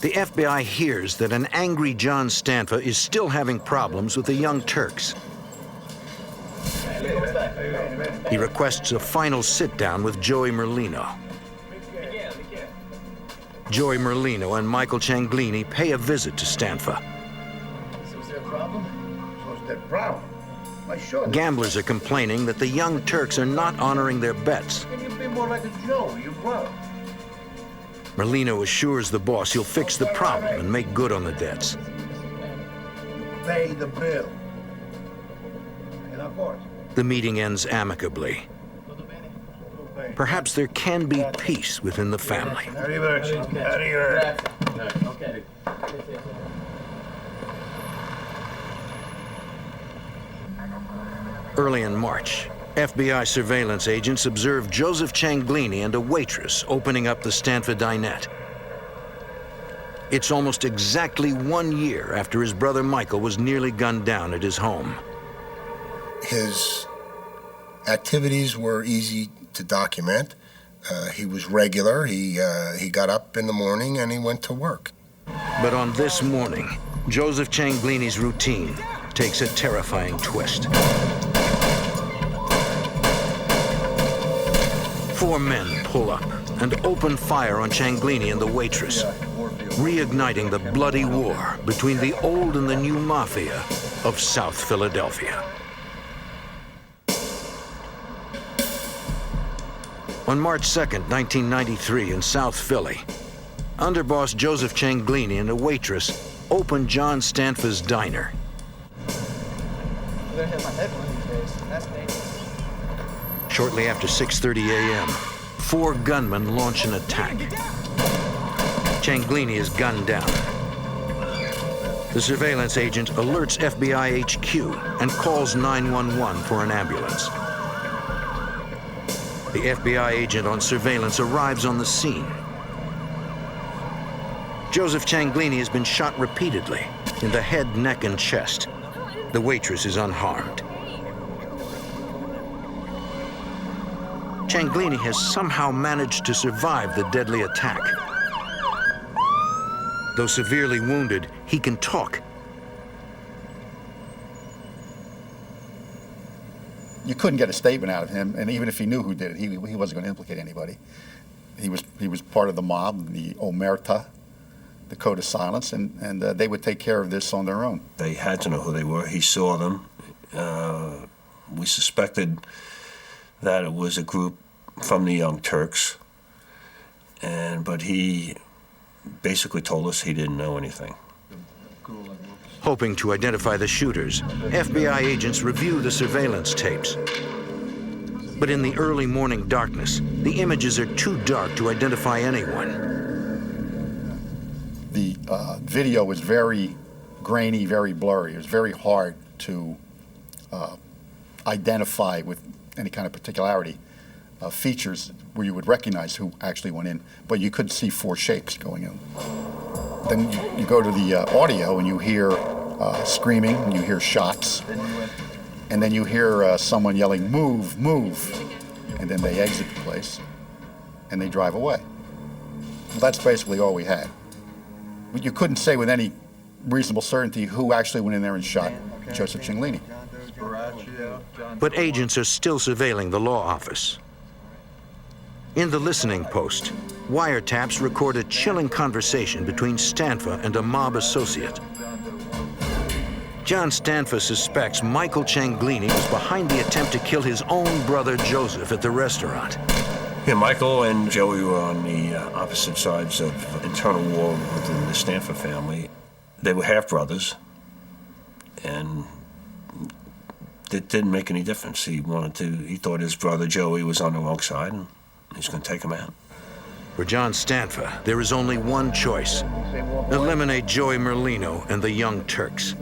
Speaker 1: the FBI hears that an angry John Stanfa is still having problems with the Young Turks. He requests a final sit-down with Joey Merlino. Joey Merlino and Michael Cianglini pay a visit to Stanfa.
Speaker 9: So is there a problem? So is there a problem?
Speaker 1: Gamblers are complaining that the Young Turks are not honoring their bets.
Speaker 9: Can you be more like a Joe, your brother?
Speaker 1: Merlino assures the boss he'll fix the problem and make good on the debts.
Speaker 9: Pay the bill. And of course.
Speaker 1: The meeting ends amicably. Perhaps there can be peace within the family.
Speaker 9: Okay.
Speaker 1: Early in March, FBI surveillance agents observed Joseph Cianglini and a waitress opening up the Stanfa dinette. It's almost exactly 1 year after his brother Michael was nearly gunned down at his home.
Speaker 7: His activities were easy to document. He was regular. He got up in the morning and he went to work.
Speaker 1: But on this morning, Joseph Cianglini's routine takes a terrifying twist. 4 men pull up and open fire on Cianglini and the waitress, reigniting the bloody war between the old and the new mafia of South Philadelphia. On March 2nd, 1993, in South Philly, underboss Joseph Cianglini and a waitress opened John Stanfa's diner.
Speaker 9: I'm gonna hit my head one of these days. That's dangerous.
Speaker 1: Shortly after 6:30 a.m., 4 gunmen launch an attack. Cianglini is gunned down. The surveillance agent alerts FBI HQ and calls 911 for an ambulance. The FBI agent on surveillance arrives on the scene. Joseph Cianglini has been shot repeatedly in the head, neck, and chest. The waitress is unharmed. Cianglini has somehow managed to survive the deadly attack. Though severely wounded, he can talk.
Speaker 3: You couldn't get a statement out of him, and even if he knew who did it, he wasn't going to implicate anybody. He was part of the mob, the omerta, the code of silence, and they would take care of this on their own.
Speaker 4: They had to know who they were. He saw them. We suspected that it was a group from the Young Turks, but he basically told us he didn't know anything.
Speaker 1: Hoping to identify the shooters, FBI agents review the surveillance tapes. But in the early morning darkness, the images are too dark to identify anyone.
Speaker 3: The video was very grainy, very blurry. It was very hard to identify with any kind of particularity features where you would recognize who actually went in, but you could see 4 shapes going in. Then you go to the audio and you hear screaming, and you hear shots, and then you hear someone yelling, "Move, move," and then they exit the place and they drive away. Well, that's basically all we had. You couldn't say with any reasonable certainty who actually went in there and shot Joseph Cianglini.
Speaker 1: But agents are still surveilling the law office. In the listening post, wiretaps record a chilling conversation between Stanfa and a mob associate. John Stanfa suspects Michael Cianglini was behind the attempt to kill his own brother Joseph at the restaurant.
Speaker 4: Yeah, Michael and Joey were on the opposite sides of internal war within the Stanfa family. They were half-brothers, and it didn't make any difference. He thought his brother Joey was on the wrong side, and he's going to take him out.
Speaker 1: For John Stanfa, there is only one choice: eliminate Joey Merlino and the Young Turks.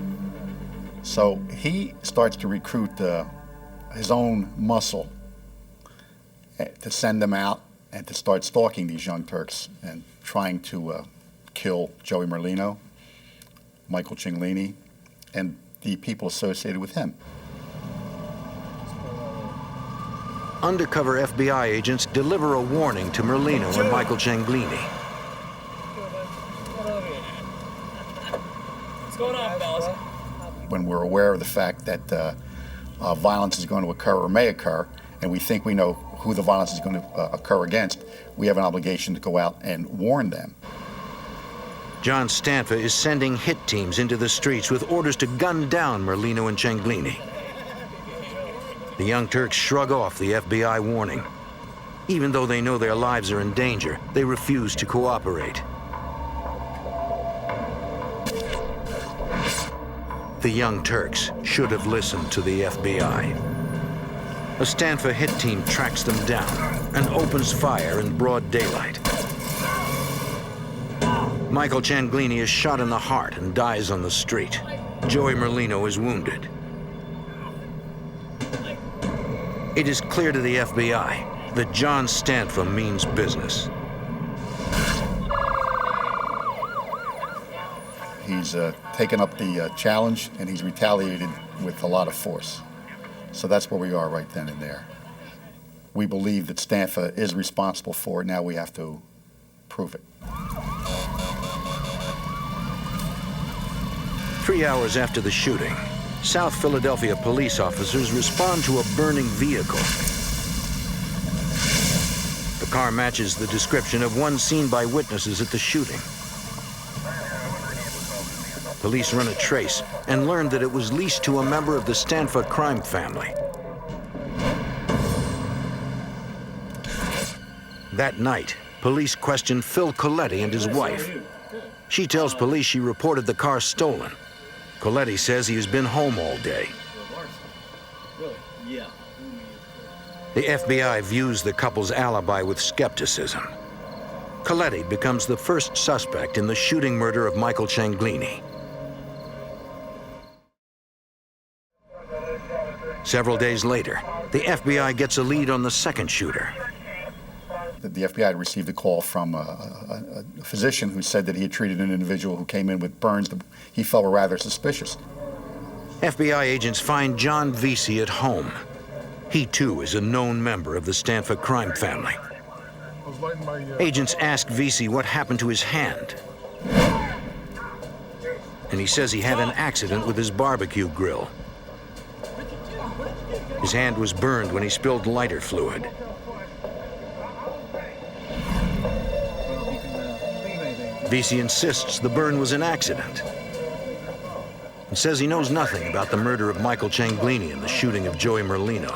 Speaker 3: So he starts to recruit his own muscle to send them out and to start stalking these Young Turks and trying to kill Joey Merlino, Michael Cianglini, and the people associated with him.
Speaker 1: Undercover FBI agents deliver a warning to Merlino and Michael Cianglini.
Speaker 18: What's going on, fellas?
Speaker 3: When we're aware of the fact that violence is going to occur or may occur, and we think we know who the violence is going to occur against, we have an obligation to go out and warn them.
Speaker 1: John Stanfa is sending hit teams into the streets with orders to gun down Merlino and Cianglini. The Young Turks shrug off the FBI warning. Even though they know their lives are in danger, they refuse to cooperate. The Young Turks should have listened to the FBI. A Stanfa hit team tracks them down and opens fire in broad daylight. Michael Cianglini is shot in the heart and dies on the street. Joey Merlino is wounded. It is clear to the FBI that John Stanfa means business.
Speaker 3: He's taken up the challenge, and he's retaliated with a lot of force. So that's where we are right then and there. We believe that Stanfa is responsible for it. Now we have to prove it.
Speaker 1: 3 hours after the shooting, South Philadelphia police officers respond to a burning vehicle. The car matches the description of one seen by witnesses at the shooting. Police run a trace and learn that it was leased to a member of the Stanfa crime family. That night, police question Phil Coletti and his wife. She tells police she reported the car stolen. Coletti says he has been home all day. The FBI views the couple's alibi with skepticism. Coletti becomes the first suspect in the shooting murder of Michael Cianglini. Several days later, the FBI gets a lead on the second shooter.
Speaker 3: The FBI had received a call from a physician who said that he had treated an individual who came in with burns that he felt were rather suspicious.
Speaker 1: FBI agents find John Vesey at home. He too is a known member of the Stanfa crime family. Agents ask Vesey what happened to his hand. And he says he had an accident with his barbecue grill. His hand was burned when he spilled lighter fluid. Vesey insists the burn was an accident and says he knows nothing about the murder of Michael Cianglini and the shooting of Joey Merlino.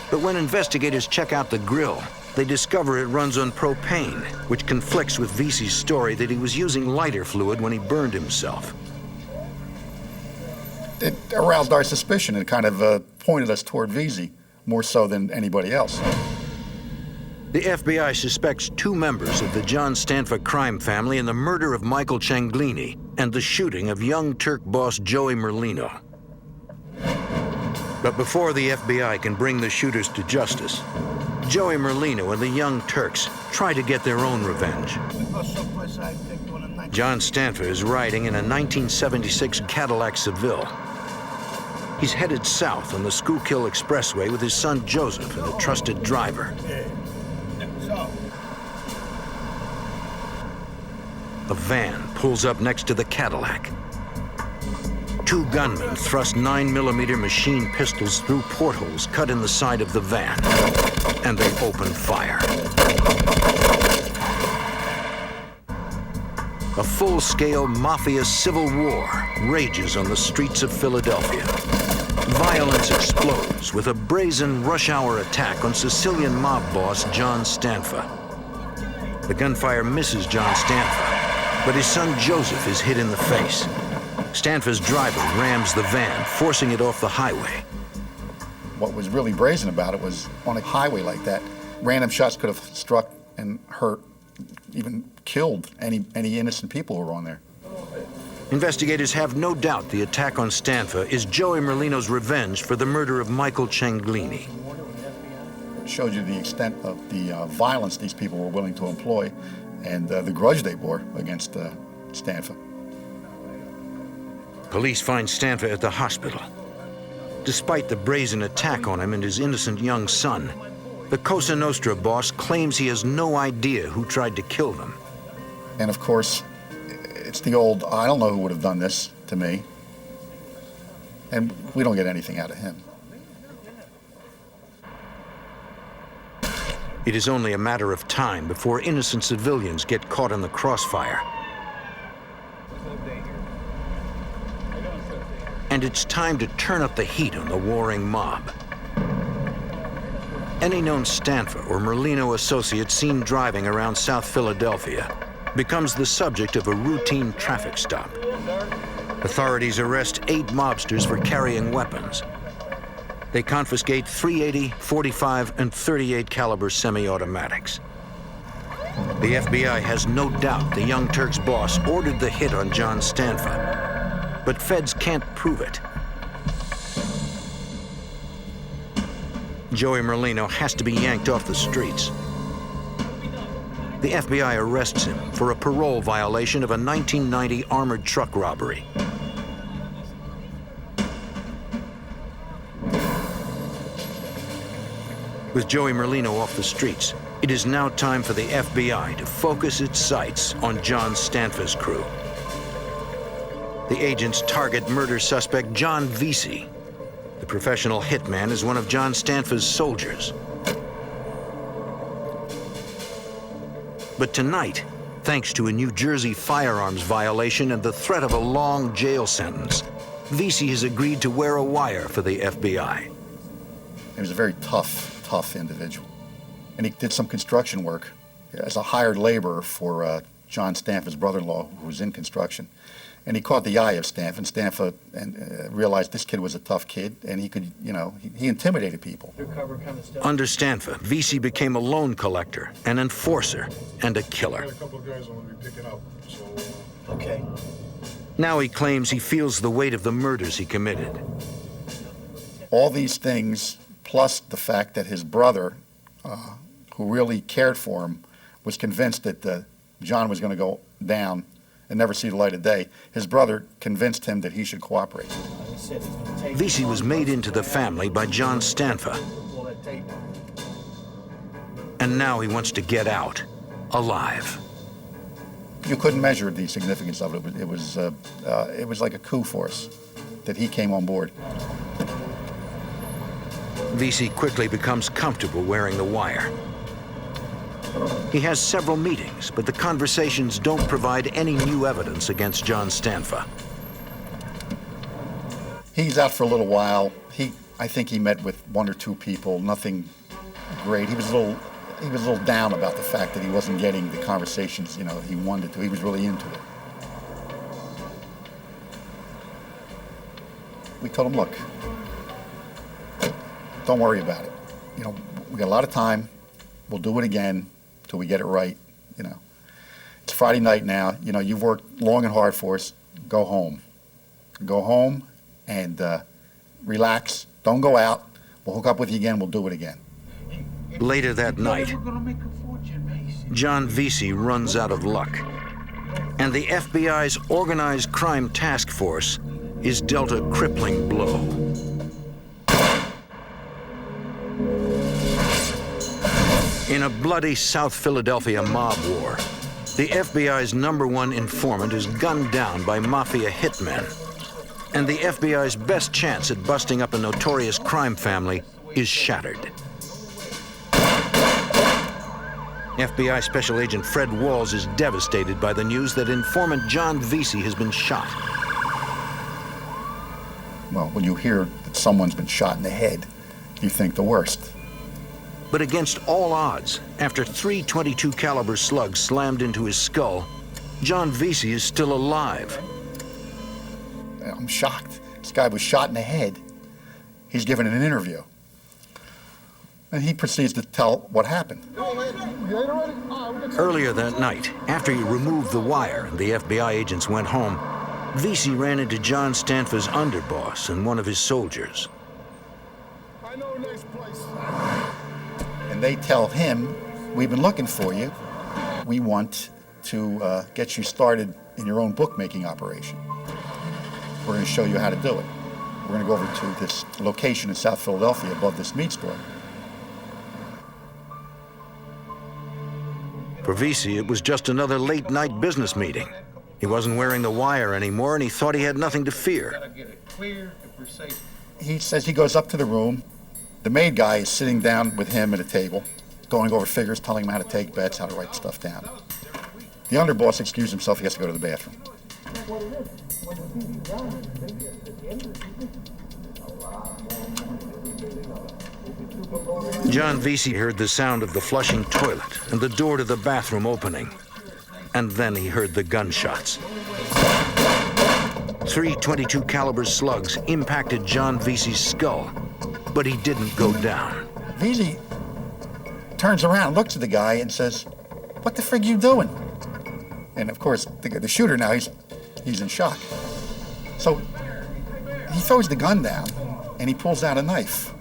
Speaker 1: But when investigators check out the grill, they discover it runs on propane, which conflicts with Vesey's story that he was using lighter fluid when he burned himself.
Speaker 3: It aroused our suspicion and kind of pointed us toward Vesey, more so than anybody else.
Speaker 1: The FBI suspects two members of the John Stanfa crime family in the murder of Michael Cianglini and the shooting of Young Turk boss Joey Merlino. But before the FBI can bring the shooters to justice, Joey Merlino and the Young Turks try to get their own revenge. John Stanfa is riding in a 1976 Cadillac Seville. He's headed south on the Schuylkill Expressway with his son Joseph and a trusted driver. A van pulls up next to the Cadillac. Two gunmen thrust 9mm machine pistols through portholes cut in the side of the van, and they open fire. A full-scale mafia civil war rages on the streets of Philadelphia. Violence explodes with a brazen rush-hour attack on Sicilian mob boss John Stanfa. The gunfire misses John Stanfa, but his son Joseph is hit in the face. Stanfa's driver rams the van, forcing it off the highway.
Speaker 3: What was really brazen about it was on a highway like that, random shots could have struck and hurt, even killed any innocent people who were on there.
Speaker 1: Investigators have no doubt the attack on Stanfa is Joey Merlino's revenge for the murder of Michael Cianglini.
Speaker 3: It showed you the extent of the violence these people were willing to employ and the grudge they bore against Stanfa.
Speaker 1: Police find Stanfa at the hospital. Despite the brazen attack on him and his innocent young son, the Cosa Nostra boss claims he has no idea who tried to kill them.
Speaker 3: And of course, it's the old, I don't know who would have done this to me. And we don't get anything out of him.
Speaker 1: It is only a matter of time before innocent civilians get caught in the crossfire. And it's time to turn up the heat on the warring mob. Any known Stanfa or Merlino associate seen driving around South Philadelphia becomes the subject of a routine traffic stop. Authorities arrest 8 mobsters for carrying weapons. They confiscate .380, .45, and .38 caliber semi-automatics. The FBI has no doubt the Young Turks boss ordered the hit on John Stanfa, but feds can't prove it. Joey Merlino has to be yanked off the streets. The FBI arrests him for a parole violation of a 1990 armored truck robbery. With Joey Merlino off the streets, it is now time for the FBI to focus its sights on John Stanfa's crew. The agents target murder suspect John Vesey. The professional hitman is one of John Stanfa's soldiers. But tonight, thanks to a New Jersey firearms violation and the threat of a long jail sentence, Vesey has agreed to wear a wire for the FBI.
Speaker 3: He was a very tough individual. And he did some construction work as a hired laborer for John Stanfa's brother-in-law, who was in construction. And he caught the eye of Stanfa, and Stanfa realized this kid was a tough kid, and he could, you know, he intimidated people.
Speaker 1: Under Stanfa, Vesey became a loan collector, an enforcer, and a killer.
Speaker 23: A couple of guys I'm gonna be picking up, so.
Speaker 6: Okay.
Speaker 1: Now he claims he feels the weight of the murders he committed.
Speaker 3: All these things, plus the fact that his brother, who really cared for him, was convinced that John was going to go down and never see the light of day. His brother convinced him that he should cooperate.
Speaker 1: Vesey was made into the family by John Stanfa. And now he wants to get out, alive.
Speaker 3: You couldn't measure the significance of it. It was like a coup for us that he came on board.
Speaker 1: Vesey quickly becomes comfortable wearing the wire. He has several meetings, but the conversations don't provide any new evidence against John Stanfa.
Speaker 3: He's out for a little while. I think he met with one or two people, nothing great. He was a little down about the fact that he wasn't getting the conversations, you know, he wanted to. He was really into it. We told him, look, don't worry about it. You know, we got a lot of time. We'll do it again till we get it right, you know. It's Friday night now. You know, you've worked long and hard for us. Go home. Go home and relax. Don't go out. We'll hook up with you again. We'll do it again.
Speaker 1: Later that night, John Vesey runs out of luck, and the FBI's Organized Crime Task Force is dealt a crippling blow. In a bloody South Philadelphia mob war, the FBI's #1 informant is gunned down by mafia hitmen, and the FBI's best chance at busting up a notorious crime family is shattered. FBI Special Agent Fred Walls is devastated by the news that informant John Vesey has been shot.
Speaker 3: Well, when you hear that someone's been shot in the head, you think the worst.
Speaker 1: But against all odds, after 3 .22 caliber slugs slammed into his skull, John Vesey is still alive.
Speaker 3: I'm shocked. This guy was shot in the head. He's given an interview. And he proceeds to tell what happened.
Speaker 1: Earlier that night, after he removed the wire and the FBI agents went home, Vesey ran into John Stanfa's underboss and one of his soldiers.
Speaker 23: I know a nice place.
Speaker 3: And they tell him, we've been looking for you. We want to get you started in your own bookmaking operation. We're going to show you how to do it. We're going to go over to this location in South Philadelphia above this meat store.
Speaker 1: For Vesey, it was just another late-night business meeting. He wasn't wearing the wire anymore, and he thought he had nothing to fear.
Speaker 3: He says he goes up to the room. The maid guy is sitting down with him at a table, going over figures, telling him how to take bets, how to write stuff down. The underboss excused himself. He has to go to the bathroom.
Speaker 1: John Vesey heard the sound of the flushing toilet and the door to the bathroom opening. And then he heard the gunshots. 3 .22 caliber slugs impacted John Vesey's skull, but he didn't go down.
Speaker 3: Vesey turns around, looks at the guy, and says, "What the frig you doing?" And of course, the shooter now, he's in shock. So he throws the gun down, and he pulls out a knife.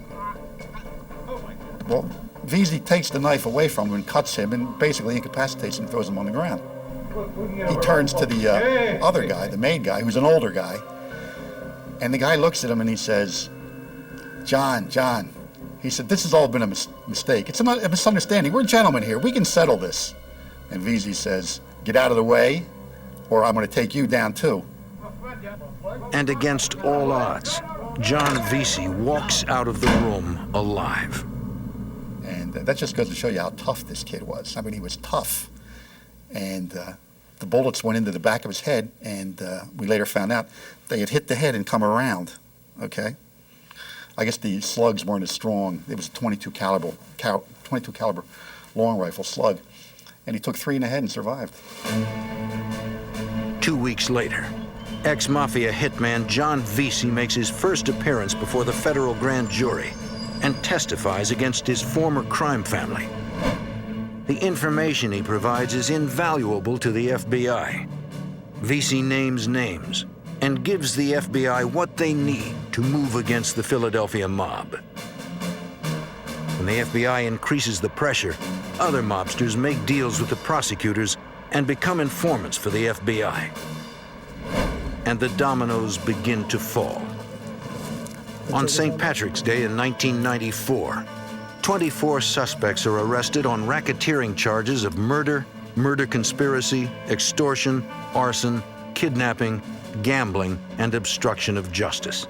Speaker 3: Well, Vesey takes the knife away from him and cuts him and basically incapacitates him and throws him on the ground. He turns to the other guy, the maid guy, who's an older guy, and the guy looks at him and he says, John, he said, "This has all been a mistake. It's a misunderstanding. We're gentlemen here. We can settle this." And Vesey says, "Get out of the way, or I'm going to take you down too."
Speaker 1: And against all odds, John Vesey walks out of the room alive.
Speaker 3: And that just goes to show you how tough this kid was. I mean, he was tough. And the bullets went into the back of his head, and we later found out they had hit the head and come around, okay? I guess the slugs weren't as strong. It was a 22 caliber long rifle slug. And he took 3 in the head and survived.
Speaker 1: 2 weeks later, Ex-mafia hitman John Vesey makes his first appearance before the federal grand jury and testifies against his former crime family. The information he provides is invaluable to the FBI. Vesey names names and gives the FBI what they need to move against the Philadelphia mob. When the FBI increases the pressure, other mobsters make deals with the prosecutors and become informants for the FBI. And the dominoes begin to fall. On St. Patrick's Day in 1994, 24 suspects are arrested on racketeering charges of murder, murder conspiracy, extortion, arson, kidnapping, gambling, and obstruction of justice.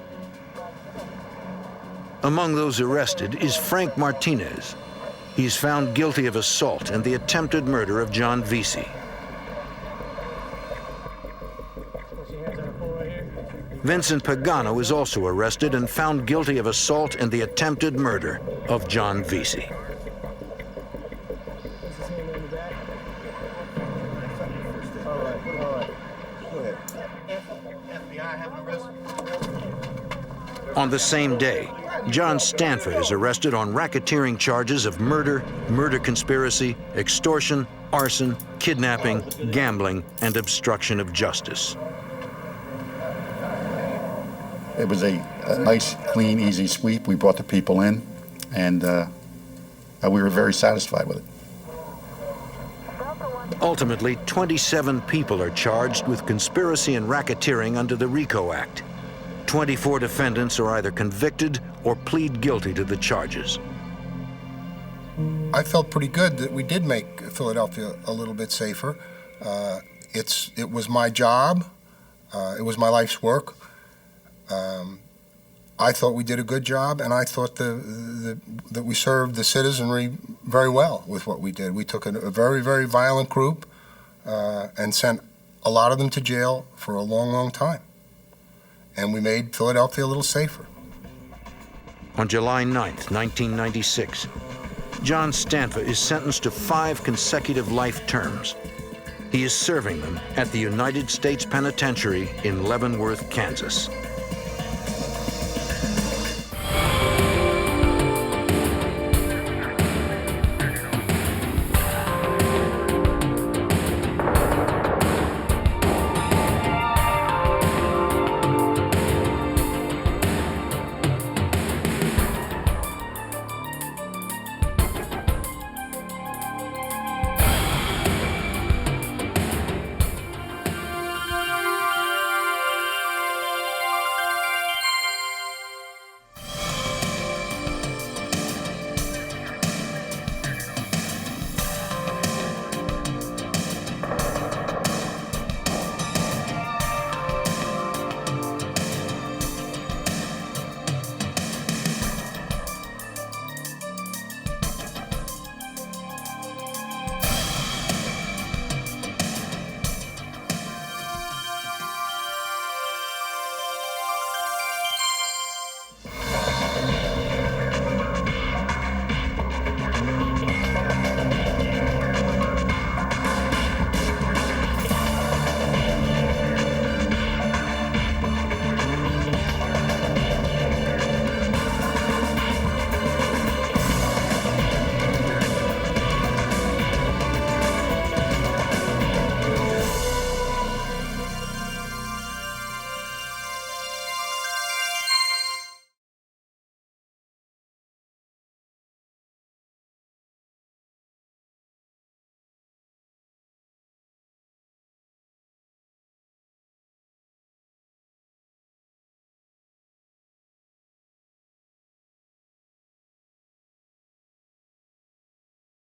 Speaker 1: Among those arrested is Frank Martinez. He's found guilty of assault and the attempted murder of John Vesey. Vincent Pagano is also arrested and found guilty of assault and the attempted murder of John Vesey. On the same day, John Stanford is arrested on racketeering charges of murder, murder conspiracy, extortion, arson, kidnapping, gambling, and obstruction of justice.
Speaker 3: It was a nice, clean, easy sweep. We brought the people in, and we were very satisfied with it.
Speaker 1: Ultimately, 27 people are charged with conspiracy and racketeering under the RICO Act. 24 defendants are either convicted or plead guilty to the charges.
Speaker 7: I felt pretty good that we did make Philadelphia a little bit safer. It was my job. It was my life's work. I thought we did a good job, and I thought that we served the citizenry very well with what we did. We took a very, very violent group and sent a lot of them to jail for a long, long time. And we made Philadelphia a little safer.
Speaker 1: On July 9th, 1996, John Stanford is sentenced to 5 consecutive life terms. He is serving them at the United States Penitentiary in Leavenworth, Kansas.